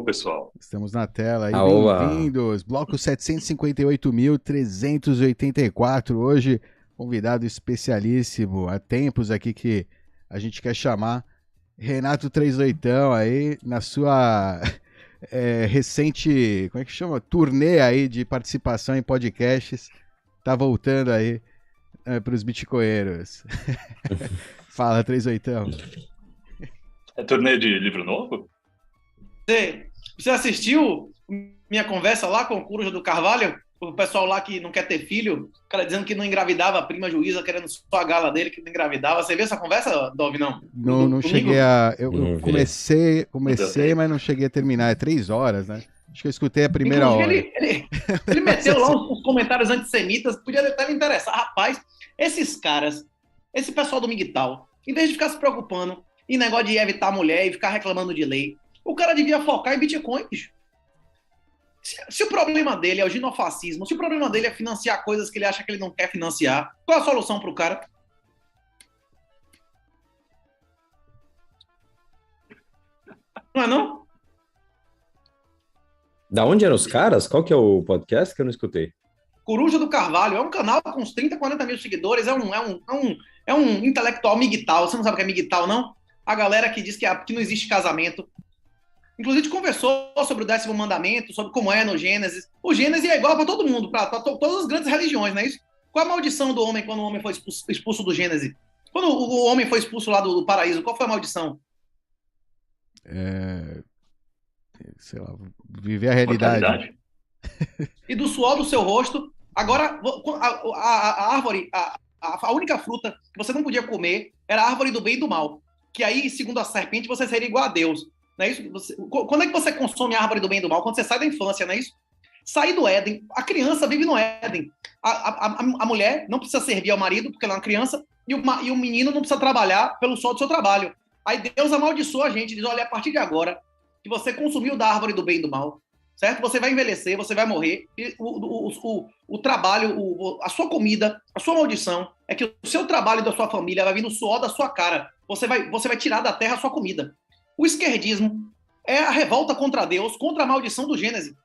pessoal. Estamos na tela aí, Aoba. bem-vindos. Bloco 758.384. Hoje, convidado especialíssimo. Há tempos aqui que a gente quer chamar Renato 38 aí, na sua recente, como é que chama? Turnê aí de participação em podcasts. Tá voltando aí para os bitcoinheiros. Fala, 38. É turnê de livro novo? Você assistiu minha conversa lá com o Coruja do Carvalho? O pessoal lá que não quer ter filho, o cara dizendo que não engravidava, a prima juíza querendo só a gala dele, que não engravidava. Você viu essa conversa, Dov, não? Não cheguei a... Eu Não vi. comecei, mas não cheguei a terminar. É 3 horas, né? Acho que eu escutei a primeira hora. Ele meteu lá uns comentários antissemitas, podia até me interessar. Rapaz, esses caras, esse pessoal do MGTOW, em vez de ficar se preocupando em negócio de evitar a mulher e ficar reclamando de lei, o cara devia focar em Bitcoin, bicho. Se o problema dele é o ginofascismo, se o problema dele é financiar coisas que ele acha que ele não quer financiar, qual é a solução para o cara? Não é não? Da onde eram os caras? Qual que é o podcast que eu não escutei? Coruja do Carvalho é um canal com uns 30, 40 mil seguidores, é um intelectual MGTOW. Você não sabe o que é MGTOW, não? A galera que diz que não existe casamento. Inclusive, a gente conversou sobre o 10º mandamento, sobre como é no Gênesis. O Gênesis é igual para todo mundo, para todas as grandes religiões, não é isso? Qual a maldição do homem quando o homem foi expulso do Gênesis? Quando o homem foi expulso lá do paraíso, qual foi a maldição? Sei lá, viver a realidade. E do suor do seu rosto. Agora, a árvore, a única fruta que você não podia comer era a árvore do bem e do mal. Que aí, segundo a serpente, você seria igual a Deus. Não é isso? Quando é que você consome a árvore do bem e do mal? Quando você sai da infância, não é isso? Sair do Éden. A criança vive no Éden. A mulher não precisa servir ao marido, porque ela é uma criança, e o menino não precisa trabalhar pelo sol do seu trabalho. Aí Deus amaldiçoa a gente, diz, olha, a partir de agora, que você consumiu da árvore do bem e do mal, certo? Você vai envelhecer, você vai morrer, e o trabalho, a sua comida, a sua maldição, é que o seu trabalho e da sua família vai vir no suor da sua cara. Você vai tirar da terra a sua comida. O esquerdismo é a revolta contra Deus, contra a maldição do Gênesis.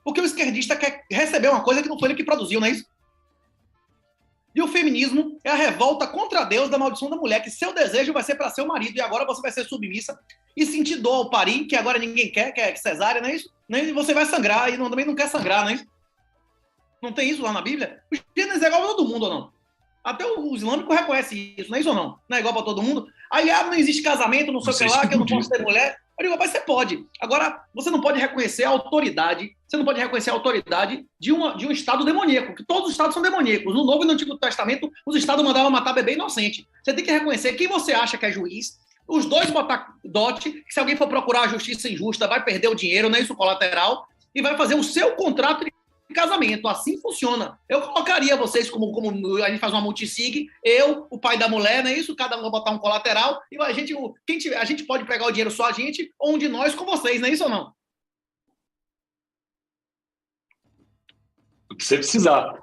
Porque o esquerdista quer receber uma coisa que não foi ele que produziu, não é isso? E o feminismo é a revolta contra Deus da maldição da mulher, que seu desejo vai ser para seu marido, e agora você vai ser submissa e sentir dor ao parir, que agora ninguém quer, que é cesárea, não é isso? E você vai sangrar, e também não quer sangrar, não é isso? Não tem isso lá na Bíblia? O Gênesis é igual para todo mundo, ou não? Até o islâmico reconhece isso, não é isso ou não? Não é igual para todo mundo? Aí, não existe casamento, não sei o que lá, que eu não posso ter mulher. Eu digo, mas você pode. Agora, você não pode reconhecer a autoridade, de um Estado demoníaco, porque todos os Estados são demoníacos. No Novo e no Antigo Testamento, os Estados mandavam matar bebê inocente. Você tem que reconhecer quem você acha que é juiz, os dois botar dote, que se alguém for procurar a justiça injusta, vai perder o dinheiro, não é isso, colateral, e vai fazer o seu contrato de casamento. Assim funciona. Eu colocaria vocês como a gente faz uma multisig, eu, o pai da mulher, não é isso? Cada um vai botar um colateral e a gente pode pegar o dinheiro só a gente ou um de nós com vocês, não é isso ou não? O que você precisar.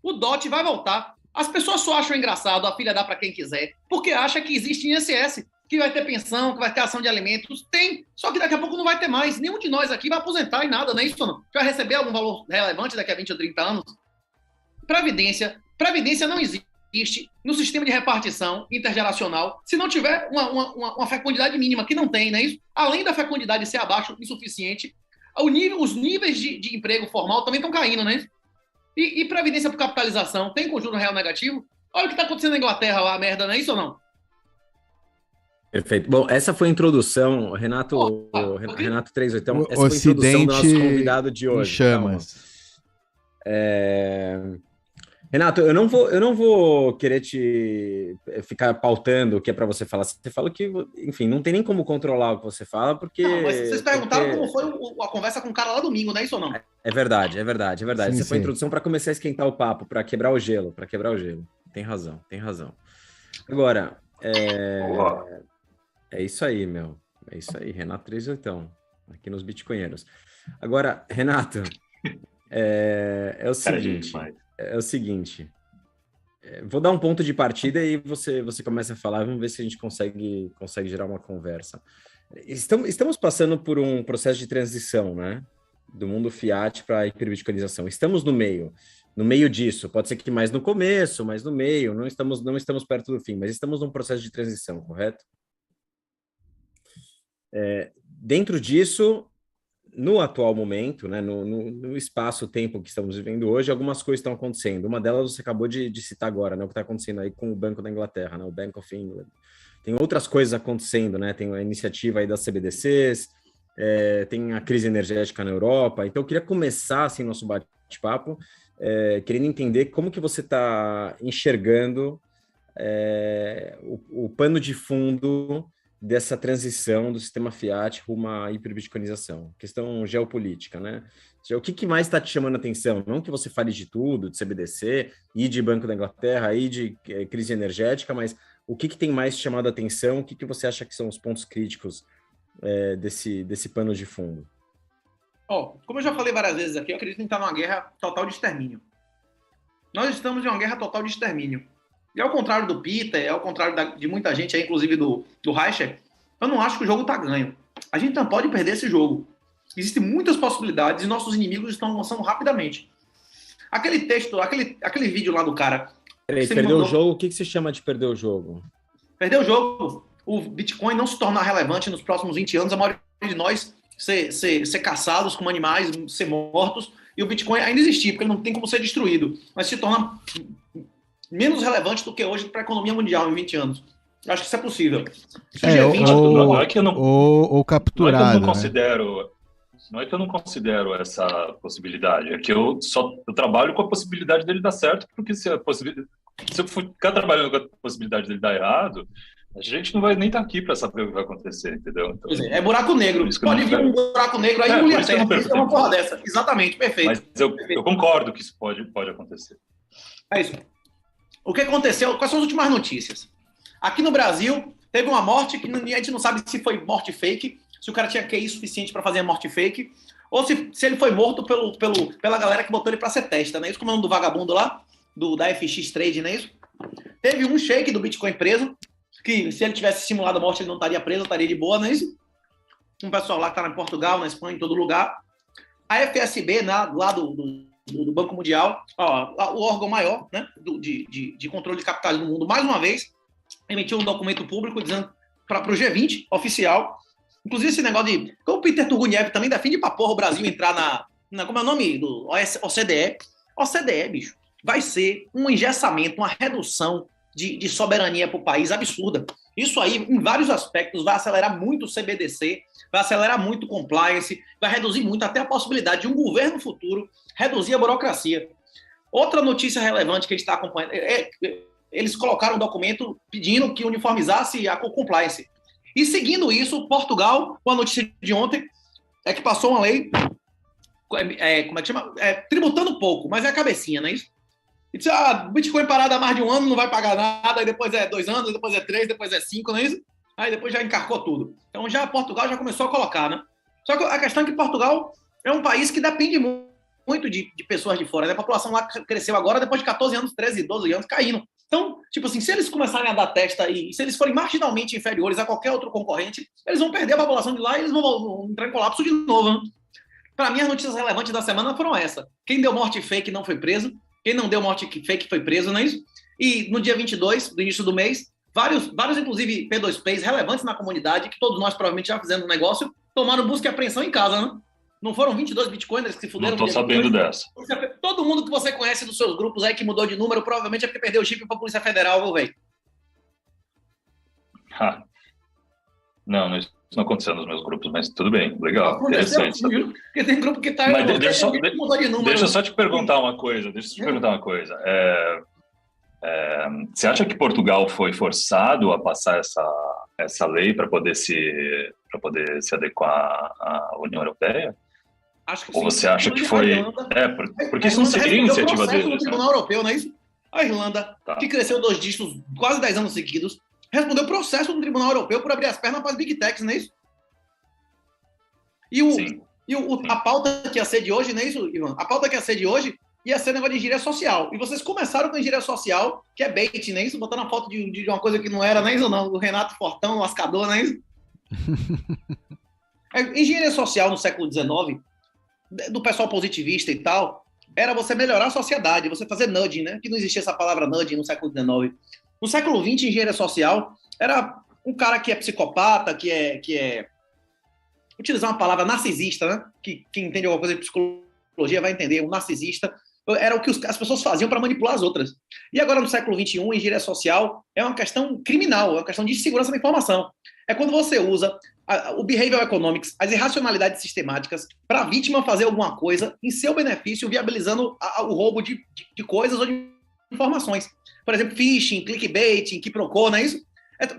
O DOT vai voltar. As pessoas só acham engraçado a filha dá para quem quiser, porque acha que existe INSS, que vai ter pensão, que vai ter ação de alimentos. Tem, só que daqui a pouco não vai ter mais. Nenhum de nós aqui vai aposentar em nada, não é isso ou não? Vai receber algum valor relevante daqui a 20 ou 30 anos? Previdência não existe no sistema de repartição intergeracional se não tiver uma fecundidade mínima, que não tem, não é isso? Além da fecundidade ser abaixo, insuficiente, os níveis de emprego formal também estão caindo, não é isso? E previdência por capitalização, tem conjunto real negativo? Olha o que está acontecendo na Inglaterra lá, merda, não é isso ou não? Perfeito. Bom, essa foi a introdução, Renato 38. Essa foi a introdução do nosso convidado de hoje. Chamas. Renato, eu não vou querer te ficar pautando o que é para você falar. Você fala que, enfim, não tem nem como controlar o que você fala, porque... Não, mas vocês perguntaram como foi a conversa com o cara lá domingo, não é isso ou não? É verdade. Sim, essa foi a sim. introdução para começar a esquentar o papo, para quebrar o gelo. Tem razão. Agora, é isso aí, meu. É isso aí, Renato 38, aqui nos Bitcoinheiros. Agora, Renato, é o seguinte, vou dar um ponto de partida e você começa a falar, vamos ver se a gente consegue gerar uma conversa. Estamos passando por um processo de transição, né? Do mundo fiat para a hiperbitcoinização. Estamos no meio disso. Pode ser que mais no começo, mais no meio. Não estamos perto do fim, mas estamos num processo de transição, correto? Dentro disso, no atual momento, né, no espaço-tempo que estamos vivendo hoje, algumas coisas estão acontecendo. Uma delas você acabou de citar agora, né, o que está acontecendo aí com o Banco da Inglaterra, né, o Bank of England. Tem outras coisas acontecendo, né? Tem a iniciativa aí das CBDCs, tem a crise energética na Europa. Então, eu queria começar, assim, nosso bate-papo, querendo entender como que você está enxergando o pano de fundo dessa transição do sistema fiat rumo à hiperbitcoinização. Questão geopolítica, né? O que mais está te chamando a atenção? Não que você fale de tudo, de CBDC, e de Banco da Inglaterra, e de crise energética, mas o que tem mais chamado a atenção? O que você acha que são os pontos críticos desse pano de fundo? Como eu já falei várias vezes aqui, eu acredito em estar numa guerra total de extermínio. Nós estamos em uma guerra total de extermínio. E ao contrário do Peter, ao contrário de muita gente, aí, inclusive do Reicher, eu não acho que o jogo está ganho. A gente não pode perder esse jogo. Existem muitas possibilidades e nossos inimigos estão avançando rapidamente. Aquele texto, aquele vídeo lá do cara... Peraí, perdeu o jogo? O que você chama de perder o jogo? Perder o jogo. O Bitcoin não se tornar relevante nos próximos 20 anos, a maioria de nós ser caçados como animais, ser mortos, e o Bitcoin ainda existir, porque ele não tem como ser destruído, mas se tornar menos relevante do que hoje para a economia mundial em 20 anos. Eu acho que isso é possível. Ou capturado. Não é que eu não considero... Não é que eu não considero essa possibilidade, é que eu trabalho com a possibilidade dele dar certo, porque se eu ficar trabalhando com a possibilidade dele dar errado, a gente não vai nem estar aqui para saber o que vai acontecer, entendeu? Então, é buraco negro. Pode vir um buraco negro aí e engolir a terra. Isso é uma porra dessa. Exatamente, perfeito. Mas eu concordo que isso pode acontecer. É isso. O que aconteceu? Quais são as últimas notícias? Aqui no Brasil, teve uma morte que a gente não sabe se foi morte fake, se o cara tinha QI suficiente para fazer a morte fake, ou se ele foi morto pela galera que botou ele para ser testa, não é isso? Como é o nome do vagabundo lá, da FX Trade, não é isso? Teve um shake do Bitcoin preso, que se ele tivesse simulado a morte ele não estaria preso, estaria de boa, não é isso? Um pessoal lá que está em Portugal, na Espanha, em todo lugar. A FSB, lá do Banco Mundial, o órgão maior, né, de controle de capitais no mundo, mais uma vez, emitiu um documento público dizendo para o G20 oficial. Inclusive esse negócio de... O Peter Turguniev também defende pra porra o Brasil entrar como é o nome? Do OCDE. OCDE, bicho, vai ser um engessamento, uma redução de soberania para o país absurda. Isso aí, em vários aspectos, vai acelerar muito o CBDC, vai acelerar muito o compliance, vai reduzir muito até a possibilidade de um governo futuro reduzir a burocracia. Outra notícia relevante que a gente está acompanhando eles colocaram um documento pedindo que uniformizasse a compliance. E seguindo isso, Portugal, com a notícia de ontem, é que passou uma lei, como é que chama? Tributando pouco, mas é a cabecinha, não é isso? E disse, Bitcoin parado há mais de um ano, não vai pagar nada, aí depois é 2 anos, depois é 3, depois é 5, não é isso? Aí depois já encarcou tudo. Então Portugal já começou a colocar, né? Só que a questão é que Portugal é um país que depende muito de pessoas de fora, né? A população lá cresceu agora, depois de 14 anos, 13, 12 anos, caindo. Então, tipo assim, se eles começarem a dar testa e se eles forem marginalmente inferiores a qualquer outro concorrente, eles vão perder a população de lá e eles vão entrar em colapso de novo. Né? Para mim, as notícias relevantes da semana foram essa. Quem deu morte fake não foi preso. Quem não deu morte fake foi preso, não é isso? E no dia 22, do início do mês, vários inclusive, P2Ps relevantes na comunidade, que todos nós provavelmente já fizemos um negócio, tomaram busca e apreensão em casa, né? Não foram 22 bitcoiners que se fuderam? Não tô sabendo dessa. Todo mundo que você conhece dos seus grupos aí que mudou de número, provavelmente é porque perdeu o chip pra Polícia Federal, viu, velho? Não, isso não aconteceu nos meus grupos, mas tudo bem, legal, interessante. Porque tem grupo que tá... Mas deixa eu só te perguntar uma coisa, você acha que Portugal foi forçado a passar essa lei para poder se adequar à União Europeia? Acho que ou sim. Você acha que foi... porque isso não seria iniciativa deles. No Tribunal Europeu, não é isso? A Irlanda, que cresceu 2 dígitos quase 10 anos seguidos, respondeu processo no Tribunal Europeu por abrir as pernas para as Big Techs, não é isso? A pauta que ia ser de hoje, não é isso, Ivan? A pauta que ia ser de hoje ia ser negócio de engenharia social. E vocês começaram com engenharia social, que é bait, não é isso? Botando a foto de uma coisa que não era, não é isso não? O Renato Fortão, o lascador, não é isso? Engenharia social no século XIX, do pessoal positivista e tal, era você melhorar a sociedade, você fazer nudging, né? Que não existia essa palavra nudging no século XIX. No século XX, engenharia social era um cara que é psicopata, que é utilizar uma palavra narcisista, né? Quem entende alguma coisa de psicologia vai entender. Um narcisista era o que as pessoas faziam para manipular as outras. E agora, no século XXI, engenharia social é uma questão criminal, é uma questão de segurança da informação. É quando você usa o behavioral economics, as irracionalidades sistemáticas, para a vítima fazer alguma coisa em seu benefício, viabilizando o roubo de coisas ou de informações. Por exemplo, phishing, clickbait, quiproquo, não é isso?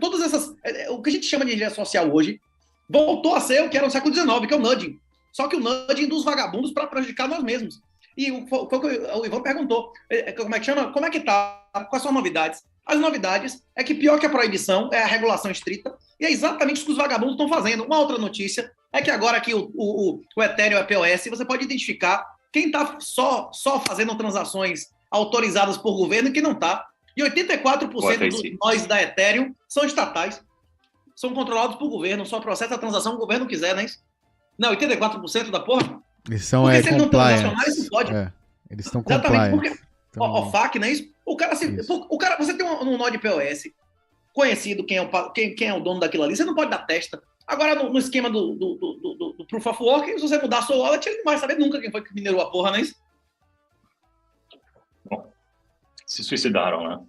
Todas essas... o que a gente chama de engenharia social hoje voltou a ser o que era no século XIX, que é o nudging. Só que o nudging dos vagabundos para prejudicar nós mesmos. E foi o que o Ivan perguntou. Como é que chama? Como é que tá? Quais são as novidades? As novidades é que pior que a proibição é a regulação estrita, e é exatamente isso que os vagabundos estão fazendo. Uma outra notícia é que agora que o Ethereum é POS, você pode identificar quem está só fazendo transações autorizadas por governo e quem não está. E 84% dos nós da Ethereum são estatais. São controlados por governo, só processa a transação que o governo quiser, não é isso? Não, 84% da porra? Eles são porque se eles não estão nacionais, não pode. Eles estão exatamente, compliant. Porque OFAC, não é isso? O cara, você tem um nó de POS conhecido quem é o dono daquilo ali, você não pode dar testa. Agora, no esquema do Proof of Work, se você mudar a sua wallet, ele não vai saber nunca quem foi que minerou a porra, não é isso? Bom, se suicidaram, né?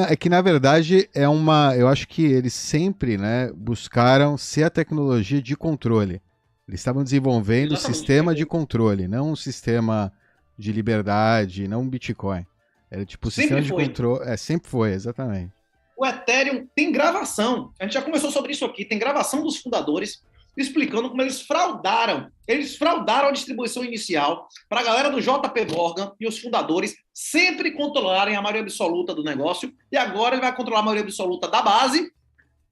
É que, na verdade, eu acho que eles sempre, né, buscaram ser a tecnologia de controle. Eles estavam desenvolvendo um sistema de controle, não um sistema de liberdade, não um Bitcoin. Era tipo um sistema de controle. Sempre foi, exatamente. O Ethereum tem gravação. A gente já conversou sobre isso aqui. Tem gravação dos fundadores explicando como eles fraudaram. Eles fraudaram a distribuição inicial para a galera do JP Morgan e os fundadores sempre controlarem a maioria absoluta do negócio. E agora ele vai controlar a maioria absoluta da base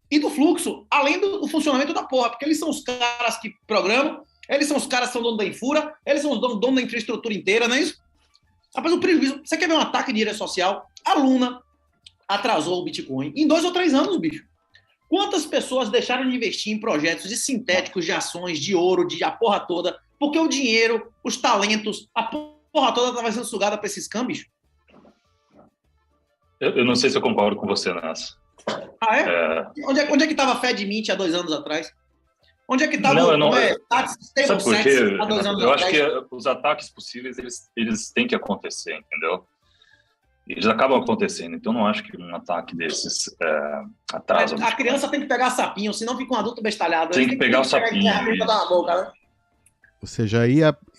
e do fluxo, além do funcionamento da porra. Porque eles são os caras que programam, eles são os caras que são dono da infura, eles são os donos da infraestrutura inteira, não é isso? Rapaz, o prejuízo... Você quer ver um ataque de engenharia social? A Luna atrasou o Bitcoin em 2 ou 3 anos, bicho. Quantas pessoas deixaram de investir em projetos de sintéticos, de ações, de ouro, de a porra toda, porque o dinheiro, os talentos, a porra toda estava sendo sugada para esses câmbios? Eu não sei se eu concordo com você nessa. Ah, é? Onde é que estava a Fed Mint há 2 anos atrás? Onde é que estava Sabe por quê? há 2 anos eu atrás? acho que os ataques possíveis, eles têm que acontecer, entendeu? Eles acabam acontecendo, então não acho que um ataque desses atrasa. A criança tem que pegar sapinho, senão fica um adulto bestalhado. Tem que pegar o sapinho. Ou seja,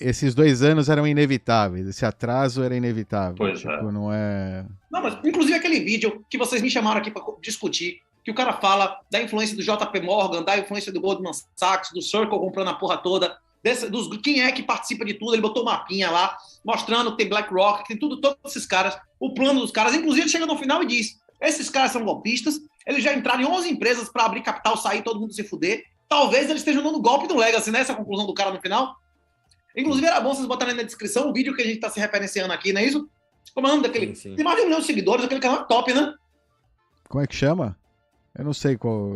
esses 2 anos eram inevitáveis, esse atraso era inevitável. Pois não é... Não, mas inclusive aquele vídeo que vocês me chamaram aqui para discutir, que o cara fala da influência do JP Morgan, da influência do Goldman Sachs, do Circle comprando a porra toda, quem é que participa de tudo, ele botou uma mapinha lá, mostrando que tem BlackRock, que tem tudo, todos esses caras, o plano dos caras, inclusive ele chega no final e diz, esses caras são golpistas, eles já entraram em 11 empresas para abrir capital, sair, todo mundo se fuder, talvez eles estejam dando golpe no Legacy, né, essa conclusão do cara no final. Inclusive era bom vocês botarem na descrição o vídeo que a gente está se referenciando aqui, não é isso? Como é o nome daquele? Sim. Tem mais de 1 milhão de seguidores, aquele canal é top, né? Como é que chama? Eu não sei qual...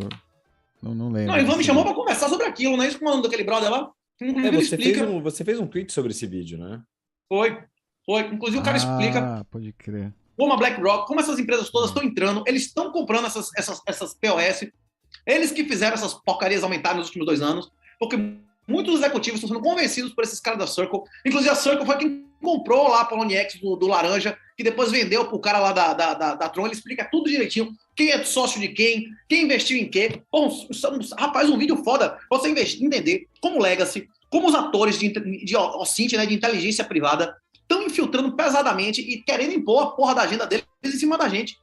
Não lembro. Não, o Ivan me chamou para conversar sobre aquilo, não é isso? Como é o nome daquele brother lá? Você fez um tweet sobre esse vídeo, né? Foi. Inclusive o cara explica pode crer. Como a BlackRock, como essas empresas todas estão entrando, eles estão comprando essas POS, eles que fizeram essas porcarias aumentarem nos últimos 2 anos, porque muitos executivos estão sendo convencidos por esses caras da Circle. Inclusive a Circle foi quem comprou lá a Poloniex do Laranja, que depois vendeu pro cara lá da Tron, ele explica tudo direitinho, quem é sócio de quem investiu em quê. Bom, rapaz, um vídeo foda, você entender como Legacy, como os atores de OSINT, né, de inteligência privada, estão infiltrando pesadamente e querendo impor a porra da agenda deles em cima da gente.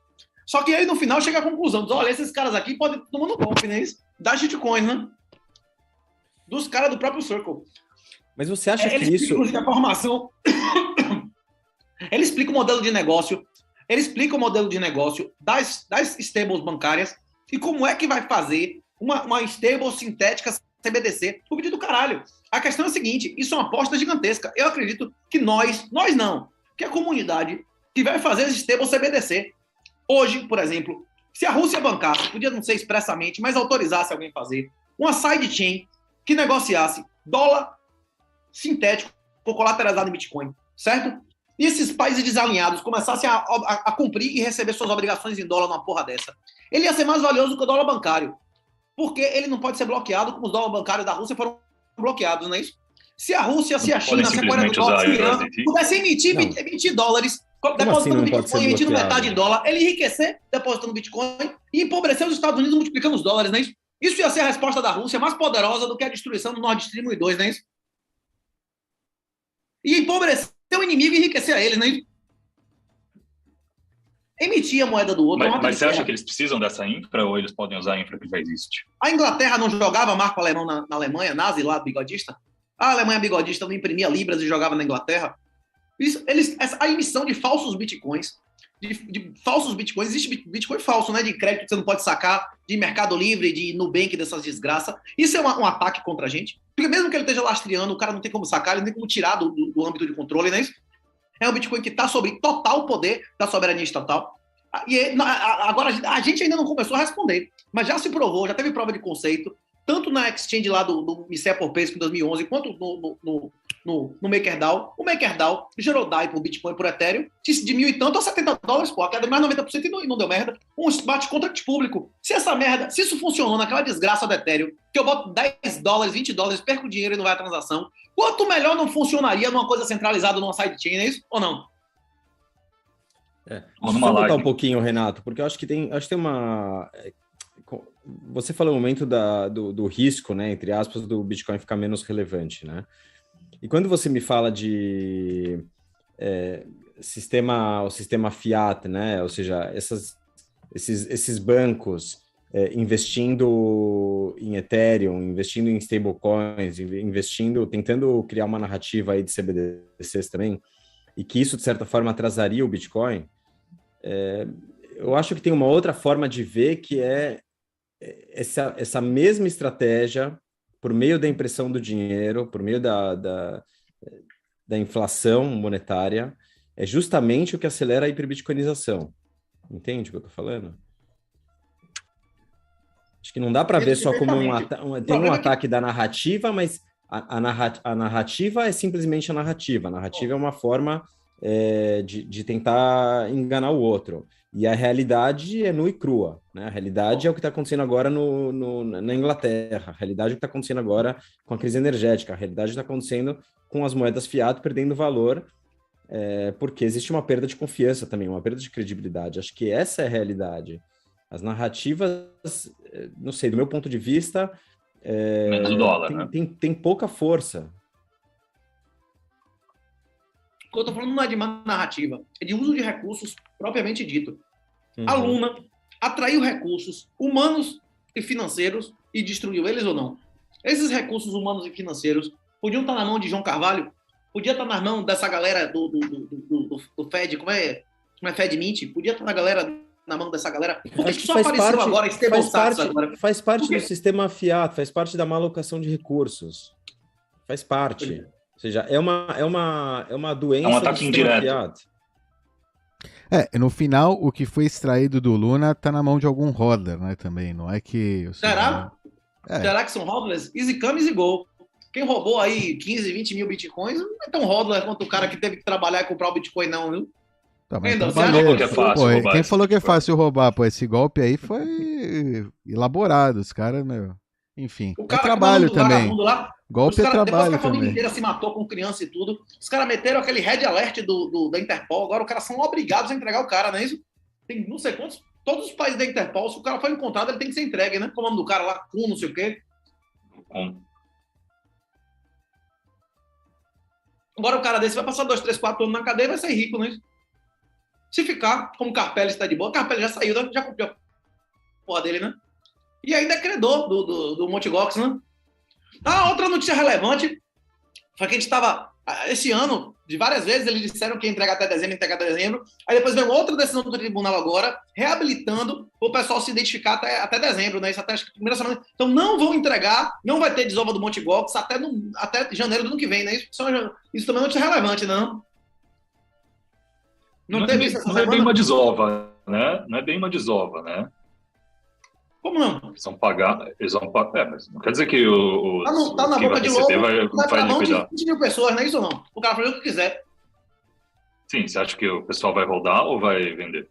Só que aí no final chega a conclusão, diz, olha, esses caras aqui podem tomar no golpe, né? Das shitcoins, né? Dos caras do próprio Circle. Mas você acha que isso... A formação... Ele explica o modelo de negócio, das stables bancárias e como é que vai fazer uma stable sintética CBDC. O vídeo do caralho. A questão é a seguinte, isso é uma aposta gigantesca. Eu acredito que nós não, que a comunidade que vai fazer esse stable CBDC. Hoje, por exemplo, Se a Rússia bancasse, podia não ser expressamente, mas autorizasse alguém a fazer uma sidechain que negociasse dólar sintético por colateralizado em Bitcoin, certo? E esses países desalinhados começassem a cumprir e receber suas obrigações em dólar numa porra dessa. Ele ia ser mais valioso que o dólar bancário, porque ele não pode ser bloqueado como os dólares bancários da Rússia foram bloqueados, não é isso? Se a Rússia, se a China, se a Coreia do Norte, se o Irã pudesse emitir dólares, depositando Bitcoin, emitindo metade em dólar, ele enriquecer, depositando Bitcoin e empobrecer os Estados Unidos multiplicando os dólares, não é isso? Isso ia ser a resposta da Rússia mais poderosa do que a destruição do Nord Stream 1 e 2, não é isso? E empobrecer o inimigo e enriquecer a ele, não é isso? Emitir a moeda do outro. Mas você acha que eles precisam dessa infra ou eles podem usar a infra que já existe? A Inglaterra não jogava marco alemão na Alemanha, nazi lá, bigodista? A Alemanha bigodista não imprimia libras e jogava na Inglaterra? A emissão de falsos bitcoins, de falsos bitcoins, existe bitcoin falso, né? De crédito que você não pode sacar, de Mercado Livre, de Nubank, dessas desgraças. Isso é um ataque contra a gente. Porque mesmo que ele esteja lastreando, o cara não tem como sacar, ele não tem como tirar do âmbito de controle, não é isso? É um Bitcoin que está sob total poder da soberania estatal. E agora a gente ainda não começou a responder, mas já se provou, já teve prova de conceito, tanto na exchange lá do Micer por Pesco em 2011, quanto no MakerDAO. O MakerDAO gerou DAI por Bitcoin por Ethereum, de 1.000 e tanto a $70, pô, a queda de mais 90% e não deu merda. Um smart contract público. Se isso funcionou naquela desgraça do Ethereum, que eu boto $10, $20, perco dinheiro e não vai a transação, quanto melhor não funcionaria numa coisa centralizada numa sidechain, não é isso? Ou não? Deixa eu voltar um pouquinho, Renato, porque eu acho que tem uma... Você falou no momento do risco, né, entre aspas, do Bitcoin ficar menos relevante, né? E quando você me fala de o sistema fiat, né, ou seja, esses bancos investindo em Ethereum, investindo em stablecoins, tentando criar uma narrativa aí de CBDCs também, e que isso, de certa forma, atrasaria o Bitcoin, eu acho que tem uma outra forma de ver, que é essa mesma estratégia, por meio da impressão do dinheiro, por meio da inflação monetária, é justamente o que acelera a hiperbitcoinização. Entende o que eu estou falando? Acho que não dá para ver só como tem um ataque da narrativa, mas a narrativa é simplesmente a narrativa. A narrativa é uma forma de tentar enganar o outro. E a realidade é nua e crua, né? A realidade é o que está acontecendo agora na Inglaterra. A realidade é o que está acontecendo agora com a crise energética. A realidade está acontecendo com as moedas fiat perdendo valor, porque existe uma perda de confiança também, uma perda de credibilidade. Acho que essa é a realidade. As narrativas, não sei, do meu ponto de vista, menos o dólar, né? Tem pouca força. O que eu estou falando não é de narrativa, é de uso de recursos propriamente dito. A Luna atraiu recursos humanos e financeiros e destruiu eles ou não? Esses recursos humanos e financeiros podiam estar na mão de João Carvalho? Podia estar na mão dessa galera do Fed, como é FedMint? Podia estar na mão dessa galera? Por que só apareceu agora? Faz parte do sistema fiat, faz parte da má alocação de recursos. Faz parte. Ou seja, é uma doença. É um ataque indireto. Fiat. No final, o que foi extraído do Luna tá na mão de algum hodler, né, também, não é que... Será? Será que são hodlers? Easy come, easy go. Quem roubou aí 15, 20 mil bitcoins não é tão hodler quanto o cara que teve que trabalhar e comprar o bitcoin, não, viu? Tá, mas que é fácil roubar. Quem falou que é fácil roubar? Pô, esse golpe aí foi elaborado, os caras, meu... Enfim, o cara trabalho também. Lá, golpe é trabalho depois que a também. família inteira se matou com criança e tudo, os caras meteram aquele red alert da Interpol, agora os caras são obrigados a entregar o cara, não é isso? Tem não sei quantos, todos os países da Interpol, se o cara foi encontrado, ele tem que ser entregue, né? Como o nome do cara lá, Kuhn, não sei o quê. Agora o cara desse vai passar 2, 3, 4 anos na cadeia e vai ser rico, não é isso? Se ficar, como o Carpelli está de boa, o Carpelli já saiu, já cumpriu a porra dele, né? E ainda é credor do Mt. Gox, né? Outra notícia relevante foi que a gente estava, esse ano, de várias vezes, eles disseram que ia entregar até dezembro, aí depois veio outra decisão do tribunal agora, reabilitando o pessoal se identificar até dezembro, né? Isso até acho que primeira semana. Então não vão entregar, não vai ter desova do Mt. Gox até janeiro do ano que vem, né? Isso também não é relevante, não. Não é bem uma desova, né? Não é bem uma desova, né? Como não? Eles vão pagar. Mas não quer dizer que o Tá na quem boca vai de receber lobo, vai na mão de liquidar. 20 mil pessoas, não é isso ou não? O cara faz o que quiser. Sim, você acha que o pessoal vai rodar ou vai vender?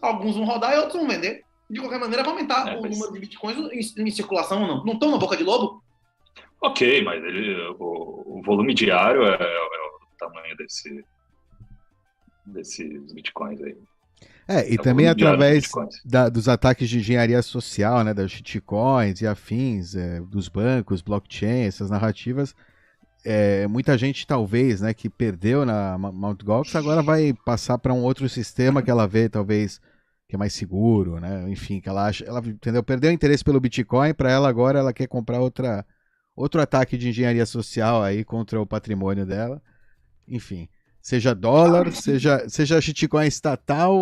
Alguns vão rodar e outros vão vender. De qualquer maneira, vai aumentar o Mas... número de bitcoins em circulação ou não. Não estão na boca de lobo? Ok, mas o volume diário é o tamanho desses bitcoins aí. E também através dos ataques de engenharia social, né, das shitcoins e afins, dos bancos, blockchain, essas narrativas, muita gente talvez, né, que perdeu na Mt. Gox agora vai passar para um outro sistema que ela vê talvez que é mais seguro, né, enfim, que ela acha, ela, entendeu? Perdeu o interesse pelo Bitcoin, para ela agora ela quer comprar outro ataque de engenharia social aí contra o patrimônio dela, enfim. Seja dólar, seja shitcoin estatal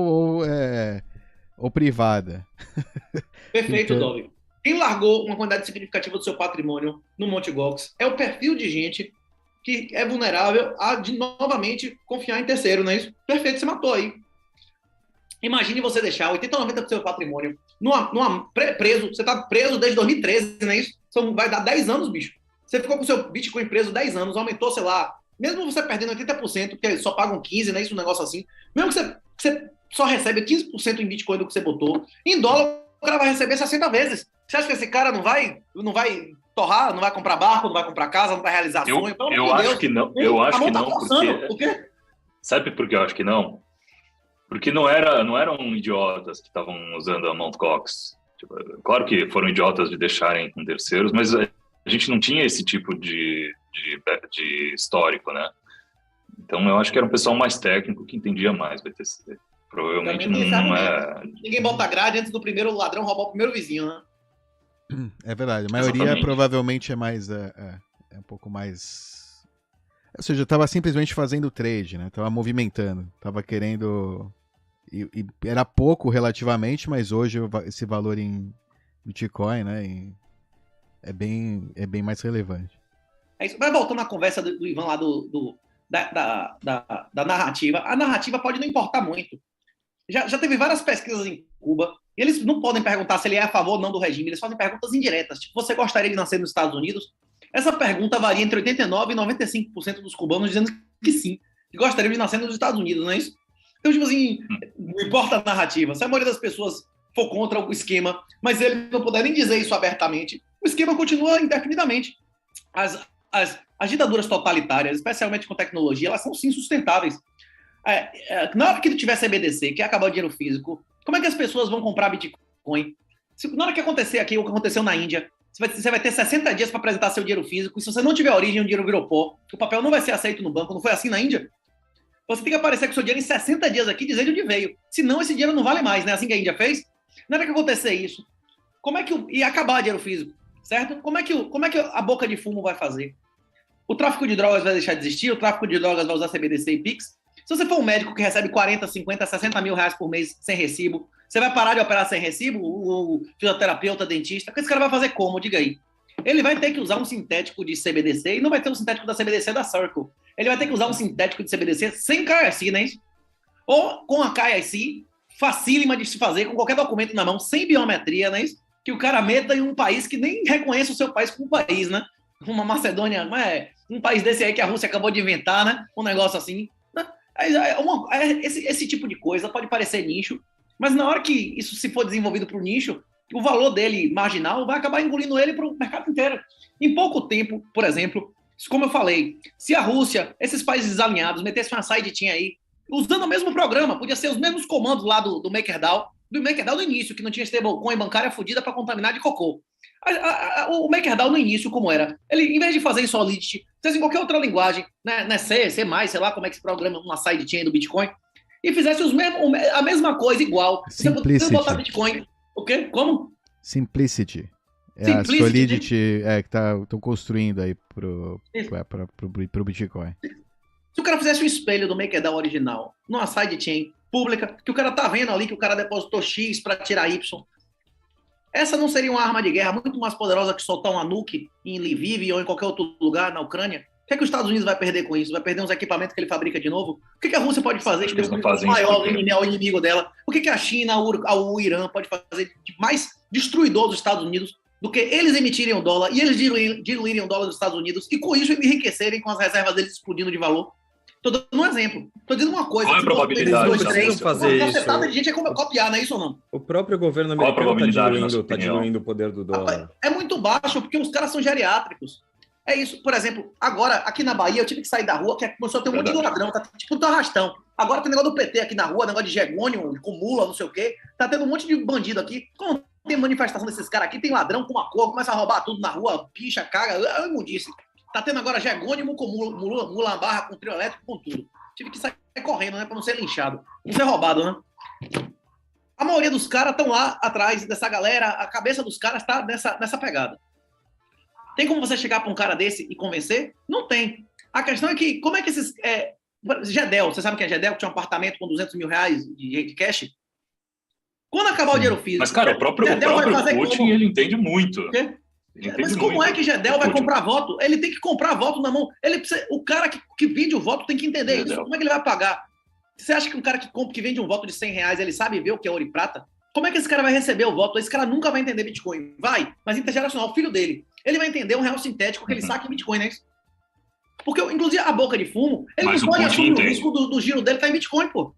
ou privada. Perfeito, então... Dove. Quem largou uma quantidade significativa do seu patrimônio no Mt. Gox é o perfil de gente que é vulnerável a, novamente, confiar em terceiro, não é isso? Perfeito, você matou aí. Imagine você deixar 80% ou 90% do seu patrimônio preso. Você está preso desde 2013, não é isso? Vai dar 10 anos, bicho. Você ficou com o seu Bitcoin preso 10 anos, aumentou, sei lá, mesmo você perdendo 80%, porque só pagam 15%, né? Isso é um negócio assim. Mesmo que você só recebe 15% em Bitcoin do que você botou, em dólar o cara vai receber 60 vezes. Você acha que esse cara não vai torrar, não vai comprar barco, não vai comprar casa, não vai realizar sonho? Eu acho que não. Eu acho que não, porque... Por quê? Sabe por que eu acho que não? Porque não eram idiotas que estavam usando a Mt. Gox. Tipo, claro que foram idiotas de deixarem com terceiros, mas a gente não tinha esse tipo de histórico, né? Então eu acho que era um pessoal mais técnico que entendia mais BTC. Provavelmente não é... Ninguém bota grade antes do primeiro ladrão roubar o primeiro vizinho, né? É verdade. A maioria provavelmente é mais... é um pouco mais... Ou seja, estava simplesmente fazendo trade, né? Tava movimentando. Tava querendo... E era pouco relativamente, mas hoje esse valor em Bitcoin, né? É bem mais relevante. É isso. Mas voltando à conversa do Ivan lá da narrativa, a narrativa pode não importar muito. Já teve várias pesquisas em Cuba, e eles não podem perguntar se ele é a favor ou não do regime, eles fazem perguntas indiretas. Tipo, você gostaria de nascer nos Estados Unidos? Essa pergunta varia entre 89% e 95% dos cubanos dizendo que sim, que gostariam de nascer nos Estados Unidos, não é isso? Então, tipo assim, não importa a narrativa. Se a maioria das pessoas for contra o esquema, mas eles não puderem dizer isso abertamente, o esquema continua indefinidamente. As ditaduras totalitárias, especialmente com tecnologia, elas são sim sustentáveis. Na hora que tiver CBDC, que acabar o dinheiro físico, como é que as pessoas vão comprar Bitcoin? Na hora que acontecer aqui, o que aconteceu na Índia, você vai ter 60 dias para apresentar seu dinheiro físico, e se você não tiver origem, o dinheiro virou pó, o papel não vai ser aceito no banco, não foi assim na Índia? Você tem que aparecer com seu dinheiro em 60 dias aqui, dizendo de onde veio. Senão, esse dinheiro não vale mais, né? Assim que a Índia fez. Na hora que acontecer isso, como é que e acabar o dinheiro físico, certo? Como é que a boca de fumo vai fazer? O tráfico de drogas vai deixar de existir, o tráfico de drogas vai usar CBDC e Pix. Se você for um médico que recebe 40, 50, 60 mil reais por mês sem recibo, você vai parar de operar sem recibo? O fisioterapeuta, dentista, o que esse cara vai fazer como? Diga aí. Ele vai ter que usar um sintético de CBDC e não vai ter um sintético da CBDC da Circle. Ele vai ter que usar um sintético de CBDC sem KYC, né? Ou com a KYC, facílima de se fazer, com qualquer documento na mão, sem biometria, né? Que o cara meta em um país que nem reconhece o seu país como país, né? Uma Macedônia, um país desse aí que a Rússia acabou de inventar, né? Um negócio assim. Esse tipo de coisa pode parecer nicho, mas na hora que isso se for desenvolvido para o nicho, o valor dele marginal vai acabar engolindo ele para o mercado inteiro. Em pouco tempo, por exemplo, como eu falei, se a Rússia, esses países alinhados, metessem uma sidechain aí, usando o mesmo programa, podia ser os mesmos comandos lá do MakerDAO, do início, que não tinha stablecoin bancária fodida para contaminar de cocô. O MakerDAO no início, como era? Ele, em vez de fazer em Solidity, fizesse em qualquer outra linguagem, né, C++, sei lá como é que se programa uma sidechain do Bitcoin, e fizesse a mesma coisa igual. Você botar Bitcoin... O quê? Como? Simplicity. A Solidity que estão construindo aí pro Bitcoin. Se o cara fizesse um espelho do MakerDAO original, numa sidechain pública, que o cara tá vendo ali que o cara depositou X para tirar Y, essa não seria uma arma de guerra muito mais poderosa que soltar uma nuke em Lviv ou em qualquer outro lugar na Ucrânia? que é que os Estados Unidos vai perder com isso? Vai perder uns equipamentos que ele fabrica de novo? O que é que a Rússia pode fazer de o maior inimigo dela? O que é que a China, o Irã pode fazer de mais destruidor dos Estados Unidos do que eles emitirem o dólar e eles diluírem o dólar dos Estados Unidos e com isso enriquecerem com as reservas deles explodindo de valor? Estou dando um exemplo. Estou dizendo uma coisa. Qual é a probabilidade de fazer isso? Uma de gente é copiar, não é isso ou não? O próprio governo americano está diluindo o poder do dólar. É muito baixo, porque os caras são geriátricos. É isso. Por exemplo, agora, aqui na Bahia, eu tive que sair da rua, que começou a ter um monte de ladrão, tá tipo um arrastão. Agora tem negócio do PT aqui na rua, negócio de Gegônio, com mula, não sei o quê. Tá tendo um monte de bandido aqui. Quando tem manifestação desses caras aqui, tem ladrão com uma cor, começa a roubar tudo na rua, picha, caga, é imundice. Tá tendo agora Gegônimo com mula barra, com trio elétrico, com tudo. Tive que sair correndo, né? Pra não ser linchado. Não ser roubado, né? A maioria dos caras estão lá atrás dessa galera. A cabeça dos caras tá nessa pegada. Tem como você chegar pra um cara desse e convencer? Não tem. A questão é que, como é que esses... Gedel, você sabe quem é Gedel? Que tinha um apartamento com 200 mil reais de cash? Quando acabar o dinheiro físico... Mas, cara, o próprio Putin, ele entende muito. O quê? Mas como é que Gedel vai comprar voto? Ele tem que comprar voto na mão. O cara que vende o voto tem que entender isso. Como é que ele vai pagar? Você acha que um cara que vende um voto de 100 reais, ele sabe ver o que é ouro e prata? Como é que esse cara vai receber o voto? Esse cara nunca vai entender Bitcoin. Vai, mas intergeracional, o filho dele. Ele vai entender um real sintético que ele saca em Bitcoin, não é isso? Porque, inclusive, a boca de fumo, ele não pode assumir o risco do giro dele tá em Bitcoin, pô.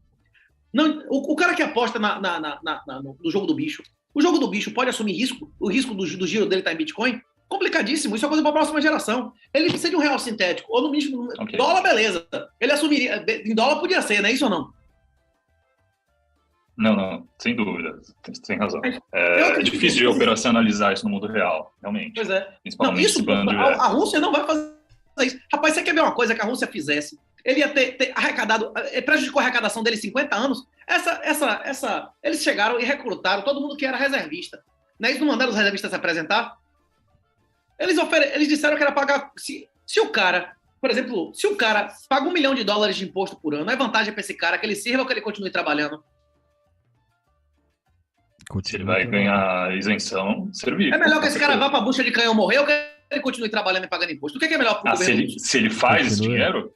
Não, o cara que aposta no jogo do bicho, o jogo do bicho pode assumir risco? O risco do giro dele tá em Bitcoin? Complicadíssimo. Isso é coisa para a próxima geração. Ele precisa de um real sintético. Ou no mínimo, dólar, beleza. Ele assumiria. Em dólar podia ser, não é isso ou não? Não. Sem dúvida. Tem razão. É difícil de operacionalizar isso no mundo real, realmente. Pois é. Principalmente esse bando de a Rússia não vai fazer isso. Rapaz, você quer ver uma coisa que a Rússia fizesse? Ele ia ter arrecadado, prejudicou a arrecadação dele 50 anos. Eles chegaram e recrutaram todo mundo que era reservista. Não é isso? Não mandaram os reservistas se apresentar? Eles disseram que era pagar... Se o cara, por exemplo, se o cara paga $1 milhão de imposto por ano, é vantagem para esse cara que ele sirva ou que ele continue trabalhando? Se ele vai ganhar isenção, servir. É melhor que esse cara vá para a bucha de canhão morrer ou que ele continue trabalhando e pagando imposto? O que é melhor para o governo? Se ele faz esse dinheiro...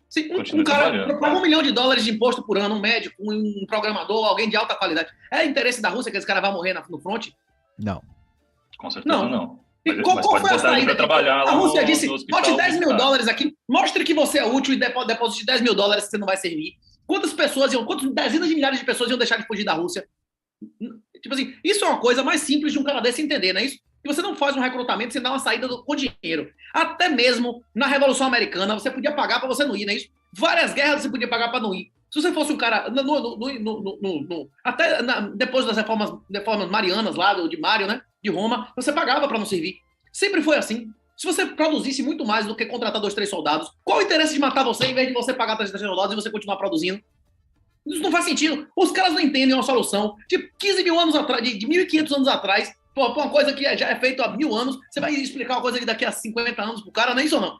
Se um cara paga $1 milhão de imposto por ano, um médico, um programador, alguém de alta qualidade, é interesse da Rússia que esse cara vai morrer no front? Não. Com certeza não. Mas qual foi a saída? A Rússia disse, bote $10 mil aqui, mostre que você é útil e deposite $10 mil que você não vai servir. Quantas dezenas de milhares de pessoas iam deixar de fugir da Rússia? Tipo assim, isso é uma coisa mais simples de um cara desse entender, não é isso? E você não faz um recrutamento sem dar uma saída com dinheiro. Até mesmo na Revolução Americana, você podia pagar para você não ir, não é isso? Várias guerras você podia pagar para não ir. Se você fosse um cara... depois das reformas marianas lá, de Mário, né? De Roma, você pagava para não servir. Sempre foi assim. Se você produzisse muito mais do que contratar 2, 3 soldados, qual o interesse de matar você em vez de você pagar 3 soldados e você continuar produzindo? Isso não faz sentido. Os caras não entendem uma solução de 15 mil anos atrás, de 1.500 anos atrás, pô, uma coisa que já é feita há 1000 anos, você vai explicar uma coisa que daqui a 50 anos pro cara, não é isso ou não?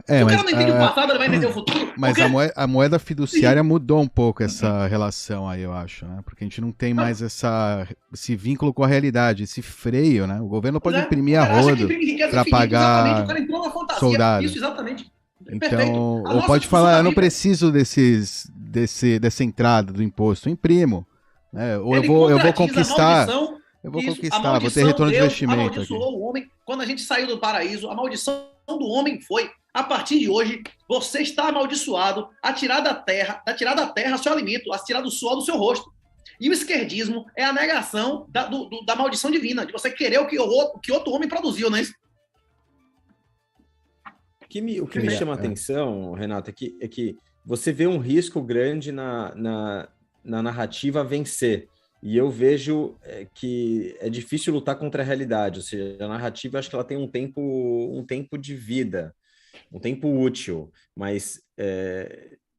Se o cara não entende o passado, ele vai entender o futuro. Mas a moeda fiduciária mudou um pouco essa relação aí, eu acho, né? Porque a gente não tem mais esse vínculo com a realidade, esse freio, né? O governo pode imprimir a rodo para pagar o cara entrou na fantasia, soldado. Isso, exatamente. Então, ou pode falar, eu não preciso dessa entrada do imposto, eu imprimo. Né? Ou eu vou conquistar... vou ter retorno de investimento. Amaldiçoou o homem. Quando a gente saiu do paraíso, a maldição do homem foi: a partir de hoje, você está amaldiçoado a tirar da terra seu alimento, a tirar do suor do seu rosto. E o esquerdismo é a negação da maldição divina, de você querer o que outro homem produziu, não é isso? O que me chama a atenção, Renato, é que você vê um risco grande na narrativa vencer. E eu vejo que é difícil lutar contra a realidade. Ou seja, a narrativa, acho que ela tem um tempo de vida, um tempo útil. Mas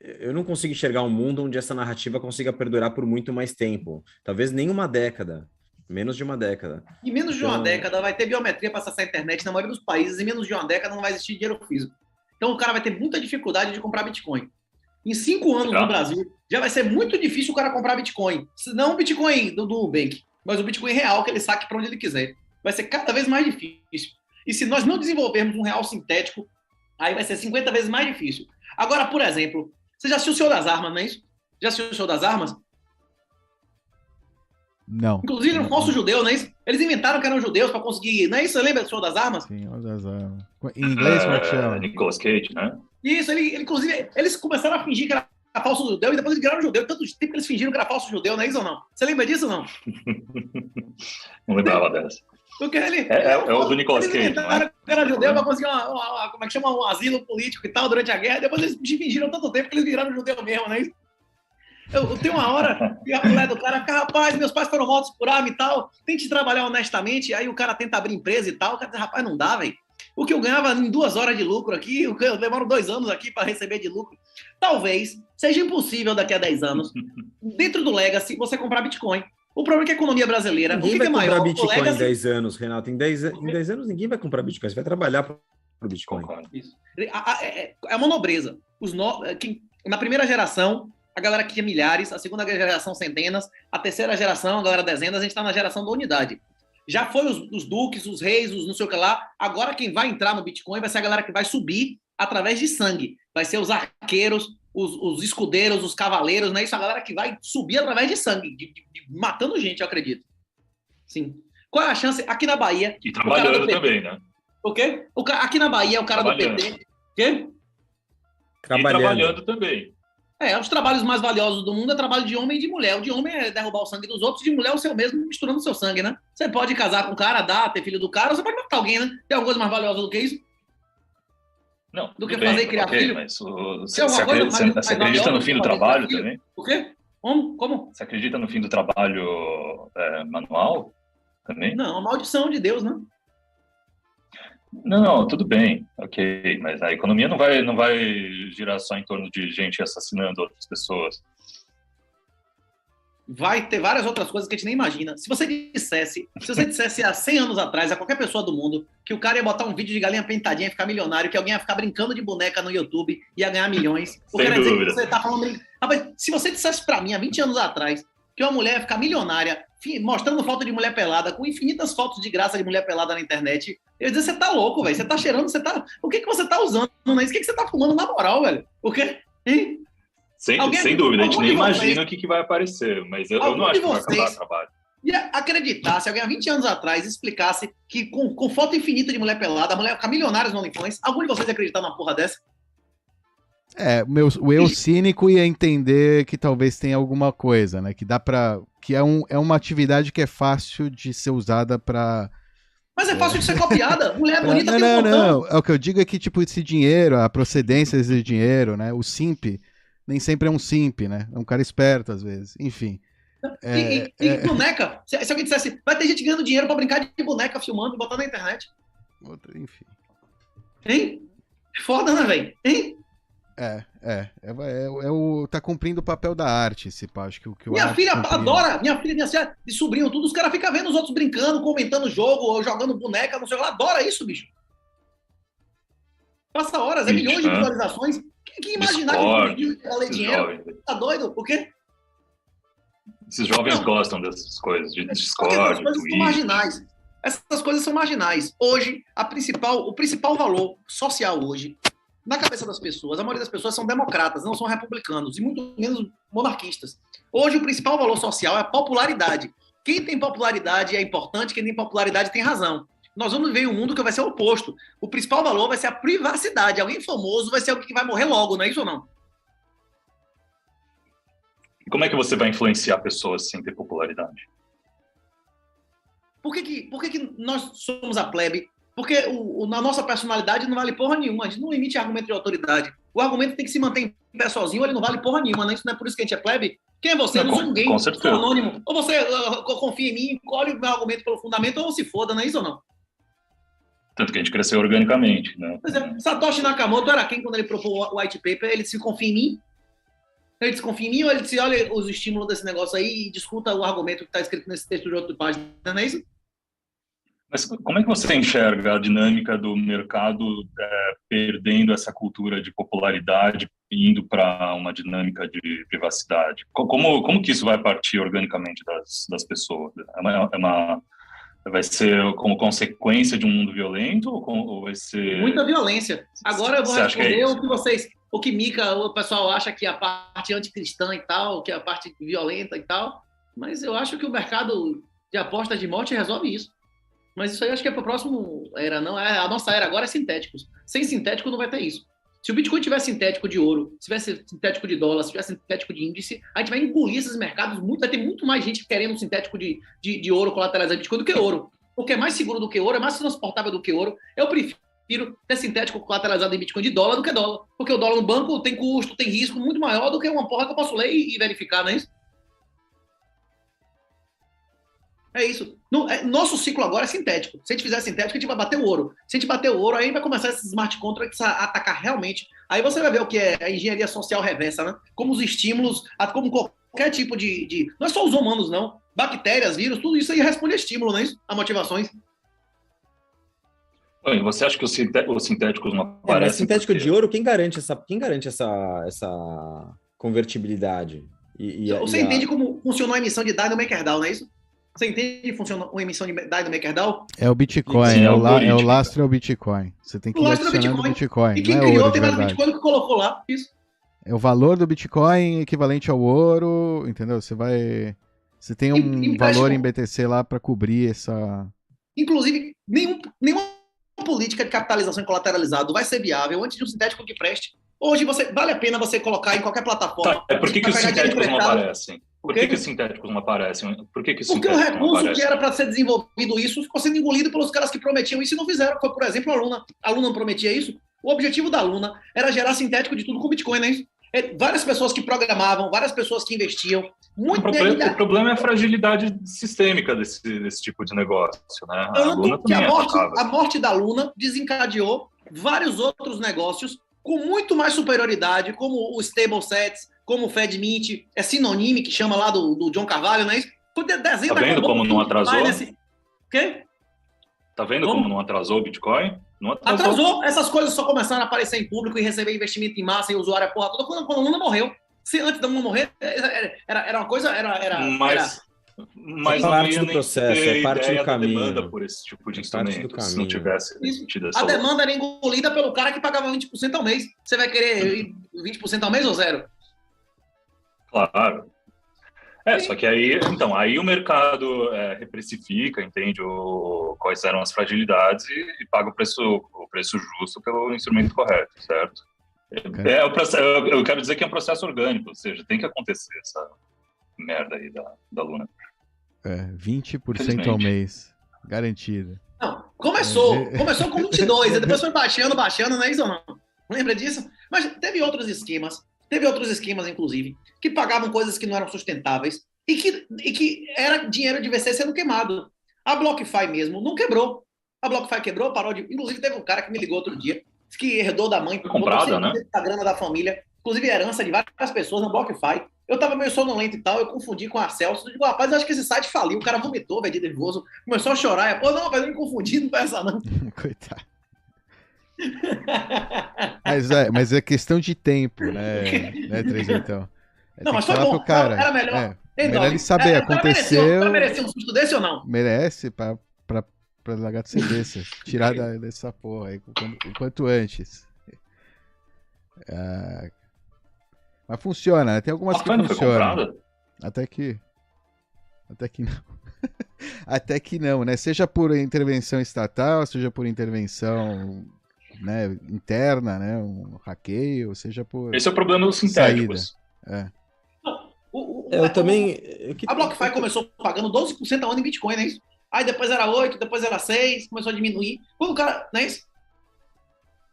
eu não consigo enxergar um mundo onde essa narrativa consiga perdurar por muito mais tempo. Talvez nem uma década. Menos de uma década. Em menos de uma década vai ter biometria para acessar a internet na maioria dos países. Em menos de uma década não vai existir dinheiro físico. Então o cara vai ter muita dificuldade de comprar Bitcoin. Em 5 anos no Brasil, já vai ser muito difícil o cara comprar Bitcoin. Não o Bitcoin do Nubank, mas o Bitcoin real, que ele saque para onde ele quiser. Vai ser cada vez mais difícil. E se nós não desenvolvermos um real sintético, Aí vai ser 50 vezes mais difícil. Agora, por exemplo, você já assistiu o Senhor das Armas, não é isso? Já assistiu o Senhor das Armas? Não. Inclusive, um falso judeu, não é isso? Eles inventaram que eram judeus para conseguir... Não é isso? Você lembra do Senhor das Armas? Senhor das Armas. Em inglês, como é que chama? Nicolas Cage, né? Isso, inclusive, eles começaram a fingir que era falso judeu e depois eles viraram judeu. Tanto tempo que eles fingiram que era falso judeu, não é isso ou não? Você lembra disso ou não? Não lembrava dessa. Porque é o do Nicolas Cage, não é? Que era judeu para conseguir como é que chama? Um asilo político e tal durante a guerra. Depois eles fingiram tanto tempo que eles viraram judeu mesmo, não é isso? Eu tenho uma hora e a mulher do cara fica, rapaz, meus pais foram mortos por arma e tal, tente trabalhar honestamente, aí o cara tenta abrir empresa e tal, o cara diz, rapaz, não dá, velho. O que eu ganhava em 2 horas de lucro aqui, eu demoro 2 anos aqui para receber de lucro. Talvez seja impossível daqui a 10 anos, dentro do Legacy, você comprar Bitcoin. O problema é que a economia brasileira... Ninguém vai é comprar maior, Bitcoin Legacy... em 10 anos, Renato. Em 10 anos ninguém vai comprar Bitcoin, você vai trabalhar para o Bitcoin. Isso. É uma nobreza. Na primeira geração, a galera que tinha milhares, a segunda geração centenas, a terceira geração, a galera dezenas, a gente está na geração da unidade. Já foi os duques, os reis, os não sei o que lá. Agora quem vai entrar no Bitcoin vai ser a galera que vai subir através de sangue. Vai ser os arqueiros, os escudeiros, os cavaleiros, né? Isso, a galera que vai subir através de sangue, matando gente, eu acredito. Sim. Qual é a chance? Aqui na Bahia... E trabalhando também, né? O quê? Aqui na Bahia, o cara do PT... Quê? Trabalhando também. Os trabalhos mais valiosos do mundo é trabalho de homem e de mulher. O de homem é derrubar o sangue dos outros, de mulher é o seu mesmo, misturando o seu sangue, né? Você pode casar com o cara, ter filho do cara, ou você pode matar alguém, né? Tem alguma coisa mais valiosa do que isso? Não. Do que fazer e criar filho? Mas você acredita no fim do trabalho também? O quê? Como? Você acredita no fim do trabalho manual também? Não, a maldição de Deus, né? Não, tudo bem, ok, mas a economia não vai girar só em torno de gente assassinando outras pessoas. Vai ter várias outras coisas que a gente nem imagina. Se você dissesse há 100 anos atrás a qualquer pessoa do mundo que o cara ia botar um vídeo de galinha pintadinha e ficar milionário, que alguém ia ficar brincando de boneca no YouTube e ia ganhar milhões, o cara ia dizer que você tá falando... Rapaz, se você dissesse pra mim há 20 anos atrás que uma mulher ia ficar milionária mostrando foto de mulher pelada, com infinitas fotos de graça de mulher pelada na internet, eu ia dizer, você tá louco, velho, você tá cheirando, o que você tá usando, né? O que você tá fumando na moral, velho? O quê? Hein? Sem dúvida, a gente nem imagina o que vai aparecer, mas eu não acho que vai acabar o trabalho. E acreditar, se alguém há 20 anos atrás explicasse que com foto infinita de mulher pelada, a mulher ia ficar milionária no OnlyFans, algum de vocês ia acreditar numa porra dessa? O eu cínico ia entender que talvez tenha alguma coisa, né? Que dá pra. Que é uma atividade que é fácil de ser usada pra. Mas é fácil de ser copiada. Mulher bonita não. É o que eu digo é que, tipo, esse dinheiro, a procedência desse dinheiro, né? O simp nem sempre é um simp, né? É um cara esperto, às vezes. Enfim. E boneca, se alguém dissesse, vai ter gente ganhando dinheiro pra brincar de boneca, filmando e botar na internet. Enfim. Hein? Foda, né, velho? Hein? Tá cumprindo o papel da arte, esse pá. Acho que minha filha adora, minha filha e sobrinho, tudo, os caras ficam vendo os outros brincando, comentando o jogo, ou jogando boneca, não sei lá, adora isso, bicho. Passa horas, milhões de visualizações. Quem imaginar que ia ler dinheiro? Tá doido? Por quê? Esses jovens gostam dessas coisas, de Discord, essas coisas são marginais. Essas coisas são marginais. Hoje, o principal valor social hoje, na cabeça das pessoas, a maioria das pessoas são democratas, não são republicanos, e muito menos monarquistas. Hoje, o principal valor social é a popularidade. Quem tem popularidade é importante, quem tem popularidade tem razão. Nós vamos viver em um mundo que vai ser o oposto. O principal valor vai ser a privacidade. Alguém famoso vai ser alguém que vai morrer logo, não é isso ou não? E como é que você vai influenciar pessoas sem ter popularidade? Por que nós somos a plebe? Porque a nossa personalidade não vale porra nenhuma. A gente não emite argumento de autoridade. O argumento tem que se manter em pé sozinho, ele não vale porra nenhuma. Né? Isso não é por isso que a gente é plebe? Quem é você? Eu não sou ninguém. Com certeza. Sou anônimo. Ou você confia em mim, colhe o meu argumento pelo fundamento, ou se foda, não é isso ou não? Tanto que a gente cresceu organicamente, né? Pois é. Satoshi Nakamoto era quem quando ele propôs o white paper? Ele se confia em mim? Ele desconfia em mim ou ele disse, olha os estímulos desse negócio aí e discuta o argumento que está escrito nesse texto de outra página, não é isso? Mas como é que você enxerga a dinâmica do mercado perdendo essa cultura de popularidade e indo para uma dinâmica de privacidade? Como que isso vai partir organicamente das pessoas? É Vai ser como consequência de um mundo violento ou vai ser... Muita violência. Agora eu vou responder o que o pessoal acha que é a parte anticristã e tal, que é a parte violenta e tal, mas eu acho que o mercado de apostas de morte resolve isso. Mas isso aí acho que é para o próximo era, não é? A nossa era agora é sintéticos. Sem sintético não vai ter isso. Se o Bitcoin tiver sintético de ouro, se tivesse sintético de dólar, se tivesse sintético de índice, a gente vai engolir esses mercados. Vai ter muito mais gente querendo sintético de ouro colateralizado Bitcoin do que ouro. Porque é mais seguro do que ouro, é mais transportável do que ouro. Eu prefiro ter sintético colateralizado em Bitcoin de dólar do que dólar. Porque o dólar no banco tem custo, tem risco muito maior do que uma porra que eu posso ler e verificar, não é isso? É isso. Nosso ciclo agora é sintético. Se a gente fizer sintético, a gente vai bater o ouro. Se a gente bater o ouro, aí vai começar esses smart contracts a atacar realmente. Aí você vai ver o que é a engenharia social reversa, né? Como os estímulos, como qualquer tipo de... Não é só os humanos, não. Bactérias, vírus, tudo isso aí responde a estímulo, não é isso? A motivações. Oi, você acha que os sintéticos não aparecem? Mas sintético de ouro, quem garante essa convertibilidade? Você entende como funcionou a emissão de DAI no MakerDAO, não é isso? Você entende que funciona uma emissão de DAI no MakerDAO? É o Bitcoin, Sim, é o lastro é o Bitcoin. Você tem que ir adicionando o Bitcoin. E quem criou tem mais o Bitcoin que colocou lá. Isso. É o valor do Bitcoin equivalente ao ouro, entendeu? Você tem um valor em BTC lá para cobrir essa... Inclusive, nenhuma política de capitalização em colateralizado vai ser viável antes de um sintético que preste. Hoje vale a pena você colocar em qualquer plataforma. Tá, por que os sintéticos não aparecem? Por que os sintéticos não aparecem? Porque o recurso que era para ser desenvolvido isso ficou sendo engolido pelos caras que prometiam isso e não fizeram. Foi, por exemplo, a Luna. A Luna não prometia isso. O objetivo da Luna era gerar sintético de tudo com Bitcoin, né? Várias pessoas que programavam, várias pessoas que investiam. O problema é a fragilidade sistêmica desse tipo de negócio, né? A morte da Luna desencadeou vários outros negócios com muito mais superioridade, como o Stable Sets, como o FedMint, é Sinonime, que chama lá do John Carvalho, não é isso? Tá vendo como não atrasou? Quê? Tá vendo como não atrasou o Bitcoin? Não atrasou. Essas coisas só começaram a aparecer em público e receber investimento em massa e usuário, porra toda, quando a Luna morreu. Se antes da Luna morrer, era uma coisa... Mas é parte do processo, é parte do caminho. Demanda por esse tipo de instrumento, se não tivesse tido essa... A demanda era engolida pelo cara que pagava 20% ao mês. Você vai querer 20% ao mês ou zero? Claro. Só que aí o mercado reprecifica, entende quais eram as fragilidades e paga o preço justo pelo instrumento correto, certo? Eu quero dizer que é um processo orgânico, ou seja, tem que acontecer essa merda aí da Luna. 20% ao mês, garantido. Não, começou com 22, e depois foi baixando, não é isso ou não? Lembra disso? Mas teve outros esquemas, inclusive, que pagavam coisas que não eram sustentáveis e que era dinheiro de VC sendo queimado. A BlockFi mesmo não quebrou. A BlockFi quebrou, parou de... Inclusive, teve um cara que me ligou outro dia, que herdou da mãe, comprada, né? A grana da família, inclusive herança de várias pessoas na BlockFi. Eu tava meio sonolento e tal, eu confundi com a Celso. Eu digo, rapaz, eu acho que esse site faliu. O cara vomitou, velho, de nervoso. Começou a chorar. Pô, não, mas eu me confundi, não foi essa, não. Coitado. Mas é questão de tempo, né 3 então. Não, mas foi bom, cara, era melhor. Melhor ele saber, aconteceu... Vai merecer um susto desse ou não? Merece, pra lagarto ser desse. Tirar dessa porra aí, o quanto antes. Mas funciona, né? Tem algumas que funcionam. Até que não. Até que não, né? Seja por intervenção estatal, seja por intervenção, né, interna, né? Um hackeio, seja por... Esse é o problema dos sintéticos. Eu também... A BlockFi começou pagando 12% ao ano em Bitcoin, não é isso? Aí depois era 8%, depois era 6%, começou a diminuir. Quando o cara... Não é isso?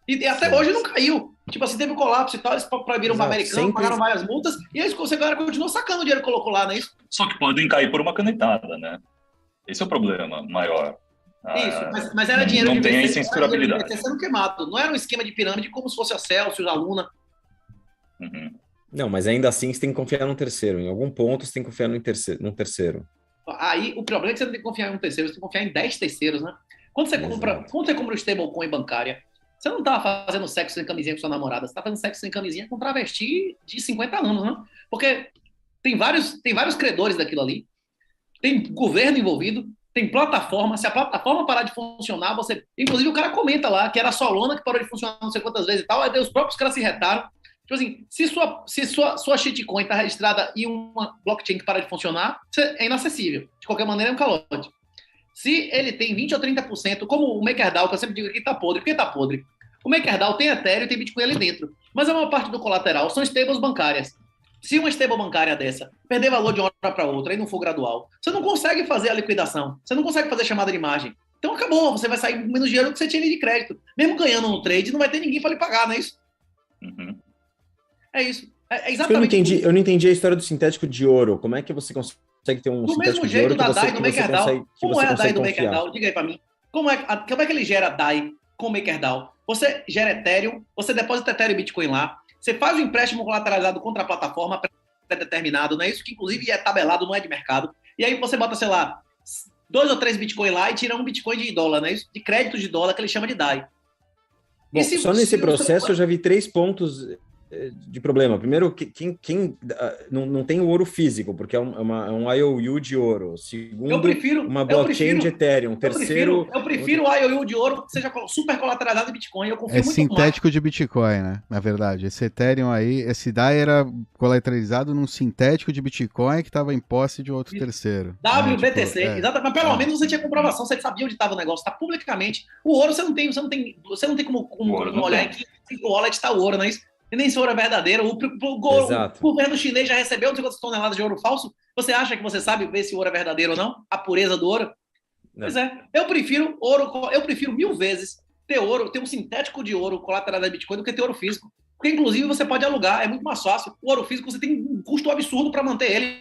E até hoje não caiu. Tipo assim, teve um colapso e tal, eles proibiram para americano, pagaram várias multas, e aí a galera continuou sacando o dinheiro que colocou lá, não é isso? Só que podem cair por uma canetada, né? Esse é o problema maior. Isso, mas era dinheiro não de tem VC, insensibilidade. sendo queimado. Não era um esquema de pirâmide como se fosse a Celsius, a Luna. Uhum. Não, mas ainda assim você tem que confiar num terceiro. Em algum ponto você tem que confiar num terceiro. Aí o problema é que você não tem que confiar em um terceiro, você tem que confiar em 10 terceiros, né? Quando você compra o stablecoin bancária, você não tá fazendo sexo sem camisinha com sua namorada, você tá fazendo sexo sem camisinha com travesti de 50 anos, né? Porque tem vários credores daquilo ali, tem governo envolvido, Tem plataforma, se a plataforma parar de funcionar, você... Inclusive, o cara comenta lá que era a Solana que parou de funcionar não sei quantas vezes e tal, aí os próprios caras se retaram. Tipo assim, se sua shitcoin está registrada em uma blockchain que para de funcionar, é inacessível. De qualquer maneira, é um calote. Se ele tem 20% ou 30%, como o MakerDAO, que eu sempre digo que está podre, por que está podre? O MakerDAO tem Ethereum e tem Bitcoin ali dentro, mas a maior parte do colateral são stables bancárias. Se uma stable bancária dessa perder valor de uma hora para outra e não for gradual, você não consegue fazer a liquidação, você não consegue fazer chamada de margem. Então acabou, você vai sair com menos dinheiro do que você tinha ali de crédito. Mesmo ganhando no trade, não vai ter ninguém para lhe pagar, não é isso? Uhum. É isso. É exatamente eu não entendi a história do sintético de ouro. Como é que você consegue ter um do sintético mesmo de ouro jeito da que você, DAI do que você MakerDAO. consegue, que Como você é a DAI consegue do confiar? MakerDAO? Diga aí para mim. Como é que ele gera DAI com o MakerDAO? Você gera Ethereum, você deposita Ethereum e Bitcoin lá, você faz um empréstimo colateralizado contra a plataforma pré-determinado, não é isso? Que inclusive é tabelado, não é de mercado. E aí você bota, sei lá, 2 ou 3 Bitcoin lá e tira um Bitcoin de dólar, não é isso? De crédito de dólar, que ele chama de DAI. Bom, só nesse processo eu já vi 3 pontos de problema. Primeiro, quem não tem o ouro físico, porque é um IOU de ouro. Segundo, uma blockchain de Ethereum. Terceiro... Eu prefiro o IOU de ouro que seja super colateralizado em Bitcoin. Eu confio muito mais. É sintético de Bitcoin, né? Na verdade. Esse Ethereum aí, esse DAI era colateralizado num sintético de Bitcoin que estava em posse de outro terceiro. WBTC, exatamente. Mas pelo menos você tinha comprovação, você sabia onde estava o negócio, está publicamente. O ouro você não tem como olhar que o wallet está o ouro, não é isso? E nem se ouro é verdadeiro. O governo chinês já recebeu não sei quantas toneladas de ouro falso. Você acha que você sabe ver se o ouro é verdadeiro ou não? A pureza do ouro? Não. Pois é. Eu prefiro 1000 vezes ter ouro, ter um sintético de ouro colateralizado de Bitcoin do que ter ouro físico. Porque, inclusive, você pode alugar, é muito mais fácil. O ouro físico, você tem um custo absurdo para manter ele.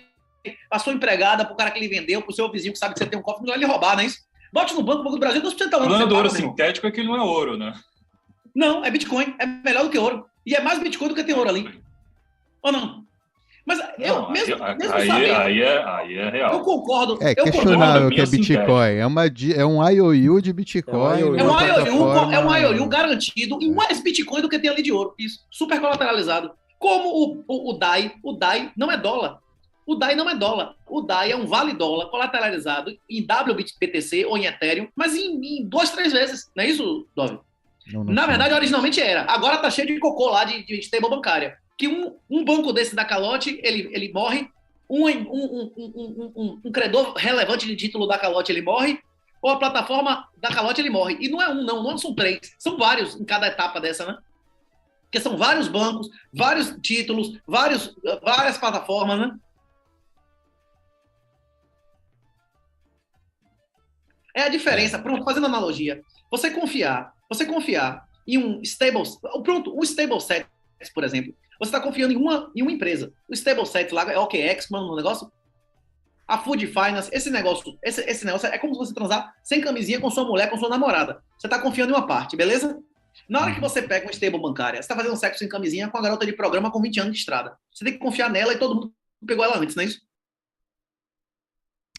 A sua empregada, para o cara que ele vendeu, para o seu vizinho que sabe que você tem um cofre, não vai lhe roubar, não é isso? Bote no Banco do Brasil, 2% ao ano. O problema do ouro sintético é que ele não é ouro, né? Não, é Bitcoin. É melhor do que ouro. E é mais Bitcoin do que tem ouro ali. Ou não? Mas eu mesmo sabendo... Aí é real. Eu concordo. É questionável que é Bitcoin. É um IOU de Bitcoin. É um IOU garantido e mais Bitcoin do que tem ali de ouro. Isso. Super colateralizado. Como o DAI. O DAI não é dólar. O DAI não é dólar. O DAI é um vale dólar colateralizado em WBTC ou em Ethereum, mas em 2, 3 vezes. Não é isso, Dove? Na verdade, originalmente era. Agora tá cheio de cocô lá de stable bancária. Que um banco desse da calote, ele morre. Um credor relevante de título da calote, ele morre. Ou a plataforma da calote, ele morre. E não é não são 3. São vários em cada etapa dessa, né? Porque são vários bancos, vários títulos, várias plataformas, né? É a diferença. Pronto, fazendo analogia. Você confiar em um stable... Pronto, um stable set, por exemplo. Você está confiando em uma empresa. O stable set lá é OKX, como é o negócio? A Food Finance, esse negócio é como se você transar sem camisinha com sua mulher, com sua namorada. Você está confiando em uma parte, beleza? Na hora que você pega uma stable bancária, você está fazendo sexo sem camisinha com a garota de programa com 20 anos de estrada. Você tem que confiar nela e todo mundo pegou ela antes, não é isso?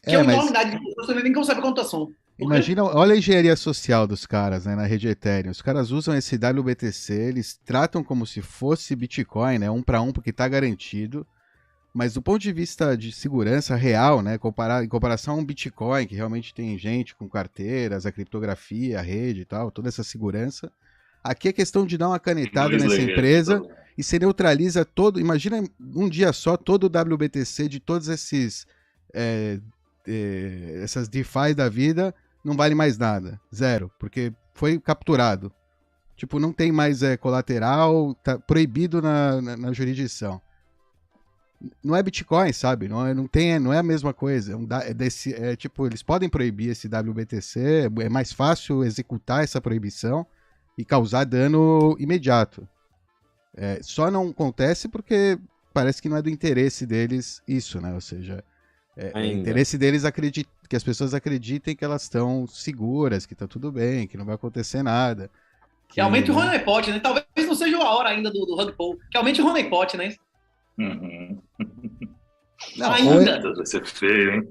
Que é uma enormidade de pessoas, você nem consegue quanto são. Imagina, olha a engenharia social dos caras, né, na rede Ethereum. Os caras usam esse WBTC, eles tratam como se fosse Bitcoin, né, 1 para 1, porque está garantido. Mas do ponto de vista de segurança real, né, em comparação a um Bitcoin, que realmente tem gente com carteiras, a criptografia, a rede e tal, toda essa segurança, aqui é questão de dar uma canetada nessa empresa e você neutraliza todo... Imagina um dia só todo o WBTC de todos esses... essas DeFi da vida não vale mais nada, 0, porque foi capturado. Tipo, não tem mais colateral, tá proibido na jurisdição. Não é Bitcoin, sabe? Não é a mesma coisa. Tipo, eles podem proibir esse WBTC, é mais fácil executar essa proibição e causar dano imediato. Só não acontece porque parece que não é do interesse deles isso, né? Ou seja, é interesse deles que as pessoas acreditem que elas estão seguras, que tá tudo bem, que não vai acontecer nada. Que aumente o honeypot, né? Talvez não seja a hora ainda do rug pull. Que aumente o honeypot, né? Uhum. Não, ainda. Vai ser feio, hein?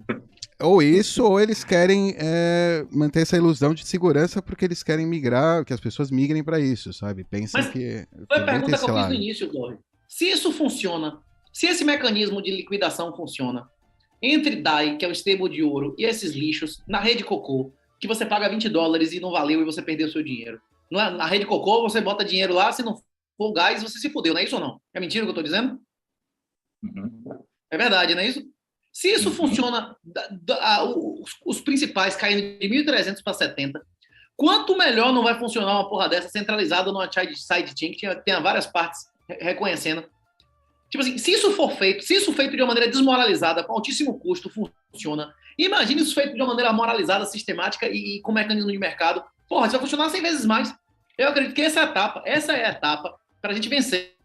Ou isso, ou eles querem manter essa ilusão de segurança porque eles querem migrar, que as pessoas migrem para isso, sabe? Pensam que... Foi a pergunta que eu fiz no início, Dori. Se isso funciona, se esse mecanismo de liquidação funciona, entre DAI, que é o stable de ouro, e esses lixos, na rede Cocô, que você paga $20 e não valeu e você perdeu o seu dinheiro. Na rede Cocô, você bota dinheiro lá, se não for gás, você se fudeu, não é isso ou não? É mentira o que eu tô dizendo? É verdade, não é isso? Se isso funciona, os principais caindo de 1.300 para 70, quanto melhor não vai funcionar uma porra dessa centralizada numa sidechain que tenha várias partes reconhecendo. Tipo assim, se isso feito de uma maneira desmoralizada, com altíssimo custo, funciona. Imagine isso feito de uma maneira moralizada, sistemática e com mecanismo de mercado. Porra, isso vai funcionar 100 vezes mais. Eu acredito que essa é a etapa para a gente vencer.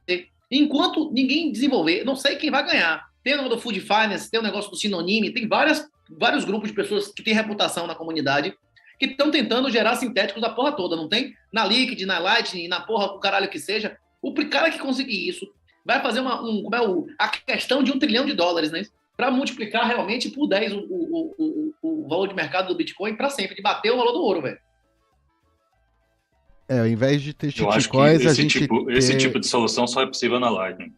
Enquanto ninguém desenvolver, não sei quem vai ganhar. Tem o negócio do Food Finance, tem o negócio do Sinonime, tem vários grupos de pessoas que têm reputação na comunidade que estão tentando gerar sintéticos da porra toda, não tem? Na Liquid, na Lightning, na porra, o caralho que seja. O cara que conseguir isso vai fazer a questão de $1 trilhão, né? Para multiplicar realmente por 10 o valor de mercado do Bitcoin para sempre, de bater o valor do ouro, velho. Ao invés de ter shitcoins, esse tipo de solução só é possível na Lightning.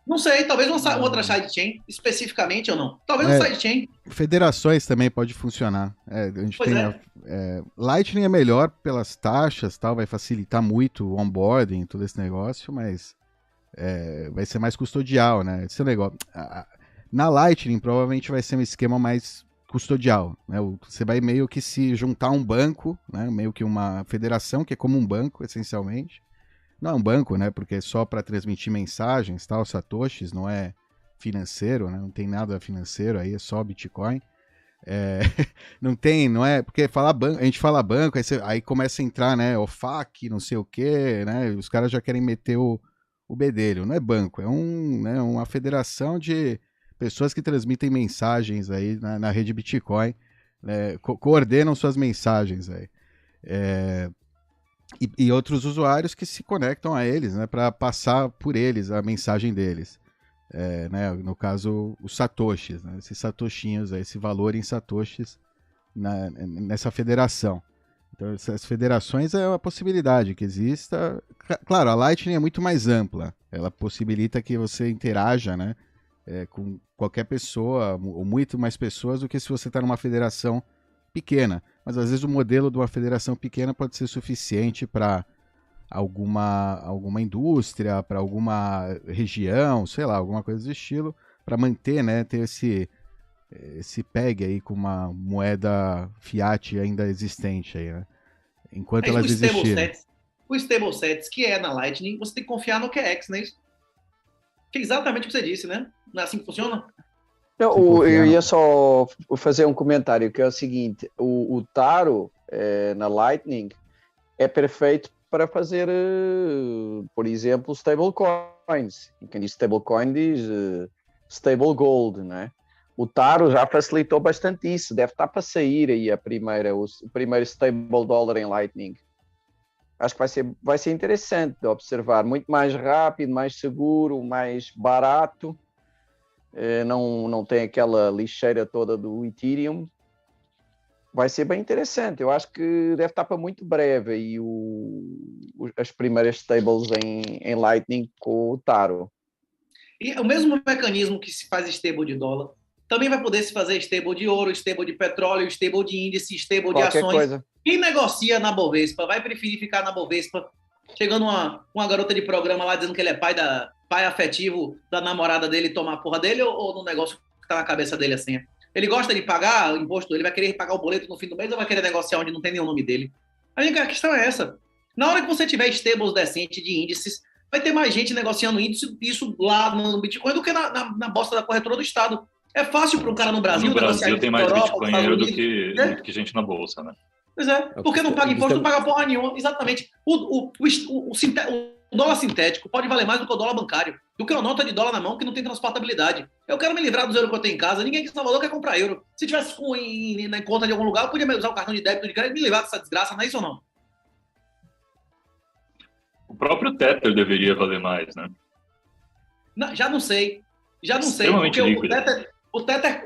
Não sei, talvez uma outra sidechain, especificamente ou não. Talvez uma sidechain. Federações também pode funcionar. A gente Lightning é melhor pelas taxas, tal, vai facilitar muito o onboarding, todo esse negócio, mas vai ser mais custodial, né? Esse negócio. Na Lightning, provavelmente vai ser um esquema mais custodial, né? Você vai meio que se juntar a um banco, né? Meio que uma federação, que é como um banco, essencialmente. Não é um banco, né? Porque é só para transmitir mensagens, tal, satoshis, não é financeiro, né? Não tem nada financeiro aí, é só Bitcoin. Não é, porque a gente fala banco, aí começa a entrar, né? OFAC, não sei o quê, né? Os caras já querem meter o bedelho. Não é banco, é uma federação de pessoas que transmitem mensagens aí na rede Bitcoin, coordenam suas mensagens aí. E outros usuários que se conectam a eles, né, para passar por eles a mensagem deles. Né, no caso, os satoshis, né, esses satoshinhos, esse valor em satoshis nessa federação. Então, essas federações é uma possibilidade que exista. Claro, a Lightning é muito mais ampla. Ela possibilita que você interaja, né, com qualquer pessoa, ou muito mais pessoas, do que se você está numa federação pequena. Mas às vezes o modelo de uma federação pequena pode ser suficiente para alguma indústria, para alguma região, sei lá, alguma coisa do estilo, para manter, né, ter esse PEG aí com uma moeda fiat ainda existente aí, né? Enquanto elas existirem. O stablecoins que é na Lightning, você tem que confiar no QX, não é isso? Que é exatamente o que você disse, né? Não é assim que funciona? Eu ia só fazer um comentário, que é o seguinte: o Taro na Lightning é perfeito para fazer, por exemplo, stablecoins. E quem diz stablecoin diz stable gold, né? O Taro já facilitou bastante isso. Deve estar para sair aí o primeiro stable dollar em Lightning. Acho que vai ser interessante de observar. Muito mais rápido, mais seguro, mais barato. Não tem aquela lixeira toda do Ethereum. Vai ser bem interessante. Eu acho que deve estar para muito breve aí as primeiras stables em Lightning com o Taro. E o mesmo mecanismo que se faz stable de dólar, também vai poder se fazer stable de ouro, stable de petróleo, stable de índice, stable de ações. Coisa. Quem negocia na Bovespa vai preferir ficar na Bovespa, chegando uma garota de programa lá dizendo que ele é pai afetivo da namorada dele tomar a porra dele, ou no negócio que tá na cabeça dele assim? Ele gosta de pagar o imposto, ele vai querer pagar o boleto no fim do mês ou vai querer negociar onde não tem nenhum nome dele? A questão é essa. Na hora que você tiver stables decentes de índices, vai ter mais gente negociando isso lá no Bitcoin do que na bosta da corretora do Estado. É fácil para um cara no Brasil negociar. No Brasil tem mais bitcoinheiro do que gente na bolsa, né? Pois é, porque não paga imposto, não paga porra nenhuma. Exatamente. O dólar sintético pode valer mais do que o dólar bancário, do que uma nota de dólar na mão que não tem transportabilidade. Eu quero me livrar dos euros que eu tenho em casa. Ninguém aqui em Salvador quer comprar euro. Se tivesse na conta de algum lugar, eu podia usar o cartão de débito de crédito e me livrar dessa desgraça, não é isso ou não? O próprio Tether deveria valer mais, né? Não, já não sei. Extremamente líquido. O Tether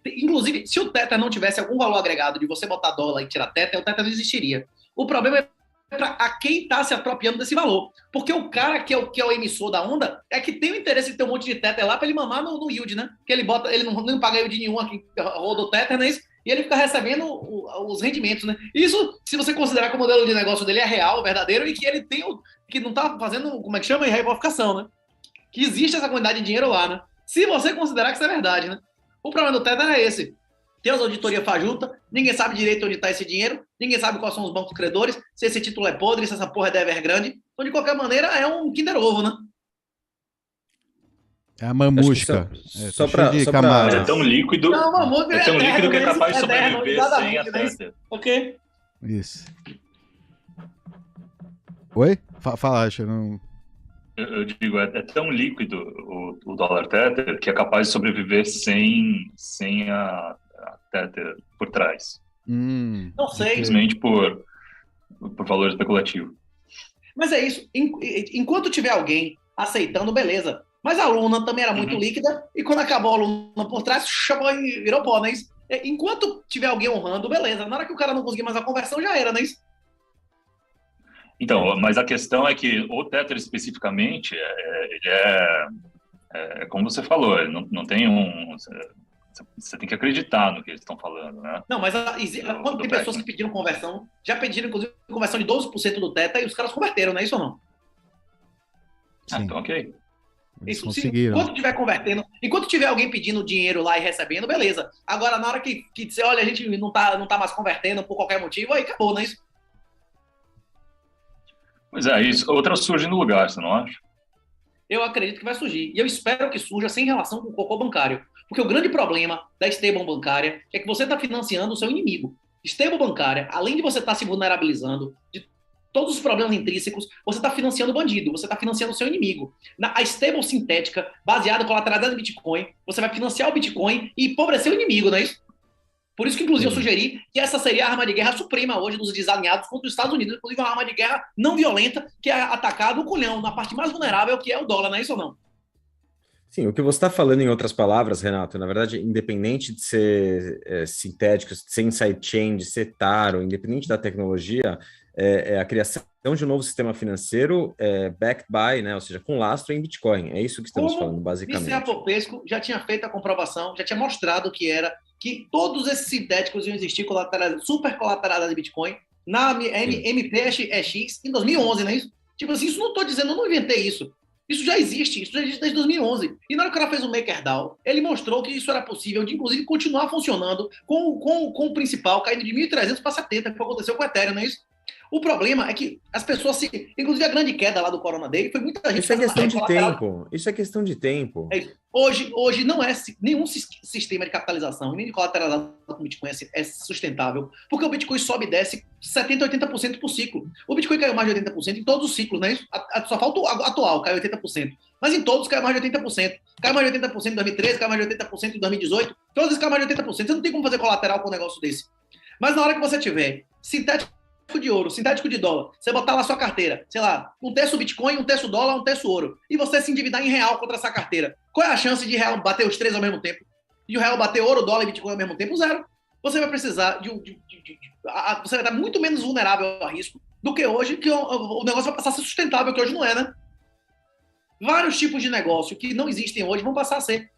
inclusive, se o Tether não tivesse algum valor agregado de você botar dólar e tirar Tether, o Tether não existiria. O problema é a quem está se apropriando desse valor. Porque o cara que é o emissor da onda é que tem o interesse de ter um monte de Tether lá para ele mamar no yield, né? Que ele não paga yield nenhum aqui, roda o Tether, não é isso? E ele fica recebendo os rendimentos, né? Isso, se você considerar que o modelo de negócio dele é real, verdadeiro, e que ele tem que não está fazendo, como é que chama? Reificação, né? Que existe essa quantidade de dinheiro lá, né? Se você considerar que isso é verdade, né? O problema do Tether é esse. Tem as auditorias fajuta, ninguém sabe direito onde está esse dinheiro, ninguém sabe quais são os bancos credores, se esse título é podre, se essa porra é da Evergrande. Então, de qualquer maneira, é um Kinder Ovo, né? É a mamusca. É tão líquido. Não, mamusca é tão líquido que é capaz de eterno, sobreviver sem a Tether. Ok. Isso. Oi? Fala, acho. Não... Eu digo, é tão líquido o dólar Tether que é capaz de sobreviver sem a Tether por trás. Não sei. Simplesmente por valor especulativo. Mas é isso. Enquanto tiver alguém aceitando, beleza. Mas a Luna também era muito líquida, e quando acabou a Luna por trás, chamou e virou pó, não é isso? Enquanto tiver alguém honrando, beleza. Na hora que o cara não conseguir mais a conversão, já era, não é isso? Então, mas a questão é que o Tether especificamente, ele é como você falou, ele não tem você tem que acreditar no que eles estão falando, né? Não, mas quando tem pessoas que pediram conversão, já pediram, inclusive, conversão de 12% do Tether, e os caras converteram, não é isso ou não? Sim. Então, ok. Eles conseguiram. Enquanto tiver alguém pedindo dinheiro lá e recebendo, beleza. Agora, na hora que dizer, olha, a gente não tá mais convertendo por qualquer motivo, aí acabou, não é isso? Pois é, isso, outra surge no lugar, você não acha? Eu acredito que vai surgir. E eu espero que surja sem relação com o cocô bancário. Porque o grande problema da stable bancária é que você está financiando o seu inimigo. Stable bancária, além de você estar se vulnerabilizando de todos os problemas intrínsecos, você está financiando o bandido, você está financiando o seu inimigo. A stable sintética, baseada colateralizada em Bitcoin, você vai financiar o Bitcoin e empobrecer o inimigo, não é isso? Por isso que, inclusive, eu sugeri que essa seria a arma de guerra suprema hoje dos desalinhados contra os Estados Unidos. Inclusive, uma arma de guerra não violenta que é atacada o culhão, na parte mais vulnerável, que é o dólar, não é isso ou não? Sim, o que você está falando, em outras palavras, Renato, na verdade, independente de ser sintético, de ser sidechain, de ser taro, independente da tecnologia, é a criação de um novo sistema financeiro backed by, né, ou seja, com lastro em Bitcoin. É isso que estamos falando, basicamente. O Popesco já tinha feito a comprovação, já tinha mostrado que todos esses sintéticos iam existir super colateralizados de Bitcoin na MPX em 2011, não é isso? Tipo assim, isso não estou dizendo, eu não inventei isso. Isso já existe desde 2011. E na hora que o cara fez o MakerDAO, ele mostrou que isso era possível de, inclusive, continuar funcionando com o principal caindo de 1.300 para 70, que aconteceu com o Ethereum, não é isso? O problema é que as pessoas inclusive a grande queda lá do Corona dele foi muita gente... Isso é questão de tempo. Isso é questão de tempo. Hoje não é nenhum sistema de capitalização, nem de colateralização com Bitcoin é sustentável, porque o Bitcoin sobe e desce 70%, 80% por ciclo. O Bitcoin caiu mais de 80% em todos os ciclos, não é isso? Só falta o atual, caiu 80%. Mas em todos caiu mais de 80%. Caiu mais de 80% em 2013, caiu mais de 80% em 2018. Todos eles caiu mais de 80%. Você não tem como fazer colateral com um negócio desse. Mas na hora que você tiver sintético de ouro, sintético de dólar, você botar lá sua carteira, sei lá, um terço Bitcoin, um terço dólar, um terço ouro, e você se endividar em real contra essa carteira, qual é a chance de real bater os três ao mesmo tempo? De o real bater ouro, dólar e Bitcoin ao mesmo tempo? Zero. Você vai precisar você vai estar muito menos vulnerável a risco do que hoje, que o negócio vai passar a ser sustentável, que hoje não é, né? Vários tipos de negócio que não existem hoje vão passar a ser.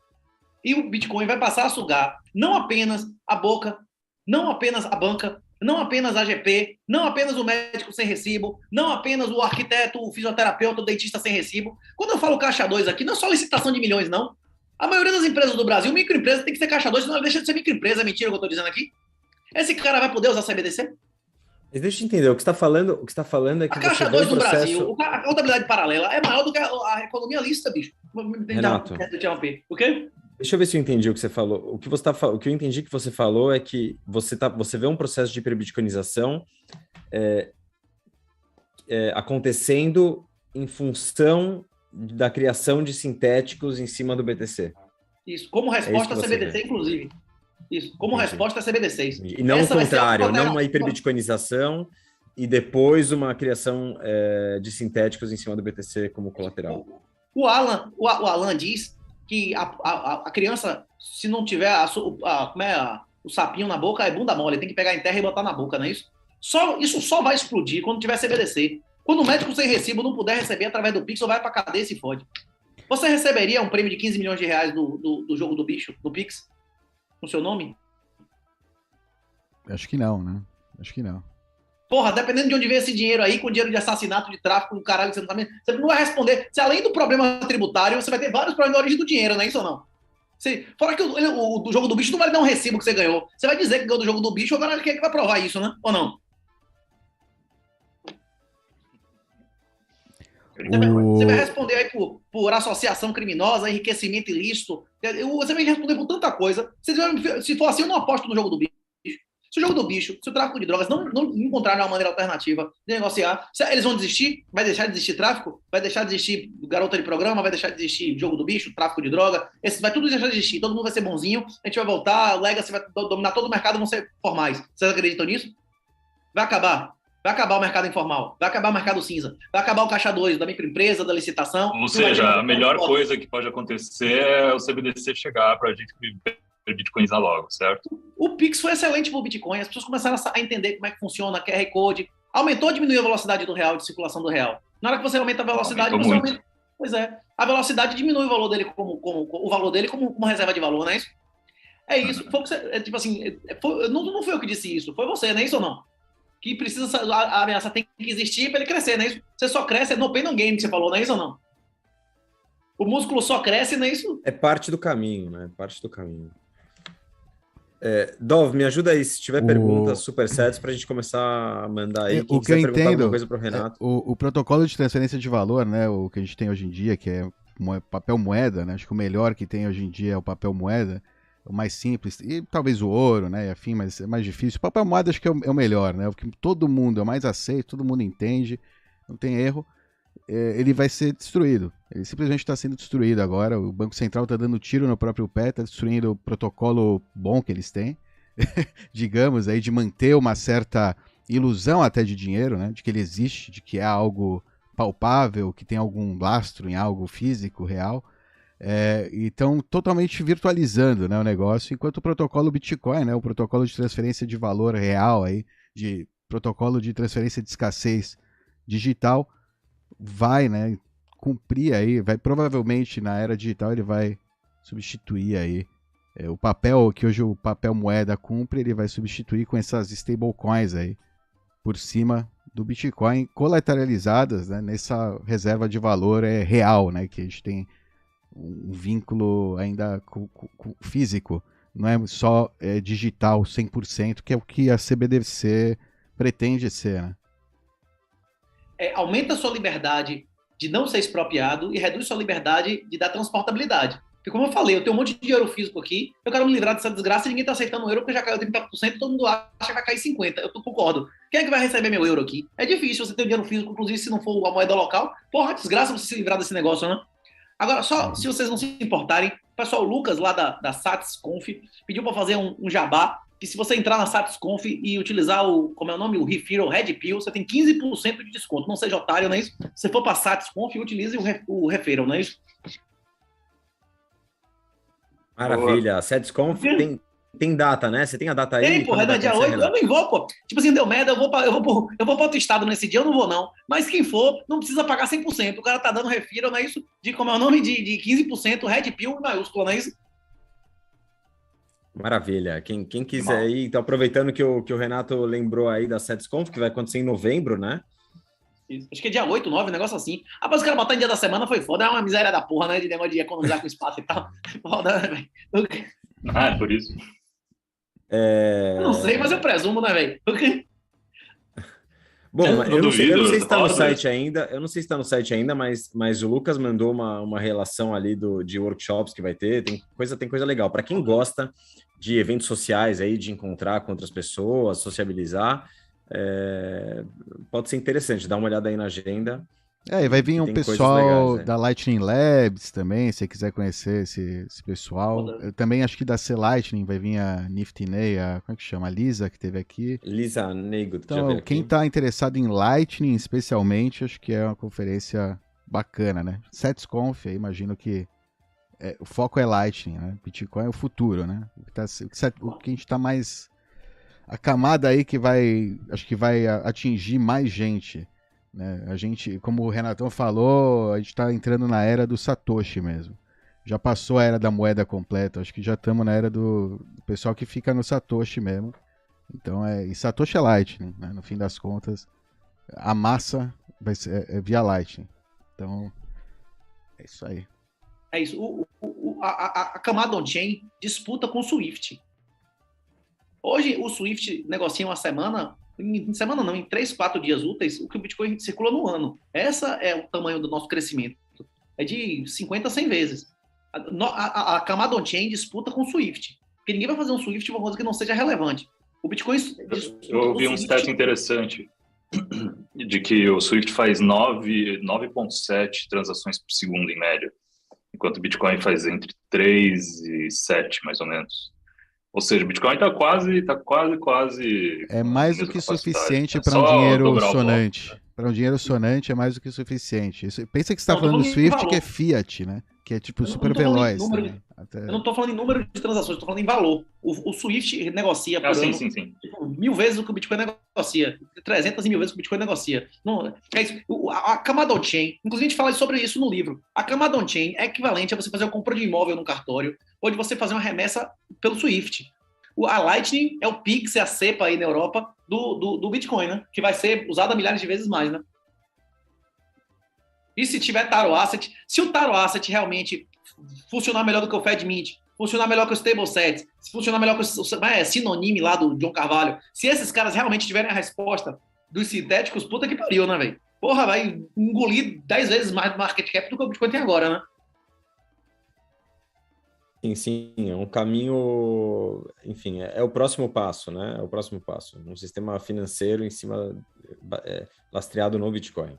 E o Bitcoin vai passar a sugar não apenas a boca, não apenas a banca, não apenas a AGP, não apenas o médico sem recibo, não apenas o arquiteto, o fisioterapeuta, o dentista sem recibo. Quando eu falo caixa 2 aqui, não é só licitação de milhões, não. A maioria das empresas do Brasil, microempresa, tem que ser caixa 2, senão ela deixa de ser microempresa. É mentira o que eu estou dizendo aqui? Esse cara vai poder usar CBDC? Mas deixa eu entender, o que você está falando é que a caixa 2 do Brasil, a contabilidade paralela é maior do que a economia lícita, bicho. Renato, o quê? Deixa eu ver se eu entendi o que você falou. O que eu entendi que você falou é que você vê um processo de hiperbitcoinização acontecendo em função da criação de sintéticos em cima do BTC. Isso, como resposta a CBDC, inclusive. Isso, como resposta a CBDCs. E não o contrário, não uma hiperbitcoinização e depois uma criação de sintéticos em cima do BTC como colateral. O Alan diz que a criança, se não tiver o sapinho na boca, é bunda mole, tem que pegar em terra e botar na boca, não é isso? Isso só vai explodir quando tiver CBDC. Quando o médico sem recibo não puder receber através do Pix, ou vai pra cadeia e se fode. Você receberia um prêmio de 15 milhões de reais do jogo do bicho, do Pix, no seu nome? Acho que não, né? Acho que não. Porra, dependendo de onde vem esse dinheiro aí, com dinheiro de assassinato, de tráfico, do caralho, você não vai responder. Se além do problema tributário, você vai ter vários problemas de origem do dinheiro, não é isso ou não? Fora que o jogo do bicho não vai dar um recibo que você ganhou. Você vai dizer que ganhou do jogo do bicho, agora quem é que vai provar isso, né? Ou não? Você vai responder aí por associação criminosa, enriquecimento ilícito. Você vai responder por tanta coisa. Se for assim, eu não aposto no jogo do bicho. Se o jogo do bicho, se o tráfico de drogas não encontrarem uma maneira alternativa de negociar, eles vão desistir? Vai deixar de existir tráfico? Vai deixar de existir garota de programa? Vai deixar de existir jogo do bicho, tráfico de droga? Vai tudo deixar de existir. Todo mundo vai ser bonzinho. A gente vai voltar, o Legacy vai dominar todo o mercado, vão ser formais. Vocês acreditam nisso? Vai acabar. Vai acabar o mercado informal, vai acabar o mercado cinza, vai acabar o caixa 2 da microempresa, da licitação. Ou seja, a melhor coisa que pode acontecer é o CBDC chegar para a gente bitcoinizar logo, certo? O Pix foi excelente para o Bitcoin, as pessoas começaram a entender como é que funciona, QR Code, aumentou ou diminuiu a velocidade do real, de circulação do real. Na hora que você aumenta a velocidade, você aumenta. Pois é, a velocidade diminui o valor dele como reserva de valor, não é isso? É isso. Tipo assim, não foi eu que disse isso, foi você, não é isso ou não? Que precisa, a ameaça tem que existir para ele crescer, não é isso? Você só cresce, é no pain no game que você falou, não é isso ou não? O músculo só cresce, não é isso? É parte do caminho, né? Parte do caminho. Dov, me ajuda aí, se tiver perguntas, supersets, para a gente começar a mandar aí. Quem quiser perguntar alguma coisa para o Renato. O protocolo de transferência de valor, né? O que a gente tem hoje em dia, que é papel moeda, né? Acho que o melhor que tem hoje em dia é o papel moeda. O mais simples, e talvez o ouro, né, afim, mas é mais difícil. O papel moeda acho que é o melhor, né, o que todo mundo é o mais aceito, todo mundo entende, não tem erro, ele vai ser destruído. Ele simplesmente está sendo destruído agora, o Banco Central está dando tiro no próprio pé, está destruindo o protocolo bom que eles têm, digamos, aí de manter uma certa ilusão até de dinheiro, né, de que ele existe, de que é algo palpável, que tem algum lastro em algo físico, real. Então, totalmente virtualizando, né, o negócio, enquanto o protocolo Bitcoin, né, o protocolo de transferência de valor real, aí, de protocolo de transferência de escassez digital, vai, né, cumprir aí, vai provavelmente na era digital ele vai substituir aí o papel que hoje o papel moeda cumpre, ele vai substituir com essas stablecoins aí por cima do Bitcoin, colateralizadas, né, nessa reserva de valor real, né, que a gente tem um vínculo ainda físico, não é só digital 100%, que é o que a CBDC pretende ser, né? Aumenta a sua liberdade de não ser expropriado e reduz sua liberdade de dar transportabilidade. Porque, como eu falei, eu tenho um monte de euro físico aqui, eu quero me livrar dessa desgraça e ninguém está aceitando o euro porque já caiu 30%, todo mundo acha que vai cair 50%. Eu concordo. Quem é que vai receber meu euro aqui? É difícil você ter dinheiro físico, inclusive se não for a moeda local. Porra, desgraça você se livrar desse negócio, né? Agora, só se vocês não se importarem, o pessoal, o Lucas, lá da SatisConf, pediu para fazer um jabá, que se você entrar na SatisConf e utilizar como é o nome? O Referral Red Pill, você tem 15% de desconto. Não seja otário, não é isso? Se você for para SatisConf, utilize o Referral, não é isso? Maravilha. A SatisConf tem data, né? Você tem a data aí? Tem, porra, é dia 8, eu nem vou, pô. Tipo assim, deu merda, eu vou para outro estado nesse dia, eu não vou, não. Mas quem for, não precisa pagar 100%. O cara tá dando refiro, não é isso? Como é o nome? De 15%, Red Pill maiúsculo, não é isso? Maravilha. Quem quiser aí, então aproveitando que o Renato lembrou aí da SatisConf, que vai acontecer em novembro, né? Isso. Acho que é dia 8, 9, um negócio assim. Rapaz, os caras botar em dia da semana foi foda, é uma miséria da porra, né? De negócio de economizar com espaço e tal. Foda, né, velho? É por isso. Eu não sei, mas eu presumo, né, velho? Bom, eu não sei se está no site ainda. Eu não sei se está no site ainda, mas o Lucas mandou uma relação ali de workshops que vai ter. Tem coisa legal. Para quem gosta de eventos sociais aí, de encontrar com outras pessoas, sociabilizar, pode ser interessante. Dá uma olhada aí na agenda. E vai vir um pessoal legais, da Lightning Labs também, se você quiser conhecer esse pessoal. Eu também acho que da C-Lightning vai vir a Nifty Ney, como é que chama? A Lisa, que teve aqui. Lisa Nego. Então, quem está interessado em Lightning, especialmente, acho que é uma conferência bacana, né? SatisConf, imagino que o foco é Lightning, né? Bitcoin é o futuro, né? O que a gente está mais a camada aí que acho que vai atingir mais gente, né? A gente, como o Renatão falou, a gente está entrando na era do Satoshi mesmo. Já passou a era da moeda completa, acho que já estamos na era do pessoal que fica no Satoshi mesmo. Então, e Satoshi é Lightning, né? No fim das contas, a massa vai ser via Lightning. Então, é isso aí. É isso. A camada on-chain disputa com o Swift. Hoje, o Swift negocia uma semana, em 3, 4 dias úteis, o que o Bitcoin circula no ano. Essa é o tamanho do nosso crescimento. É de 50 a 100 vezes. A camada on-chain disputa com o Swift. Porque ninguém vai fazer um Swift uma coisa que não seja relevante. O Bitcoin... Eu ouvi um stat interessante de que o Swift faz 9,7 transações por segundo, em média, enquanto o Bitcoin faz entre 3 e 7, mais ou menos. Ou seja, o Bitcoin está quase... É mais do que suficiente para um dinheiro sonante. Para um dinheiro sonante é mais do que suficiente. Pensa que você está falando do Swift, que é Fiat, né? Que é tipo super veloz. Eu não estou falando em número de transações, estou falando em valor. O Swift negocia por ano, sim. Tipo, 1000 vezes o que o Bitcoin negocia. 300 mil vezes o que o Bitcoin negocia. Não, é isso. A camada on-chain, inclusive a gente fala sobre isso no livro. A camada on-chain é equivalente a você fazer uma compra de imóvel num cartório ou de você fazer uma remessa pelo Swift. A Lightning é o Pix, é a cepa aí na Europa do Bitcoin, né? Que vai ser usada milhares de vezes mais, né? E se tiver Taro Asset, se o Taro Asset realmente funcionar melhor do que o FedMint, funcionar melhor que o StableSet, se funcionar melhor que o Sinonime lá do John Carvalho, se esses caras realmente tiverem a resposta dos sintéticos, puta que pariu, né, velho? Porra, vai engolir 10 vezes mais do market cap do que o Bitcoin tem agora, né? Sim, é um caminho, enfim, é o próximo passo, né? É o próximo passo. Um sistema financeiro em cima, lastreado no Bitcoin.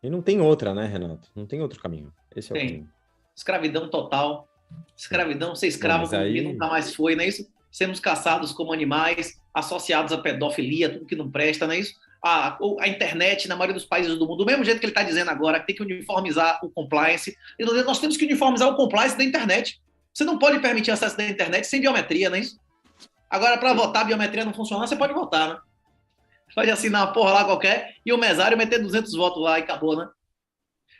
E não tem outra, né, Renato? Não tem outro caminho. Esse é o caminho. Escravidão total. Escravidão, ser escravo aí... nunca mais foi, não é isso? Sermos caçados como animais, associados à pedofilia, tudo que não presta, não é isso? A internet, na maioria dos países do mundo, do mesmo jeito que ele está dizendo agora, que tem que uniformizar o compliance. Nós temos que uniformizar o compliance da internet. Você não pode permitir acesso da internet sem biometria, não é isso? Agora, para votar, a biometria não funcionar, você pode votar, né? Pode assinar uma porra lá qualquer e o mesário meter 200 votos lá e acabou, né?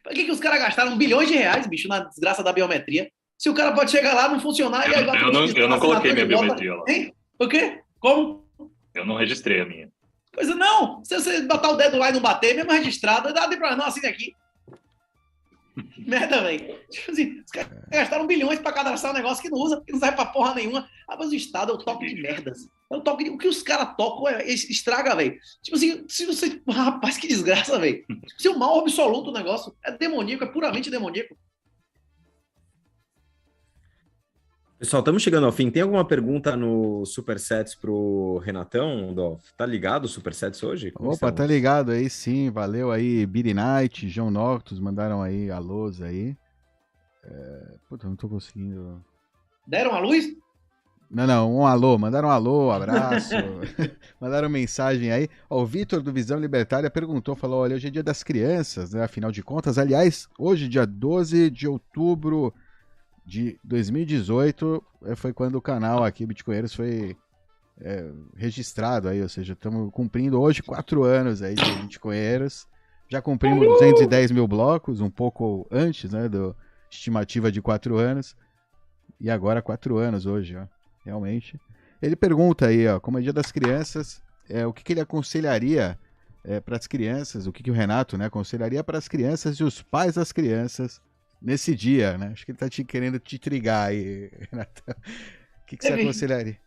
Por que os caras gastaram bilhões de reais, bicho, na desgraça da biometria? Se o cara pode chegar lá, não funcionar... Eu não coloquei minha biometria lá. Hein? O quê? Como? Eu não registrei a minha. Pois não, se você botar o dedo lá e não bater, mesmo registrado, dá pra não, assine aqui. Merda, velho. Tipo assim, os caras gastaram bilhões pra cadastrar um negócio que não usa, que não serve pra porra nenhuma. Mas o Estado é o toque de merdas. O que os caras tocam estraga, velho. Tipo assim, se você... Rapaz, que desgraça, velho. Tipo assim, o mal absoluto o negócio. É demoníaco, é puramente demoníaco. Pessoal, estamos chegando ao fim. Tem alguma pergunta no Supersets pro Renatão, Dolph? Tá ligado o Supersets hoje? Como estamos? Tá ligado aí, sim. Valeu aí, Billy Knight, João Noctus, mandaram aí alôs aí. Puta, não tô conseguindo... Deram a luz? Não, um alô. Mandaram um alô, abraço. Mandaram mensagem aí. Ó, o Vitor do Visão Libertária perguntou, falou, olha, hoje é dia das crianças, né? Afinal de contas, aliás, hoje, dia 12 de outubro... de 2018 foi quando o canal aqui, Bitcoinheiros, foi registrado aí, ou seja, estamos cumprindo hoje 4 anos aí de Bitcoinheiros, já cumprimos 210 mil blocos, um pouco antes, né, da estimativa de 4 anos, e agora 4 anos hoje, ó, realmente. Ele pergunta aí, ó, como é dia das crianças, o que ele aconselharia para as crianças, o que o Renato, né, aconselharia para as crianças e os pais das crianças nesse dia, né? Acho que ele tá querendo te intrigar aí, Renato. O que você aconselharia?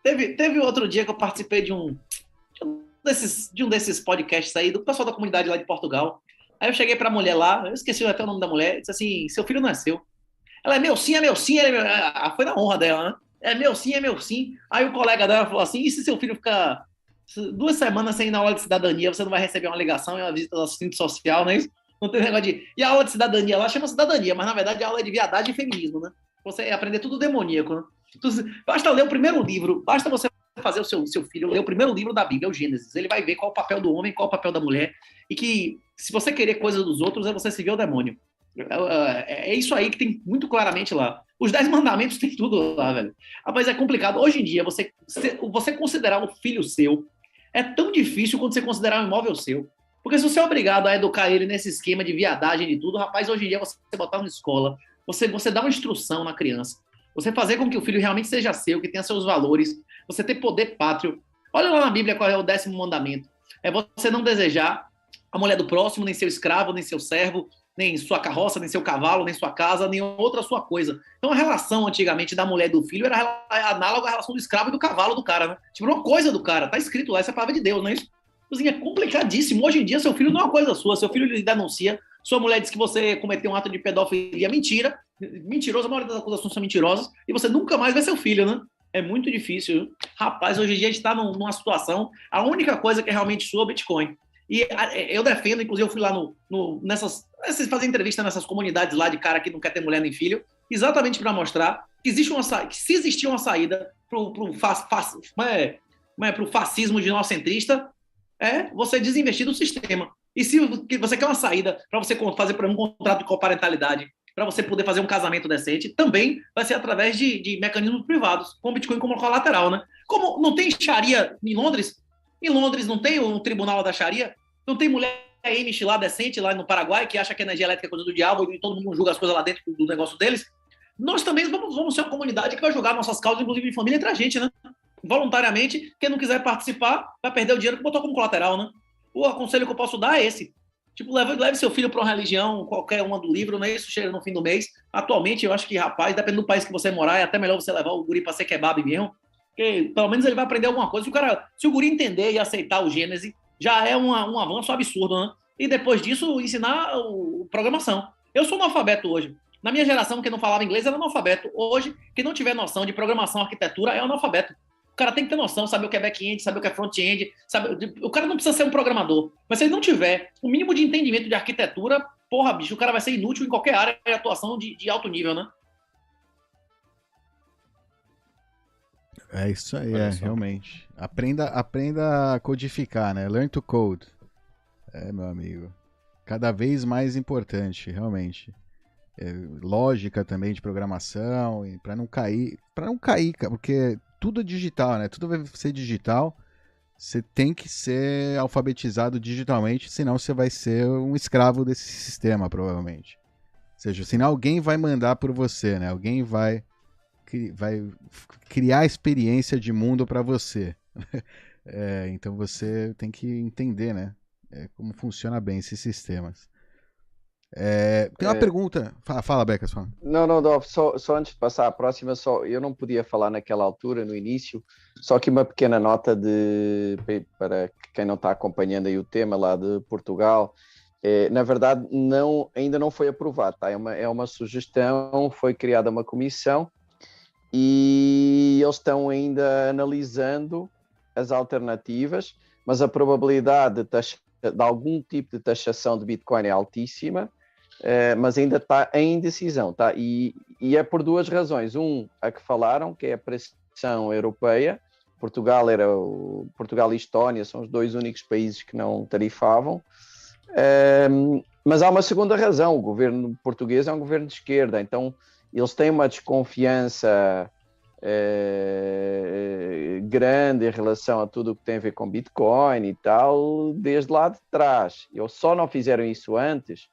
Teve outro dia que eu participei de um desses podcasts aí, do pessoal da comunidade lá de Portugal. Aí eu cheguei pra mulher lá, eu esqueci até o nome da mulher, disse assim, seu filho não é seu. Ela é meu sim, foi na honra dela, né? É meu sim. Aí o colega dela falou assim, e se seu filho ficar 2 semanas sem ir na aula de cidadania, você não vai receber uma ligação e uma visita do assistente social, não é isso? Não tem negócio de... E a aula de cidadania lá chama cidadania, mas na verdade a aula é de viadagem e feminismo, né? Você aprender tudo demoníaco, né? Então, basta ler o primeiro livro, basta você fazer o seu filho ler o primeiro livro da Bíblia, o Gênesis. Ele vai ver qual é o papel do homem, qual é o papel da mulher, e que se você querer coisas dos outros, é você servir ao demônio. É isso aí que tem muito claramente lá. Os 10 mandamentos tem tudo lá, velho. Rapaz, é complicado. Hoje em dia, você considerar um filho seu é tão difícil quanto você considerar um imóvel seu. Porque se você é obrigado a educar ele nesse esquema de viadagem e tudo, rapaz, hoje em dia você botar na escola, você dá uma instrução na criança, você fazer com que o filho realmente seja seu, que tenha seus valores, você ter poder pátrio. Olha lá na Bíblia qual é o 10º mandamento. É você não desejar a mulher do próximo, nem seu escravo, nem seu servo, nem sua carroça, nem seu cavalo, nem sua casa, nem outra sua coisa. Então a relação antigamente da mulher e do filho era análoga à relação do escravo e do cavalo do cara, né? Tipo, uma coisa do cara, tá escrito lá, essa é a palavra de Deus, não é isso? É complicadíssimo. Hoje em dia, seu filho não é uma coisa sua, seu filho lhe denuncia, sua mulher diz que você cometeu um ato de pedofilia, mentira, mentiroso, a maioria das acusações são mentirosas, e você nunca mais vê seu filho, né? É muito difícil. Rapaz, hoje em dia a gente está numa situação, a única coisa que é realmente sua é Bitcoin. E eu defendo, inclusive eu fui lá fazer entrevista nessas comunidades lá de cara que não quer ter mulher nem filho, exatamente para mostrar que se existia uma saída para o fascismo neocentrista, é você desinvestir do sistema. E se você quer uma saída para você fazer um contrato de coparentalidade, para você poder fazer um casamento decente, também vai ser através de mecanismos privados, com o Bitcoin como colateral, né? Como não tem Sharia em Londres não tem um tribunal da Sharia, não tem mulher Amish lá decente, lá no Paraguai, que acha que a energia elétrica é coisa do diabo e todo mundo julga as coisas lá dentro do negócio deles. Nós também vamos ser uma comunidade que vai julgar nossas causas, inclusive em família, entre a gente, né? Voluntariamente, quem não quiser participar vai perder o dinheiro que botou como colateral, né? O aconselho que eu posso dar é esse. Tipo, leve seu filho para uma religião, qualquer uma do livro, né? Isso chega no fim do mês. Atualmente, eu acho que, rapaz, dependendo do país que você morar, é até melhor você levar o guri para ser kebab mesmo, porque pelo menos ele vai aprender alguma coisa. Se o guri entender e aceitar o Gênesis, já é um avanço absurdo, né? E depois disso, ensinar programação. Eu sou analfabeto hoje. Na minha geração, quem não falava inglês era analfabeto. Hoje, quem não tiver noção de programação, arquitetura, é analfabeto. O cara tem que ter noção, saber o que é back-end, saber o que é front-end. O cara não precisa ser um programador. Mas se ele não tiver o mínimo de entendimento de arquitetura, porra, bicho, o cara vai ser inútil em qualquer área de atuação de alto nível, né? É isso aí, realmente. Aprenda a codificar, né? Learn to code. Meu amigo. Cada vez mais importante, realmente. Lógica também de programação, e para não cair, porque tudo é digital, né? Tudo vai ser digital. Você tem que ser alfabetizado digitalmente, senão você vai ser um escravo desse sistema, provavelmente. Ou seja, senão alguém vai mandar por você, né? Alguém vai criar a experiência de mundo para você. Então você tem que entender, né? Como funciona bem esses sistemas. Tem uma pergunta. Fala, Becas. Fala. Não, só antes de passar à próxima, eu não podia falar naquela altura, no início, só que uma pequena nota para quem não está acompanhando aí o tema lá de Portugal. Na verdade, ainda não foi aprovado, tá? É uma sugestão, foi criada uma comissão e eles estão ainda analisando as alternativas, mas a probabilidade de algum tipo de taxação de Bitcoin é altíssima, mas ainda está em indecisão, tá? E é por duas razões. A que falaram, que é a pressão europeia. Portugal e Estónia são os dois únicos países que não tarifavam. Mas há uma segunda razão. O governo português é um governo de esquerda, então eles têm uma desconfiança grande em relação a tudo o que tem a ver com Bitcoin e tal, desde lá de trás. Eles só não fizeram isso antes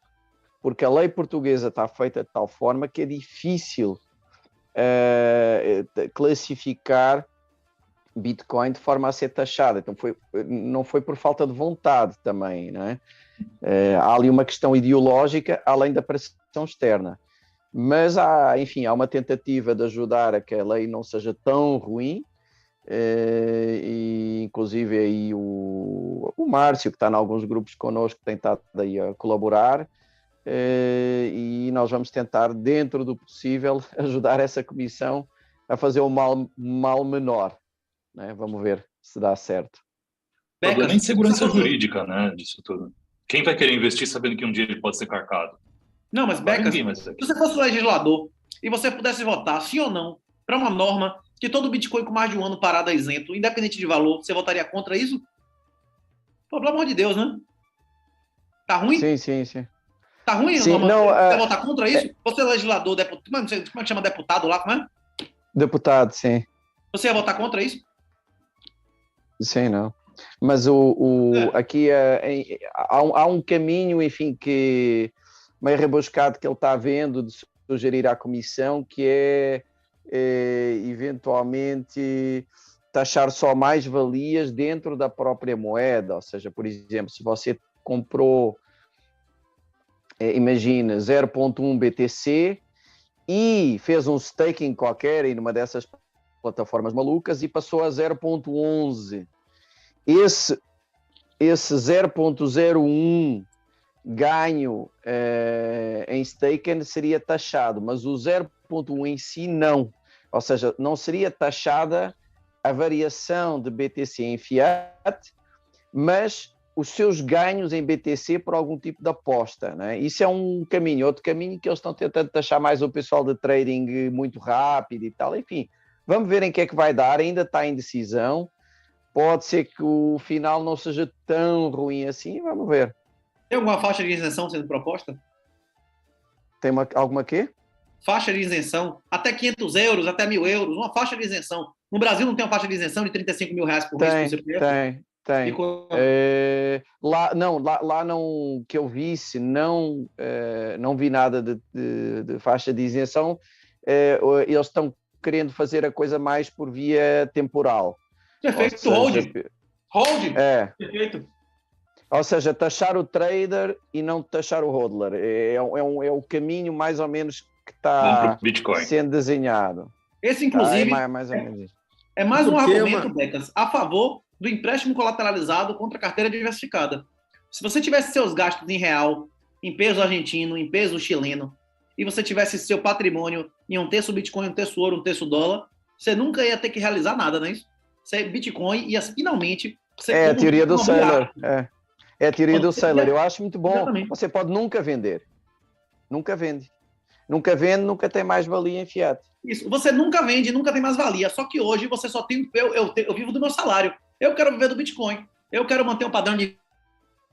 porque a lei portuguesa está feita de tal forma que é difícil classificar Bitcoin de forma a ser taxada. Então não foi por falta de vontade também, não é? Há ali uma questão ideológica além da pressão externa. Mas há uma tentativa de ajudar a que a lei não seja tão ruim, e inclusive aí o Márcio, que está em alguns grupos connosco, tem estado aí a colaborar, e nós vamos tentar, dentro do possível, ajudar essa comissão a fazer um mal menor, né? Vamos ver se dá certo. O problema é a insegurança jurídica, né, disso tudo. Quem vai querer investir sabendo que um dia ele pode ser carcado? Não, mas Becas, se você fosse legislador e você pudesse votar sim ou não para uma norma que todo Bitcoin com mais de um ano parado é isento, independente de valor, você votaria contra isso? Pô, pelo amor de Deus, né? Tá ruim? Sim. Tá ruim? Sim, Norman? não, Você vai votar contra isso? Você é legislador, deputado, como é que chama deputado lá, como é? Deputado, sim. Você ia votar contra isso? Sim, não. Mas aqui há um caminho, enfim, que meio rebuscado que ele está vendo de sugerir à Comissão, que é eventualmente taxar só mais-valias dentro da própria moeda. Ou seja, por exemplo, se você comprou, imagina, 0.1 BTC e fez um staking qualquer em uma dessas plataformas malucas e passou a 0.11. Esse 0.01 ganho em staking seria taxado, mas o 0.1 em si não. Ou seja, não seria taxada a variação de BTC em fiat, mas os seus ganhos em BTC por algum tipo de aposta, né? Isso é um caminho. Outro caminho que eles estão tentando taxar mais o pessoal de trading muito rápido e tal. Enfim, vamos ver em que é que vai dar. Ainda está em decisão. Pode ser que o final não seja tão ruim assim. Vamos ver. Tem alguma faixa de isenção sendo proposta? Tem alguma quê? Faixa de isenção. Até 500 euros, até 1.000 euros. Uma faixa de isenção. No Brasil não tem uma faixa de isenção de 35 mil reais por mês para o CPF? Tem. Lá não, que eu visse, não vi nada de faixa de isenção. Eles estão querendo fazer a coisa mais por via temporal. Perfeito, hold. Perfeito. Ou seja, taxar o trader e não taxar o hodler. É o caminho mais ou menos que está sendo desenhado. Esse, inclusive, mais ou menos isso. É mais um argumento, Becas, a favor do empréstimo colateralizado contra a carteira diversificada. Se você tivesse seus gastos em real, em peso argentino, em peso chileno, e você tivesse seu patrimônio em um terço Bitcoin, um terço ouro, um terço dólar, você nunca ia ter que realizar nada, não é isso? Você, Bitcoin ia finalmente... É a teoria do Saylor. É a teoria do Saylor. Eu acho muito bom. Exatamente. Você pode nunca vender. Nunca vende. Nunca vende, nunca tem mais valia em fiat. Isso. Você nunca vende, nunca tem mais valia. Só que hoje você só tem... Eu vivo do meu salário. Eu quero viver do Bitcoin. Eu quero manter um padrão de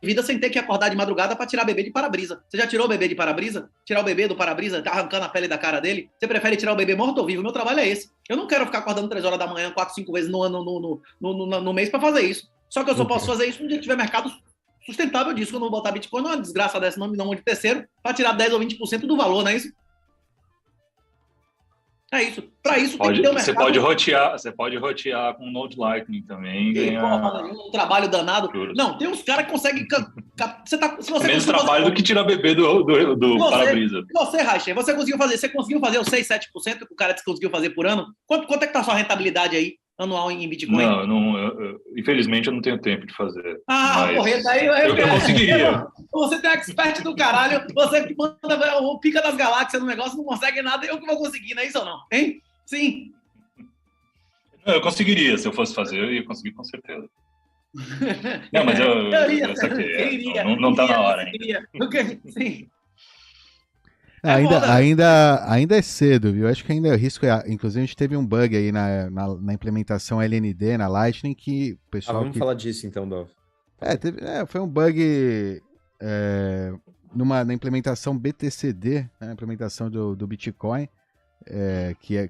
vida sem ter que acordar de madrugada para tirar bebê de para-brisa. Você já tirou o bebê de para-brisa? Tirar o bebê do para-brisa, tá arrancando a pele da cara dele? Você prefere tirar o bebê morto ou vivo? O meu trabalho é esse. Eu não quero ficar acordando 3 horas da manhã, 4, 5 vezes no mês para fazer isso. Só que eu só posso fazer isso no dia que tiver mercado sustentável disso. Quando eu vou botar Bitcoin, não é uma desgraça dessa, não de terceiro, para tirar 10 ou 20% do valor, não é isso? É isso. Para isso tem que ter o mercado. Você pode rotear com Node Lightning também. Um trabalho danado. Juro. Não, tem uns caras que conseguem. Se você menos trabalho do que tirar bebê do para-brisa. Você, Raicher, você conseguiu fazer os 6, 7% que o cara conseguiu fazer por ano? Quanto é que tá a sua rentabilidade aí, anual em Bitcoin? Infelizmente eu não tenho tempo de fazer. Correr daí eu conseguiria. Você tem expert do caralho, você que manda o pica das galáxias no negócio, não consegue nada, eu que vou conseguir, não é isso ou não? Hein? Sim. Não, eu conseguiria, se eu fosse fazer, eu ia conseguir com certeza. Não, mas eu saquei. Não tá na hora ainda. Sim. Ainda é cedo, viu? Acho que ainda é risco. Inclusive, a gente teve um bug aí na implementação LND, na Lightning, que o pessoal. Vamos falar disso então, Dov. Foi um bug na implementação BTCD, né, na implementação do Bitcoin, que a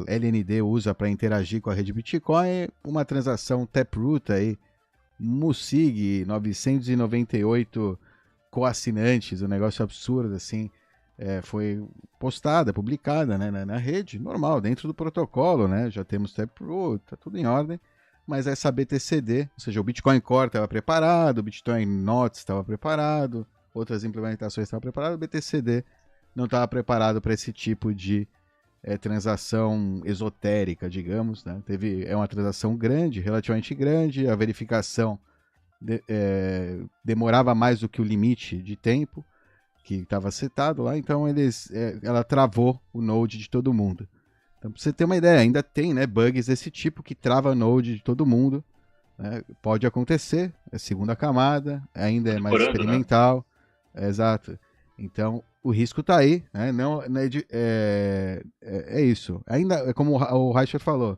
LND usa para interagir com a rede Bitcoin. Uma transação Taproot aí, Musig, 998 coassinantes, um negócio absurdo assim, foi postada, publicada, né, na rede, normal, dentro do protocolo, né, já temos Taproot, tá tudo em ordem, mas essa BTCD, ou seja, o Bitcoin Core estava preparado, o Bitcoin Notes estava preparado, outras implementações estavam preparadas, o BTCD não estava preparado para esse tipo de transação esotérica, digamos, né, é uma transação grande, relativamente grande, a verificação demorava mais do que o limite de tempo que estava setado lá, então ela travou o node de todo mundo. Então, para você ter uma ideia, ainda tem, né, bugs desse tipo que trava o node de todo mundo, né? Pode acontecer, é segunda camada, ainda é mais experimental, né? Exato. Então, o risco está aí, né? É isso. Ainda, é como o Reicher falou,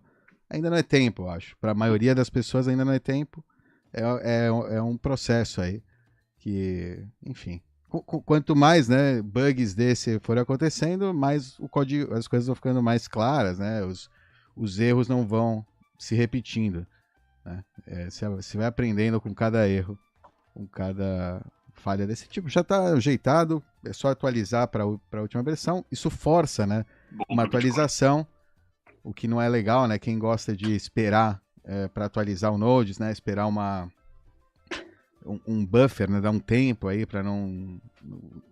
ainda não é tempo, eu acho. Para a maioria das pessoas ainda não é tempo. É um processo aí que, enfim, quanto mais, né, bugs desse forem acontecendo, mais o código, as coisas vão ficando mais claras, né? Os erros não vão se repetindo, né? Você vai aprendendo com cada erro, com cada falha desse tipo. Já está ajeitado, é só atualizar para a última versão. Isso força, né, uma atualização, o que não é legal, né? Quem gosta de esperar para atualizar o Node, né? Esperar um buffer, né? Dar um tempo aí para não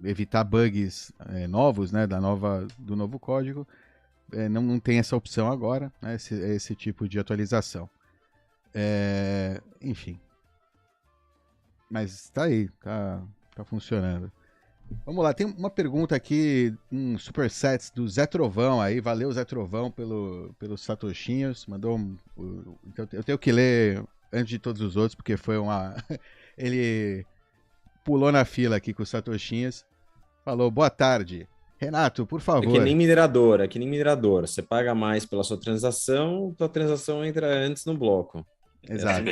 evitar bugs novos, né? Do novo código. Não tem essa opção agora, né? Esse tipo de atualização. Enfim. Mas tá aí, tá funcionando. Vamos lá, tem uma pergunta aqui, um superset do Zé Trovão aí. Valeu, Zé Trovão, pelos satoshinhos. Mandou então eu tenho que ler antes de todos os outros, porque foi uma... Ele pulou na fila aqui com os satoshinhos. Falou, boa tarde. Renato, por favor. É que nem minerador. Você paga mais pela sua transação, tua transação entra antes no bloco. Exato.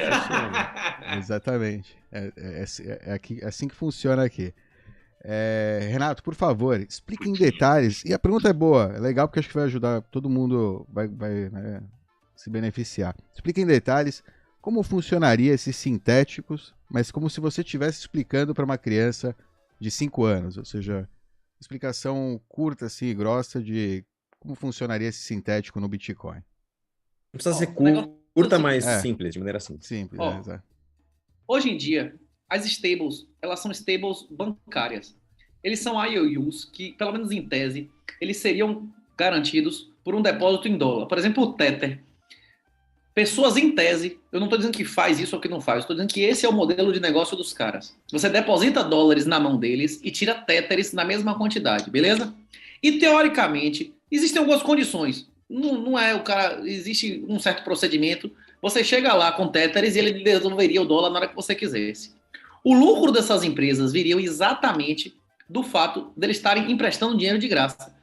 Exatamente. É assim que funciona aqui. Renato, por favor, explique em detalhes. E a pergunta é boa, é legal porque acho que vai ajudar, todo mundo vai né, se beneficiar. Explique em detalhes como funcionaria esses sintéticos, mas como se você estivesse explicando para uma criança de 5 anos, ou seja, explicação curta assim, e grossa de como funcionaria esse sintético no Bitcoin. Não precisa ser curta, mas simples, de maneira simples. Simples, exato. Hoje em dia, as stables, elas são stables bancárias. Eles são IOUs que, pelo menos em tese, eles seriam garantidos por um depósito em dólar. Por exemplo, o Tether. Pessoas em tese, eu não estou dizendo que faz isso ou que não faz, estou dizendo que esse é o modelo de negócio dos caras. Você deposita dólares na mão deles e tira Tethers na mesma quantidade, beleza? E, teoricamente, existem algumas condições. Não é o cara... Existe um certo procedimento. Você chega lá com Tethers e ele devolveria o dólar na hora que você quisesse. O lucro dessas empresas viria exatamente do fato de eles estarem emprestando dinheiro de graça.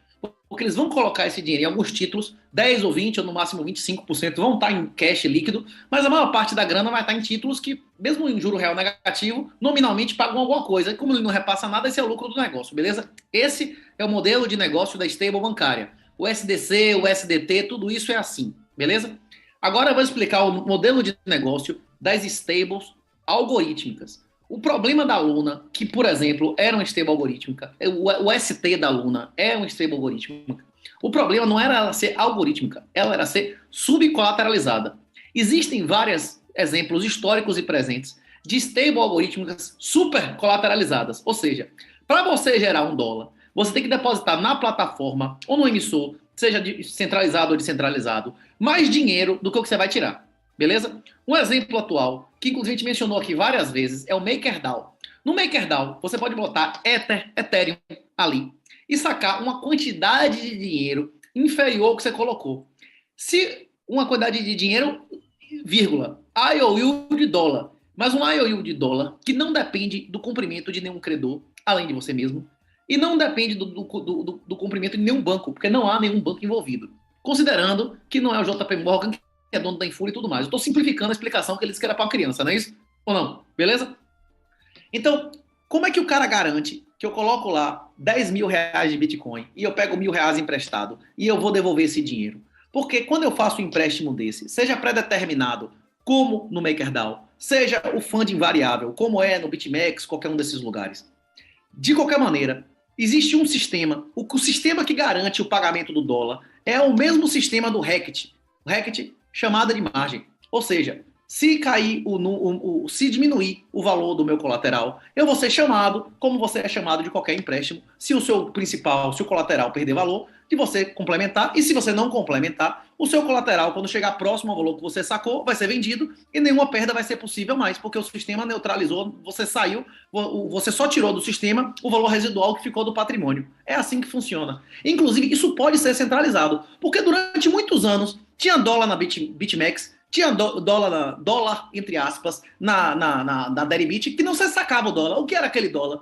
Porque eles vão colocar esse dinheiro em alguns títulos, 10 ou 20 ou no máximo 25% vão estar em cash líquido, mas a maior parte da grana vai estar em títulos que, mesmo em juro real negativo, nominalmente pagam alguma coisa. E como ele não repassa nada, esse é o lucro do negócio, beleza? Esse é o modelo de negócio da stable bancária. O SDC, o SDT, tudo isso é assim, beleza? Agora eu vou explicar o modelo de negócio das stables algorítmicas. O problema da Luna, que, por exemplo, era uma stable algorítmica, o ST da Luna é uma stable algorítmica, o problema não era ela ser algorítmica, ela era ser subcolateralizada. Existem vários exemplos históricos e presentes de stable algorítmicas super colateralizadas, ou seja, para você gerar um dólar, você tem que depositar na plataforma ou no emissor, seja centralizado ou descentralizado, mais dinheiro do que o que você vai tirar. Beleza? Um exemplo atual, que inclusive a gente mencionou aqui várias vezes, é o MakerDAO. No MakerDAO, você pode botar Ethereum ali e sacar uma quantidade de dinheiro inferior ao que você colocou. Se uma quantidade de dinheiro, vírgula, IOU de dólar, mas um IOU de dólar que não depende do cumprimento de nenhum credor, além de você mesmo, e não depende do cumprimento de nenhum banco, porque não há nenhum banco envolvido. Considerando que não é o JP Morgan que é dono da Infura e tudo mais. Eu estou simplificando a explicação que ele disse que era para uma criança, não é isso? Ou não? Beleza? Então, como é que o cara garante que eu coloco lá 10 mil reais de Bitcoin e eu pego R$1.000 emprestado e eu vou devolver esse dinheiro? Porque quando eu faço um empréstimo desse, seja pré-determinado, como no MakerDAO, seja o funding variável, como é no BitMEX, qualquer um desses lugares, de qualquer maneira, existe um sistema, o sistema que garante o pagamento do dólar é o mesmo sistema do Reckitt. O Reckitt, chamada de margem. Ou seja, se cair se diminuir o valor do meu colateral, eu vou ser chamado, como você é chamado de qualquer empréstimo, se o seu principal, se o colateral perder valor, de você complementar, e se você não complementar, o seu colateral, quando chegar próximo ao valor que você sacou, vai ser vendido e nenhuma perda vai ser possível mais, porque o sistema neutralizou, você saiu, você só tirou do sistema o valor residual que ficou do patrimônio. É assim que funciona. Inclusive, isso pode ser centralizado, porque durante muitos anos tinha dólar na BitMEX, tinha dólar, entre aspas, na Deribit, que não se sacava o dólar. O que era aquele dólar?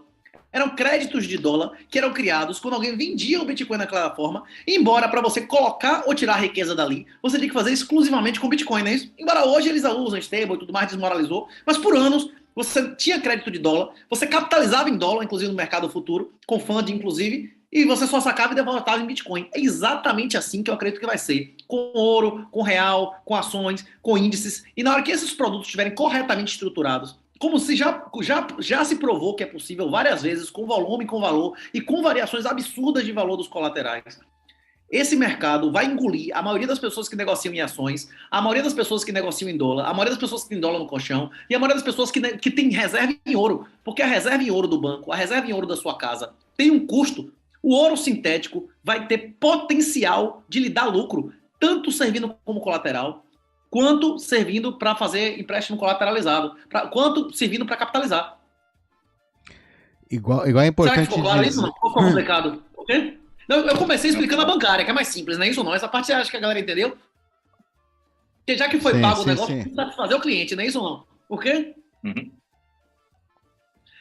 Eram créditos de dólar que eram criados quando alguém vendia o Bitcoin naquela forma, embora para você colocar ou tirar a riqueza dali, você tinha que fazer exclusivamente com Bitcoin, não é isso? Embora hoje eles usam stable e tudo mais, desmoralizou, mas por anos você tinha crédito de dólar, você capitalizava em dólar, inclusive no mercado futuro, com fund, inclusive, e você só sacava e devoltava em Bitcoin. É exatamente assim que eu acredito que vai ser. Com ouro, com real, com ações, com índices. E na hora que esses produtos estiverem corretamente estruturados, como se já se provou que é possível várias vezes, com volume, com valor e com variações absurdas de valor dos colaterais, esse mercado vai engolir a maioria das pessoas que negociam em ações, a maioria das pessoas que negociam em dólar, a maioria das pessoas que têm dólar no colchão e a maioria das pessoas que tem reserva em ouro. Porque a reserva em ouro do banco, a reserva em ouro da sua casa tem um custo. O ouro sintético vai ter potencial de lhe dar lucro, tanto servindo como colateral, quanto servindo para fazer empréstimo colateralizado, quanto servindo para capitalizar. Igual é importante. Será que ficou claro isso? Não ficou complicado? Ok? Eu comecei explicando a bancária, que é mais simples, não é isso não? Essa parte acho que a galera entendeu. Porque já que foi pago o negócio, precisa satisfazer o cliente, não é isso não? Por quê? Uhum.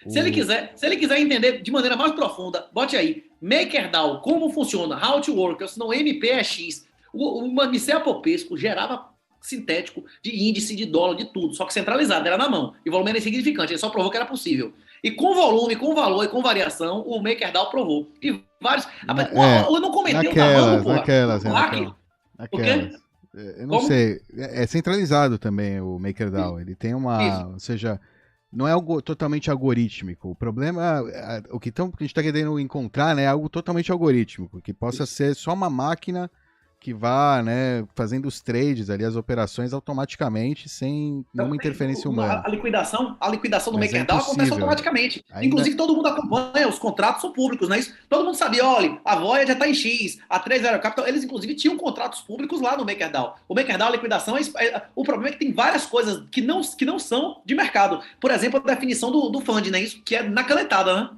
Se ele quiser entender de maneira mais profunda, bote aí, MakerDAO, como funciona, how to work, ou se não MPEX, o MC Apopesco gerava sintético de índice, de dólar, de tudo, só que centralizado, era na mão, e o volume era insignificante, ele só provou que era possível. E com volume, com valor e com variação, o MakerDAO provou. E vários... eu não comentei o tamanho, naquelas. Eu não Como? sei, é centralizado também o MakerDAO, ele tem uma... Ou seja, não é algo totalmente algorítmico. O problema, o que a gente está querendo encontrar, né, é algo totalmente algorítmico, que possa ser só uma máquina que vá, né, fazendo os trades ali, as operações automaticamente, sem nenhuma interferência humana. A liquidação do MakerDAO acontece automaticamente. Inclusive, todo mundo acompanha, os contratos são públicos, não é isso? Todo mundo sabia, olha, a Voyager está em X, a 30 Capital, eles inclusive tinham contratos públicos lá no MakerDAO. O MakerDAO, a liquidação, o problema é que tem várias coisas que não são de mercado. Por exemplo, a definição do fund, não é isso? Que é na canetada, né?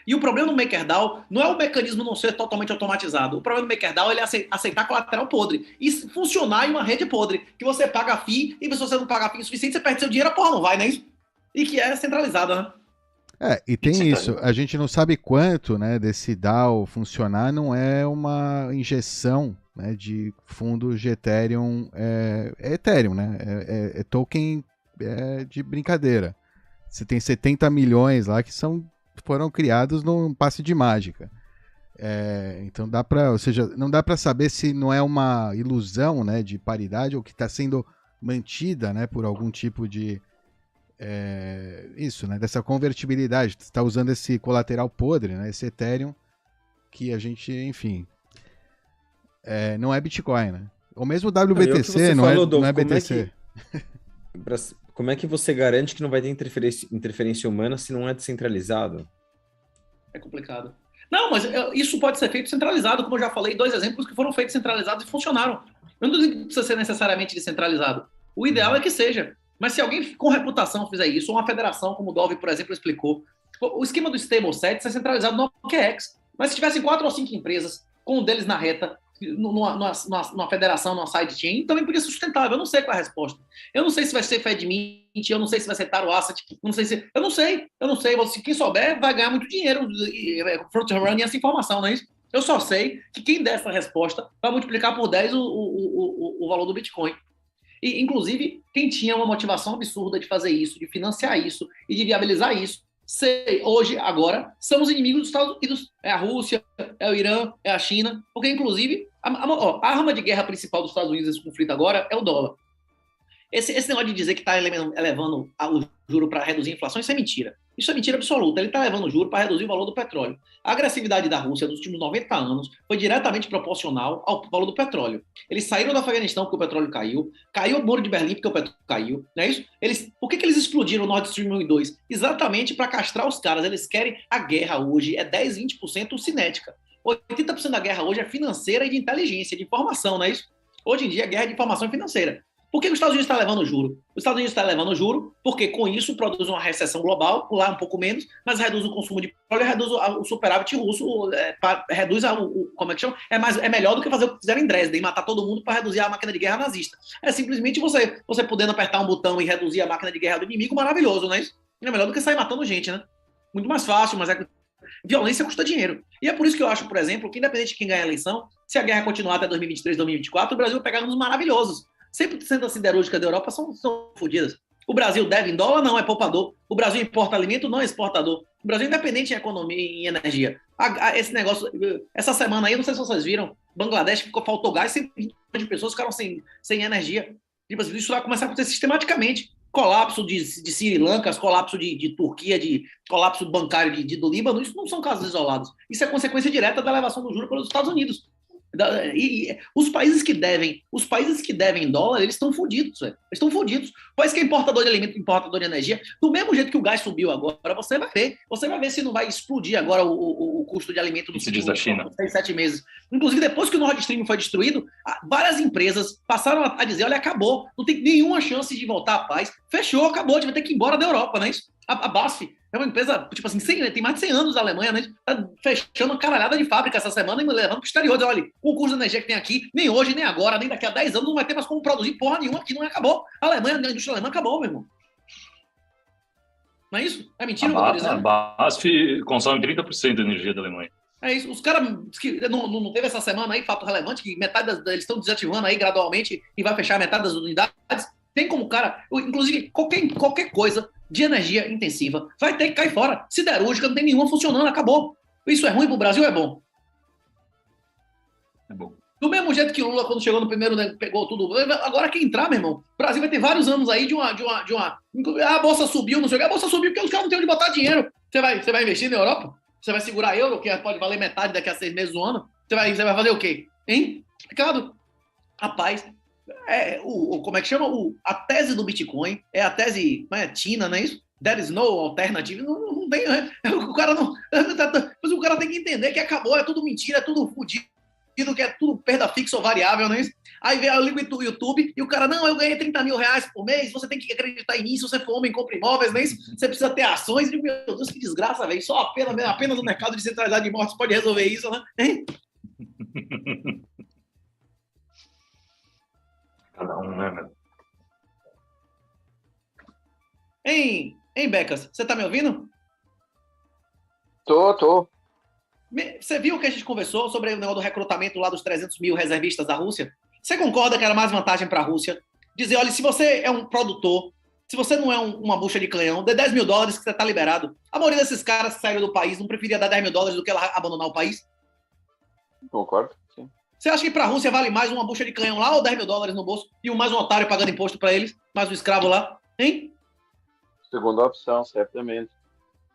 E o problema do MakerDAO não é o mecanismo não ser totalmente automatizado. O problema do MakerDAO é ele aceitar colateral podre e funcionar em uma rede podre, que você paga FII e se você não paga FII o suficiente, você perde seu dinheiro, a porra não vai, não é isso? E que é centralizada, né? E tem isso. A gente não sabe quanto, né, desse DAO funcionar, não é uma injeção, né, de fundos de Ethereum. É Ethereum, né? É token de brincadeira. Você tem 70 milhões lá que foram criados num passe de mágica. Então não dá para saber se não é uma ilusão, né, de paridade ou que está sendo mantida, né, por algum tipo de isso, né, dessa convertibilidade. Está usando esse colateral podre, né, esse Ethereum que a gente, enfim, não é Bitcoin, né? Ou mesmo o WBTC não é BTC. Como é que você garante que não vai ter interferência humana se não é descentralizado? É complicado. Não, mas isso pode ser feito centralizado, como eu já falei, 2 exemplos que foram feitos centralizados e funcionaram. Eu não digo que precisa ser necessariamente descentralizado. O ideal é que seja. Mas se alguém com reputação fizer isso, ou uma federação, como o Dove, por exemplo, explicou, o esquema do StableSets é centralizado no OKEx. Mas se tivessem 4 ou 5 empresas, com um deles na reta, numa federação, numa sidechain, também podia ser sustentável. Eu não sei qual é a resposta. Eu não sei se vai ser FedMint, eu não sei se vai ser Taro Asset, eu não sei. Quem souber vai ganhar muito dinheiro front-running essa informação, não é isso? Eu só sei que quem der essa resposta vai multiplicar por 10 o valor do Bitcoin. E, inclusive, quem tinha uma motivação absurda de fazer isso, de financiar isso e de viabilizar isso, hoje, agora, são os inimigos dos Estados Unidos. É a Rússia, é o Irã, é a China, porque, inclusive, a arma de guerra principal dos Estados Unidos nesse conflito agora é o dólar. Esse negócio de dizer que está elevando o juro para reduzir a inflação, isso é mentira. Isso é mentira absoluta. Ele está levando o juro para reduzir o valor do petróleo. A agressividade da Rússia nos últimos 90 anos foi diretamente proporcional ao valor do petróleo. Eles saíram do Afeganistão porque o petróleo caiu o muro de Berlim porque o petróleo caiu, não é isso? Por que eles explodiram o Nord Stream 1 e 2? Exatamente para castrar os caras. Eles querem a guerra hoje, é 10, 20% cinética. 80% da guerra hoje é financeira e de inteligência, de informação, não é isso? Hoje em dia, a guerra é de informação financeira. Por que os Estados Unidos está levando o juro? Os Estados Unidos está levando o juro porque, com isso, produz uma recessão global, lá um pouco menos, mas reduz o consumo de petróleo, reduz o superávit russo, reduz como é que chama? É melhor do que fazer o que fizeram em Dresden, matar todo mundo para reduzir a máquina de guerra nazista. É simplesmente você podendo apertar um botão e reduzir a máquina de guerra do inimigo, maravilhoso, não é isso? É melhor do que sair matando gente, né? Muito mais fácil, mas violência custa dinheiro. E é por isso que eu acho, por exemplo, que independente de quem ganhar a eleição, se a guerra continuar até 2023, 2024, o Brasil vai pegar uns maravilhosos. 100% das siderúrgicas da Europa são fodidas. O Brasil deve em dólar? Não, é poupador. O Brasil importa alimento? Não é exportador. O Brasil é independente em economia e em energia. Esse negócio, essa semana aí, não sei se vocês viram, Bangladesh faltou gás, 100 milhões de pessoas ficaram sem energia. Tipo assim, isso vai começar a acontecer sistematicamente. Colapso de Sri Lanka, colapso de Turquia, colapso bancário do Líbano, isso não são casos isolados. Isso é consequência direta da elevação do juro pelos Estados Unidos. Os países que devem em dólar, eles estão fodidos, velho. Eles estão fodidos. O país que é importador de alimento, importador de energia, do mesmo jeito que o gás subiu agora, você vai ver se não vai explodir agora o custo de alimento do diz da China. 6, 7 meses. Inclusive, depois que o Nord Stream foi destruído, várias empresas passaram a dizer, olha, acabou, não tem nenhuma chance de voltar à paz, fechou, acabou, a gente vai ter que ir embora da Europa, não é isso? A BASF é uma empresa, tipo assim, tem mais de 100 anos da Alemanha, né? Tá fechando uma caralhada de fábrica essa semana e me levando pro exterior. Diz, olha, o custo de energia que tem aqui, nem hoje, nem agora, nem daqui a 10 anos, não vai ter mais como produzir porra nenhuma aqui, não acabou. A indústria alemã acabou, meu irmão. Não é isso? É mentira o que eu tô dizendo? A BASF consome 30% da energia da Alemanha. É isso. Os caras que não teve essa semana aí, fato relevante, que metade eles estão desativando aí gradualmente e vai fechar metade das unidades. Tem como, cara, inclusive, qualquer coisa de energia intensiva vai ter que cair fora. Siderúrgica, não tem nenhuma funcionando, acabou. Isso é ruim pro Brasil, é bom? É bom. Do mesmo jeito que o Lula, quando chegou no primeiro, né, pegou tudo. Agora que entrar, meu irmão, o Brasil vai ter vários anos aí de uma... A bolsa subiu, não sei o que. A bolsa subiu porque os caras não têm onde botar dinheiro. Você vai investir na Europa? Você vai segurar euro, que pode valer metade daqui a 6 meses do ano? Você vai fazer o quê? Hein? Complicado. Rapaz... como é que chama? A tese do Bitcoin é a tese Tina, não é isso? There is no alternative. Não tem. O cara não. Mas o cara tem que entender que acabou, é tudo mentira, é tudo fudido, que é tudo perda fixa ou variável, não é isso? Aí eu ligo o YouTube e o cara, não, eu ganhei 30 mil reais por mês, você tem que acreditar nisso, se você for homem, compra imóveis, não é isso? Você precisa ter ações. E, meu Deus, que desgraça, velho. Só apenas o mercado descentralizado de mortes pode resolver isso, né? Hein? Cada um, né, meu? Hein, Becas, você tá me ouvindo? Tô. Você viu que a gente conversou sobre o negócio do recrutamento lá dos 300 mil reservistas da Rússia? Você concorda que era mais vantagem para a Rússia dizer, olha, se você é um produtor, se você não é uma bucha de canhão, dê 10 mil dólares que você tá liberado. A maioria desses caras que saíram do país não preferia dar 10 mil dólares do que ela abandonar o país? Concordo, sim. Você acha que para a Rússia vale mais uma bucha de canhão lá ou 10 mil dólares no bolso e mais um otário pagando imposto para eles, mais um escravo lá? Hein? Segunda opção, certamente.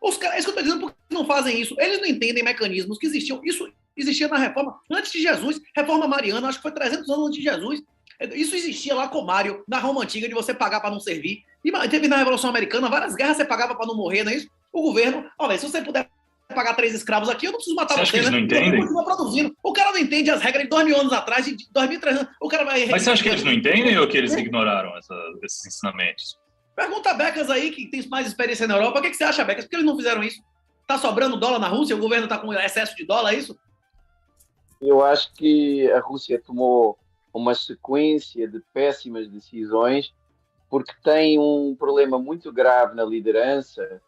Os caras, é isso que eu estou dizendo, porque não fazem isso. Eles não entendem mecanismos que existiam. Isso existia na reforma antes de Jesus, reforma mariana, acho que foi 300 anos antes de Jesus. Isso existia lá com Mário, na Roma Antiga, de você pagar para não servir. E teve na Revolução Americana, várias guerras você pagava para não morrer, não é isso? O governo, olha, se você puder pagar 3 escravos aqui, eu não preciso matar você. Acha que eles não entendem? Produzindo. O cara não entende as regras de 2 mil anos atrás, de 2.300. O cara vai... Mas você acha que eles não entendem ou que eles ignoraram esses ensinamentos? Pergunta a Becas aí, que tem mais experiência na Europa. O que você acha, Becas? Por que eles não fizeram isso? Tá sobrando dólar na Rússia? O governo tá com excesso de dólar, é isso? Eu acho que a Rússia tomou uma sequência de péssimas decisões porque tem um problema muito grave na liderança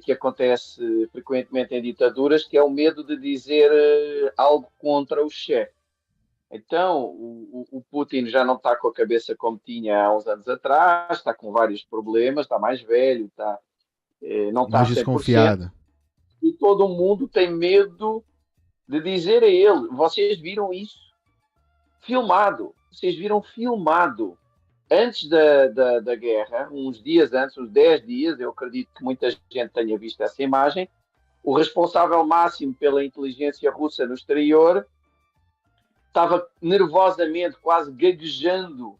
que acontece frequentemente em ditaduras, que é o medo de dizer algo contra o chefe. Então, o Putin já não está com a cabeça como tinha há uns anos atrás, está com vários problemas, está mais velho, não está mais desconfiado. E todo mundo tem medo de dizer a ele, vocês viram isso? Filmado. Vocês viram filmado. Antes da guerra, uns dias antes, uns 10 dias, eu acredito que muita gente tenha visto essa imagem, o responsável máximo pela inteligência russa no exterior estava nervosamente, quase gaguejando,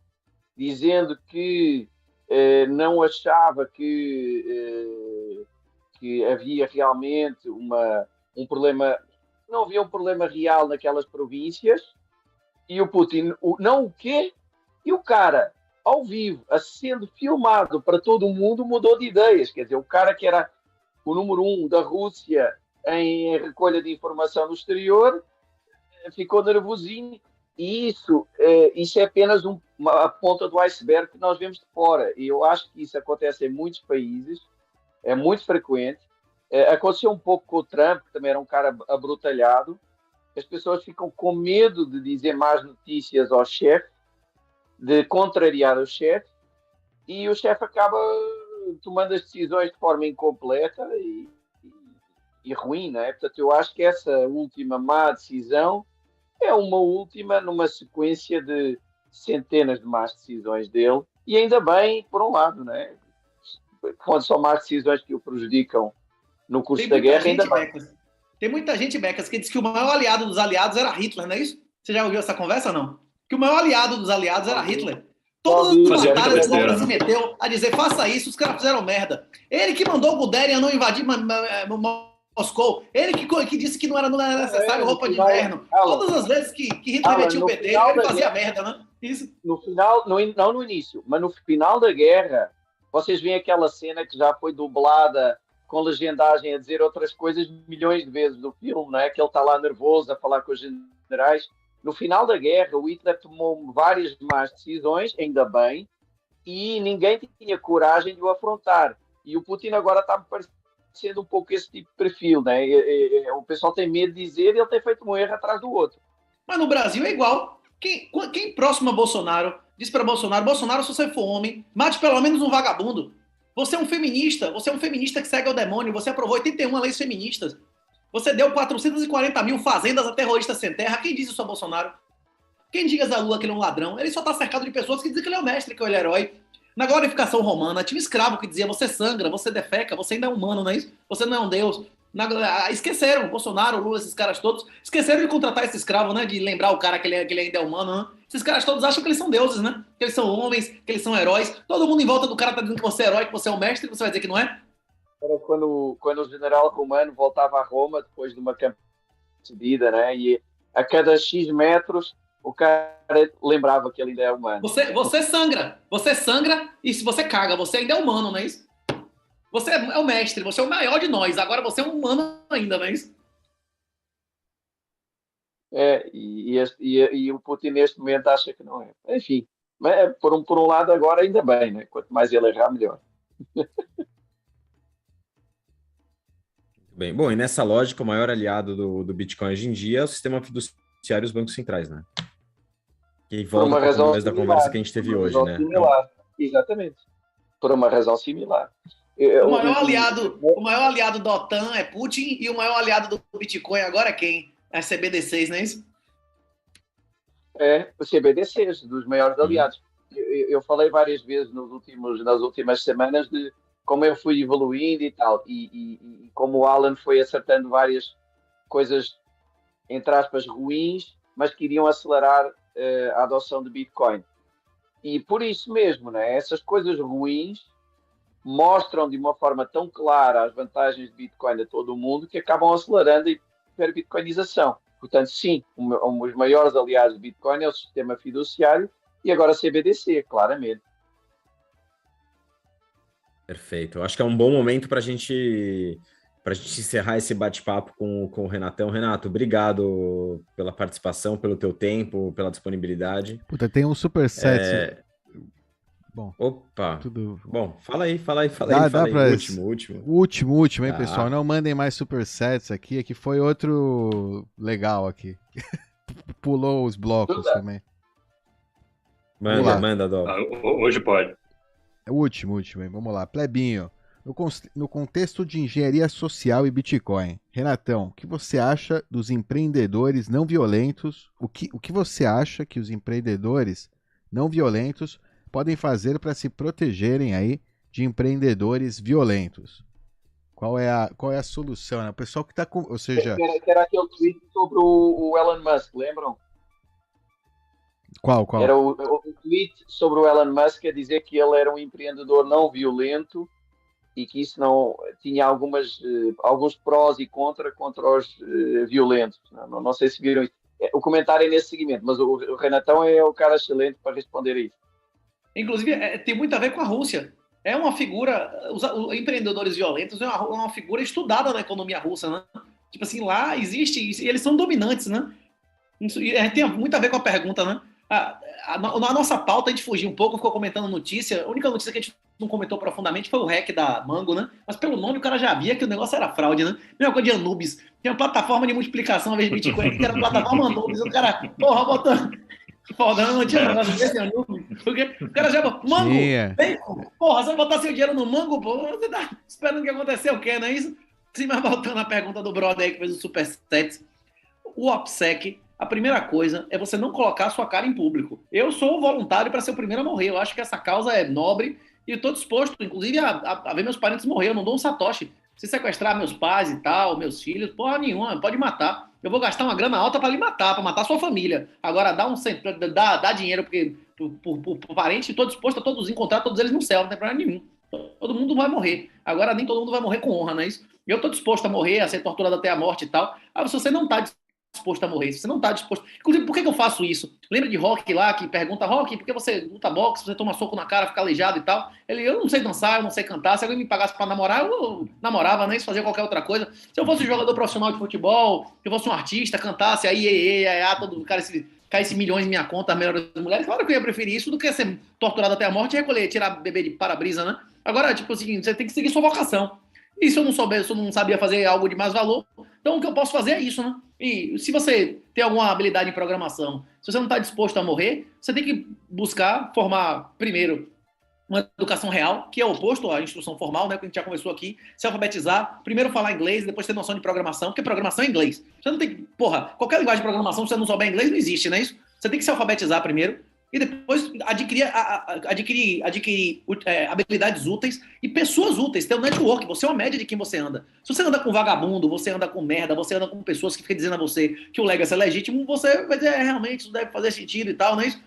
dizendo que não achava que havia realmente um problema, não havia um problema real naquelas províncias, e o Putin, não o quê? E o cara, ao vivo, sendo filmado para todo mundo, mudou de ideias. Quer dizer, o cara que era o número 1 da Rússia em recolha de informação no exterior, ficou nervosinho, e isso é apenas a ponta do iceberg que nós vemos de fora. E eu acho que isso acontece em muitos países, é muito frequente. Aconteceu um pouco com o Trump, que também era um cara abrutalhado. As pessoas ficam com medo de dizer más notícias ao chefe, de contrariar o chefe, e o chefe acaba tomando as decisões de forma incompleta e ruim, não é? Portanto, eu acho que essa última má decisão é uma última numa sequência de centenas de más decisões dele, e ainda bem, por um lado, não é? Quando são más decisões que o prejudicam no curso da guerra, ainda bem. Tem muita gente, Becas, que diz que o maior aliado dos aliados era Hitler, não é isso? Você já ouviu essa conversa ou não? Que o maior aliado dos aliados era Hitler. Todas as batalhas o Lula se meteu a dizer, faça isso, os caras fizeram merda. Ele que mandou o Guderian não invadir Moscou. Ele que disse que não era necessário roupa de inverno. Todas as vezes que Hitler metia o PT, ele fazia merda, né? Isso. No final, não no início, mas no final da guerra, vocês veem aquela cena que já foi dublada com legendagem a dizer outras coisas milhões de vezes do filme, não é? Que ele está lá nervoso a falar com os generais. No final da guerra, o Hitler tomou várias más decisões, ainda bem, e ninguém tinha coragem de o afrontar. E o Putin agora está me parecendo um pouco esse tipo de perfil, né? O pessoal tem medo de dizer e ele tem feito um erro atrás do outro. Mas no Brasil é igual. Quem próximo a Bolsonaro diz para Bolsonaro, se você for homem, mate pelo menos um vagabundo. Você é um feminista que segue ao demônio, você aprovou 81 leis feministas. Você deu 440 mil fazendas a terroristas sem terra. Quem diz isso a Bolsonaro? Quem diz a Lula que ele é um ladrão? Ele só está cercado de pessoas que dizem que ele é o mestre, que ele é o herói. Na glorificação romana, tinha um escravo que dizia, você sangra, você defeca, você ainda é humano, não é isso? Você não é um deus. Esqueceram, Bolsonaro, Lula, esses caras todos, esqueceram de contratar esse escravo, né? De lembrar o cara que ele ainda é humano, né? Esses caras todos acham que eles são deuses, né? Que eles são homens, que eles são heróis. Todo mundo em volta do cara tá dizendo que você é herói, que você é o mestre, você vai dizer que não é? Era quando o general romano voltava a Roma depois de uma campanha decidida, né? E a cada X metros o cara lembrava que ele ainda é humano. Você sangra e se você caga, você ainda é humano, não é isso? Você é o mestre, você é o maior de nós, agora você é um humano ainda, não é isso? E o Putin neste momento acha que não é. Enfim, mas por um lado agora ainda bem, né? Quanto mais ele errar, melhor. Bem, bom, e nessa lógica, o maior aliado do Bitcoin hoje em dia é o sistema fiduciário e os bancos centrais, né? Que volta para o da conversa que a gente teve hoje, né? Similar. Exatamente. Por uma razão similar. O maior aliado da OTAN é Putin e o maior aliado do Bitcoin agora é quem? É CBDCs, não é isso? É, o CBDCs, dos maiores aliados. Eu falei várias vezes nas últimas semanas de como eu fui evoluindo e tal, e como o Alan foi acertando várias coisas, entre aspas, ruins, mas que iriam acelerar a adoção de Bitcoin. E por isso mesmo, né, essas coisas ruins mostram de uma forma tão clara as vantagens de Bitcoin a todo o mundo que acabam acelerando a hiperbitcoinização. Portanto, sim, os maiores aliados de Bitcoin é o sistema fiduciário e agora a CBDC, claramente. Perfeito. Eu acho que é um bom momento para a gente encerrar esse bate-papo com o Renatão. Renato, obrigado pela participação, pelo teu tempo, pela disponibilidade. Puta, tem um superset. Bom. Opa. Tudo... Bom, fala aí. Último, hein, pessoal? Não mandem mais supersets aqui. Aqui foi outro legal aqui. Pulou os blocos também. Manda, Dó. Hoje pode. É o último, hein? Vamos lá. Plebinho. No contexto de engenharia social e Bitcoin, Renatão, o que você acha dos empreendedores não violentos? O que você acha que os empreendedores não violentos podem fazer para se protegerem aí de empreendedores violentos? Qual é a solução, né? O pessoal que está com... Ou seja... Era aquele tweet sobre o Elon Musk, lembram? Qual? Era o tweet sobre o Elon Musk a dizer que ele era um empreendedor não violento e que isso não tinha alguns prós e contra os violentos. Não sei se viram isso. O comentário é nesse segmento, mas o Renatão é o cara excelente para responder a isso. Inclusive, tem muito a ver com a Rússia. É uma figura... Os empreendedores violentos é uma figura estudada na economia russa, né? Tipo assim, lá existe... E eles são dominantes, né? Tem muito a ver com a pergunta, né? A nossa pauta, a gente fugiu um pouco, ficou comentando notícia. A única notícia que a gente não comentou profundamente foi o hack da Mango, né? Mas pelo nome o cara já via que o negócio era fraude, né? Mesma coisa de Anubis. Tem uma plataforma de multiplicação ao invés de Bitcoin, que era uma plataforma Anubis. O cara, botando... Fodão, não tinha negócio desse Anubis. Porque o cara já... Mango! Vem, porra, você vai botar seu dinheiro no mango, pô? Você tá esperando que aconteça o quê, não é isso? Sim, mas voltando à pergunta do brother aí que fez o Superset, o OPSEC, a primeira coisa é você não colocar a sua cara em público. Eu sou voluntário para ser o primeiro a morrer. Eu acho que essa causa é nobre e estou disposto, inclusive, a ver meus parentes morrer. Eu não dou um satoshi. Se sequestrar meus pais e tal, meus filhos, porra nenhuma, pode matar. Eu vou gastar uma grana alta para lhe matar, para matar sua família. Agora, dá dinheiro porque, por parente, estou disposto a todos encontrar todos eles no céu, não tem problema nenhum. Todo mundo vai morrer. Agora, nem todo mundo vai morrer com honra, não é isso? Eu estou disposto a morrer, a ser torturado até a morte e tal. Se você não está disposto a morrer, se você não está disposto... Inclusive, por que eu faço isso? Lembra de Rock lá, que pergunta, Rock, por que você luta boxe, você toma soco na cara, fica aleijado e tal? Eu não sei dançar, eu não sei cantar, se alguém me pagasse para namorar, eu namorava, nem fazia qualquer outra coisa. Se eu fosse jogador profissional de futebol, se eu fosse um artista, cantasse aí, todo cara, caísse milhões em minha conta, as melhores mulheres, claro que eu ia preferir isso do que ser torturado até a morte e recolher, tirar bebê de para-brisa, né? Agora, tipo assim, você tem que seguir sua vocação. E se eu não sabia fazer algo de mais valor, então o que eu posso fazer é isso, né? E se você tem alguma habilidade em programação, se você não está disposto a morrer, você tem que buscar formar, primeiro, uma educação real, que é o oposto à instrução formal, né, que a gente já conversou aqui, se alfabetizar, primeiro falar inglês, depois ter noção de programação, porque programação é inglês. Você não tem, qualquer linguagem de programação, se você não souber inglês, não existe, não é isso? Você tem que se alfabetizar primeiro, e depois adquirir habilidades úteis e pessoas úteis, ter um network, você é uma média de quem você anda. Se você anda com vagabundo, você anda com merda, você anda com pessoas que ficam dizendo a você que o Legacy é legítimo, você vai dizer, realmente, isso deve fazer sentido e tal, não é isso?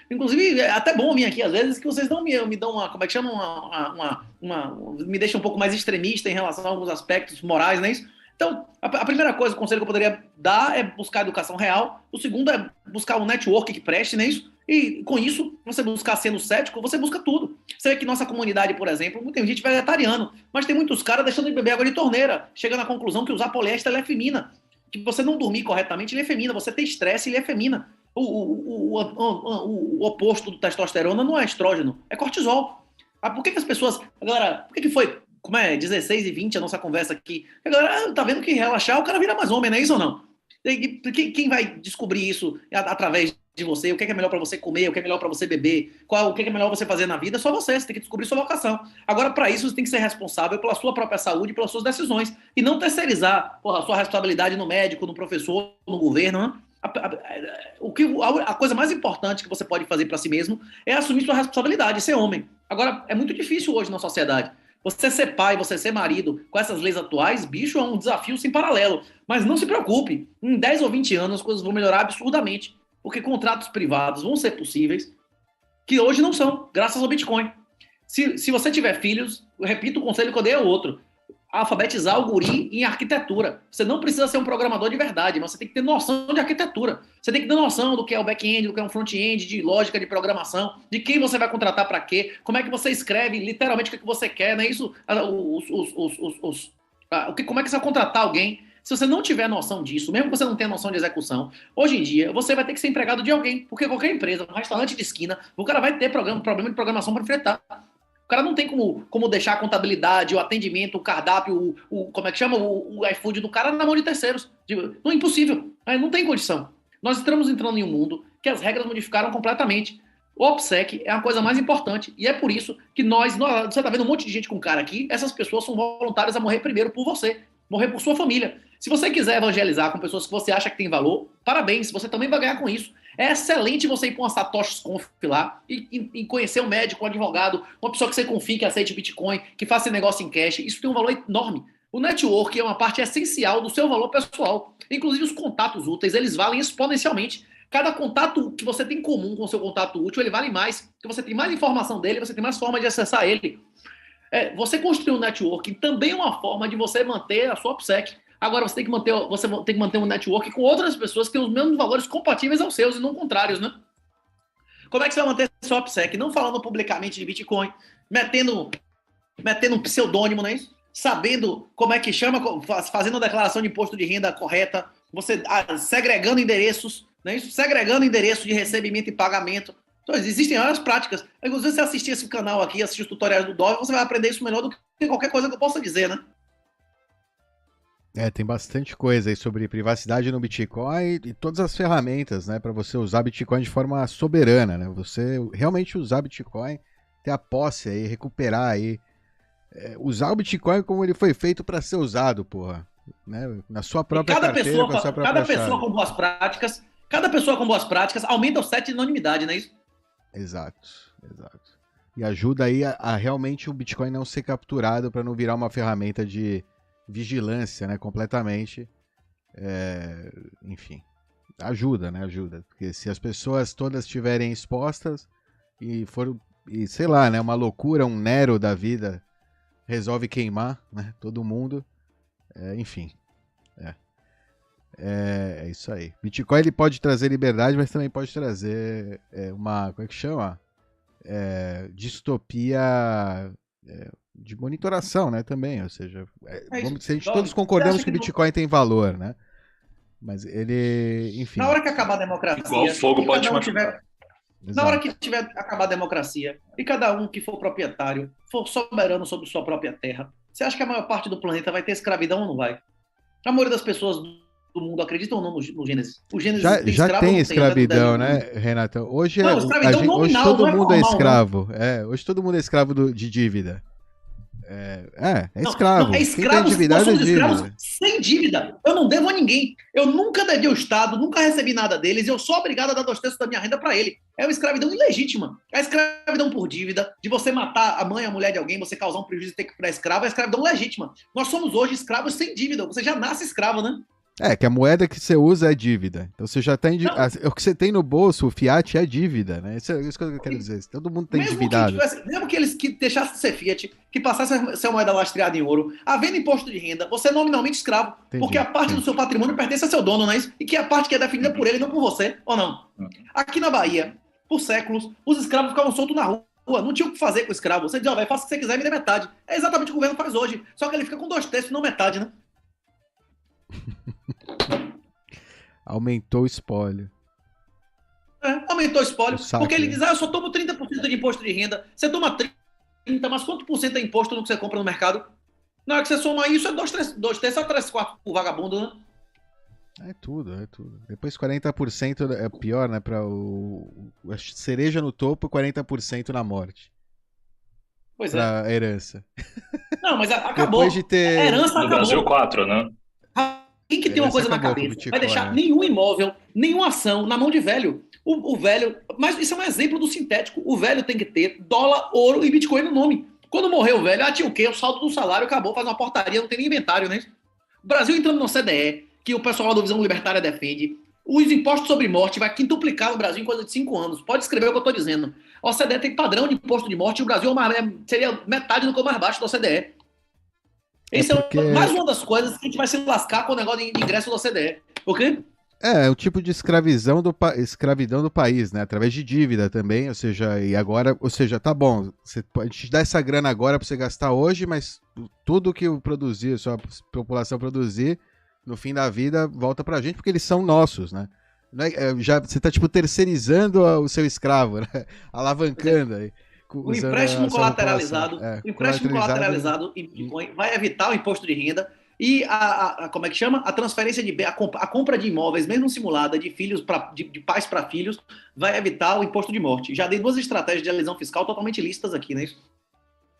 Inclusive, é até bom vir aqui às vezes que vocês não me dão uma, como é que chama, me deixam um pouco mais extremista em relação a alguns aspectos morais, não é isso? Então, a primeira coisa, o conselho que eu poderia dar é buscar educação real. O segundo é buscar um network que preste, não é isso? E com isso, você buscar sendo cético, você busca tudo. Você vê que nossa comunidade, por exemplo, tem gente vegetariano, mas tem muitos caras deixando de beber água de torneira, chegando à conclusão que usar poliéster é femina. Que você não dormir corretamente, ele é femina. Você ter estresse, ele é femina. O oposto do testosterona não é estrógeno, é cortisol. Por que as pessoas... Agora, por que foi... Como é? 16 e 20 a nossa conversa aqui. A galera tá vendo que relaxar, o cara vira mais homem, não é isso ou não? Quem vai descobrir isso através de você? O que é melhor para você comer? O que é melhor para você beber? O que é melhor você fazer na vida? É só você tem que descobrir sua vocação. Agora, para isso, você tem que ser responsável pela sua própria saúde e pelas suas decisões. E não terceirizar a sua responsabilidade no médico, no professor, no governo, né? A coisa mais importante que você pode fazer para si mesmo é assumir sua responsabilidade, ser homem. Agora, é muito difícil hoje na sociedade. Você ser pai, você ser marido, com essas leis atuais, bicho, é um desafio sem paralelo. Mas não se preocupe, em 10 ou 20 anos as coisas vão melhorar absurdamente, porque contratos privados vão ser possíveis, que hoje não são, graças ao Bitcoin. Se você tiver filhos, eu repito o conselho que eu dei ao outro, alfabetizar o guri em arquitetura. Você não precisa ser um programador de verdade, mas você tem que ter noção de arquitetura. Você tem que ter noção do que é o back-end, do que é um front-end, de lógica de programação, de quem você vai contratar para quê, como é que você escreve literalmente o que você quer, não é isso? Como é que você vai contratar alguém? Se você não tiver noção disso, mesmo que você não tenha noção de execução, hoje em dia você vai ter que ser empregado de alguém, porque qualquer empresa, um restaurante de esquina, o cara vai ter problema de programação para enfrentar. O cara não tem como deixar a contabilidade, o atendimento, o cardápio, como é que chama? O iFood do cara na mão de terceiros. Não é impossível. Não tem condição. Nós estamos entrando em um mundo que as regras modificaram completamente. O OPSEC é a coisa mais importante. E é por isso que você está vendo um monte de gente com cara aqui, essas pessoas são voluntárias a morrer primeiro por você. Morrer por sua família. Se você quiser evangelizar com pessoas que você acha que tem valor, parabéns, você também vai ganhar com isso. É excelente você ir para uma Satoshi Conf lá e conhecer um médico, um advogado, uma pessoa que você confie, que aceite Bitcoin, que faça negócio em cash. Isso tem um valor enorme. O network é uma parte essencial do seu valor pessoal. Inclusive os contatos úteis, eles valem exponencialmente. Cada contato que você tem em comum com o seu contato útil, ele vale mais. Porque você tem mais informação dele, você tem mais forma de acessar ele. Você construir um network também é uma forma de você manter a sua OPSEC. Agora você tem que manter um network com outras pessoas que têm os mesmos valores compatíveis aos seus e não contrários, né? Como é que você vai manter seu OPSEC? Não falando publicamente de Bitcoin, metendo um pseudônimo, né? Sabendo como é que chama, fazendo a declaração de imposto de renda correta, você segregando endereços, né? Segregando endereço de recebimento e pagamento. Então, existem várias práticas. Inclusive, você assistir esse canal aqui, assistir os tutoriais do Dove, você vai aprender isso melhor do que qualquer coisa que eu possa dizer, né? Tem bastante coisa aí sobre privacidade no Bitcoin e todas as ferramentas, né, para você usar Bitcoin de forma soberana, né? Você realmente usar Bitcoin, ter a posse aí, recuperar aí, usar o Bitcoin como ele foi feito para ser usado, porra, né? Na sua própria carteira, com a sua própria chave. Cada pessoa com boas práticas aumenta o set de anonimidade, não é isso? Exato. E ajuda aí a realmente o Bitcoin não ser capturado para não virar uma ferramenta de vigilância, né, completamente. Enfim, ajuda, né, ajuda. Porque se as pessoas todas estiverem expostas e sei lá, né, uma loucura, um Nero da vida resolve queimar, né, todo mundo, enfim, é isso aí. Bitcoin ele pode trazer liberdade, mas também pode trazer uma, como é que chama? Distopia de monitoração, né, também, ou seja, se a gente todos concordamos que o Bitcoin tem valor, né, mas ele, enfim... Na hora que acabar a democracia... Igual o fogo pode te machucar. Na hora que tiver acabar a democracia e cada um que for proprietário for soberano sobre sua própria terra, você acha que a maior parte do planeta vai ter escravidão ou não vai? A maioria das pessoas do mundo acreditam ou não no Gênesis? O Gênesis já tem escravidão, né, Renato? Hoje, hoje todo mundo é escravo. Hoje todo mundo é escravo de dívida. Escravo. Não, é escravo. Nós somos escravos sem dívida. Eu não devo a ninguém. Eu nunca devi ao Estado, nunca recebi nada deles. Eu sou obrigado a dar 2/3 da minha renda para ele. É uma escravidão ilegítima. É escravidão por dívida, de você matar a mãe, a mulher de alguém, você causar um prejuízo e ter que virar escravo, é escravidão legítima. Nós somos hoje escravos sem dívida. Você já nasce escravo, né? Que a moeda que você usa é dívida. Então você já tem. O que você tem no bolso, o fiat, é dívida, né? Isso que eu quero dizer. Todo mundo tem endividado. Mesmo que eles deixassem de ser fiat, que passassem a ser moeda lastreada em ouro, havendo imposto de renda, você é nominalmente escravo. Porque a parte do seu patrimônio pertence a seu dono, não é isso? E que é a parte que é definida por ele, não por você, ou não? Aqui na Bahia, por séculos, os escravos ficavam soltos na rua. Não tinha o que fazer com o escravo. Você diz, faça o que você quiser e me dê metade. É exatamente o que o governo faz hoje. Só que ele fica com 2/3, não metade, né? Aumentou o espólio. Aumentou o espólio. Porque ele diz, eu só tomo 30% de imposto de renda. Você toma 30%, mas quanto por cento é imposto no que você compra no mercado? Na hora que você soma isso, é 2/3, só 3/4 por vagabundo, né? É tudo. Depois 40% é pior, né? Para a cereja no topo, 40% na morte. Pois pra herança. Não, mas acabou. Depois de ter... A herança no acabou. Brasil, 4, né? Quem que tem uma coisa na cabeça vai deixar nenhum imóvel, nenhuma ação na mão de velho. O velho... Mas isso é um exemplo do sintético. O velho tem que ter dólar, ouro e Bitcoin no nome. Quando morreu o velho, tinha o quê? O saldo do salário acabou, faz uma portaria, não tem nem inventário, né? O Brasil entrando no CDE, que o pessoal da Visão Libertária defende, os impostos sobre morte vai quintuplicar no Brasil em coisa de 5 anos. Pode escrever o que eu estou dizendo. A OCDE tem padrão de imposto de morte e o Brasil seria metade do que o mais baixo da OCDE. Esse é mais uma das coisas que a gente vai se lascar com o negócio de ingresso da OCDE. Por quê? É um tipo de escravidão do país, né? Através de dívida também, ou seja, tá bom, a gente dá essa grana agora para você gastar hoje, mas tudo que produzir, sua população produzir, no fim da vida, volta pra gente, porque eles são nossos, né? Você tá, tipo, terceirizando o seu escravo, né? Alavancando aí. O empréstimo colateralizado, em Bitcoin vai evitar o imposto de renda e como é que chama? A transferência a compra de imóveis, mesmo simulada, de filhos de pais para filhos, vai evitar o imposto de morte. Já dei 2 estratégias de elisão fiscal totalmente lícitas aqui, né?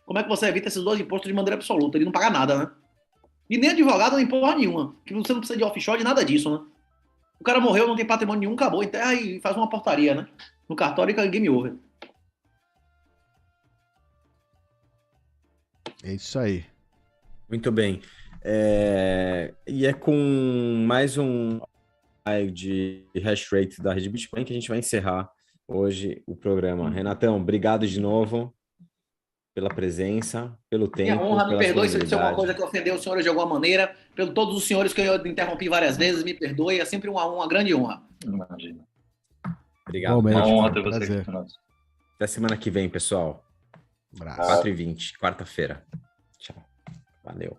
Como é que você evita esses 2 impostos de maneira absoluta? Ele não paga nada, né? E nem advogado nem porra nenhuma. Que você não precisa de offshore de nada disso, né? O cara morreu, não tem patrimônio nenhum, acabou, enterra e faz uma portaria, né? No cartório e game over. É isso aí. Muito bem. E é com mais um de hash rate da rede Bitcoin que a gente vai encerrar hoje o programa. Renatão, obrigado de novo pela presença, pelo tempo. Minha honra, me perdoe se eu disse alguma coisa que ofendeu os senhores de alguma maneira. Pelo todos os senhores que eu interrompi várias vezes, me perdoe. É sempre uma grande honra. Imagina. Obrigado. Uma honra ter você aqui conosco. Até semana que vem, pessoal. Um abraço. 4h20, quarta-feira. Tchau. Valeu.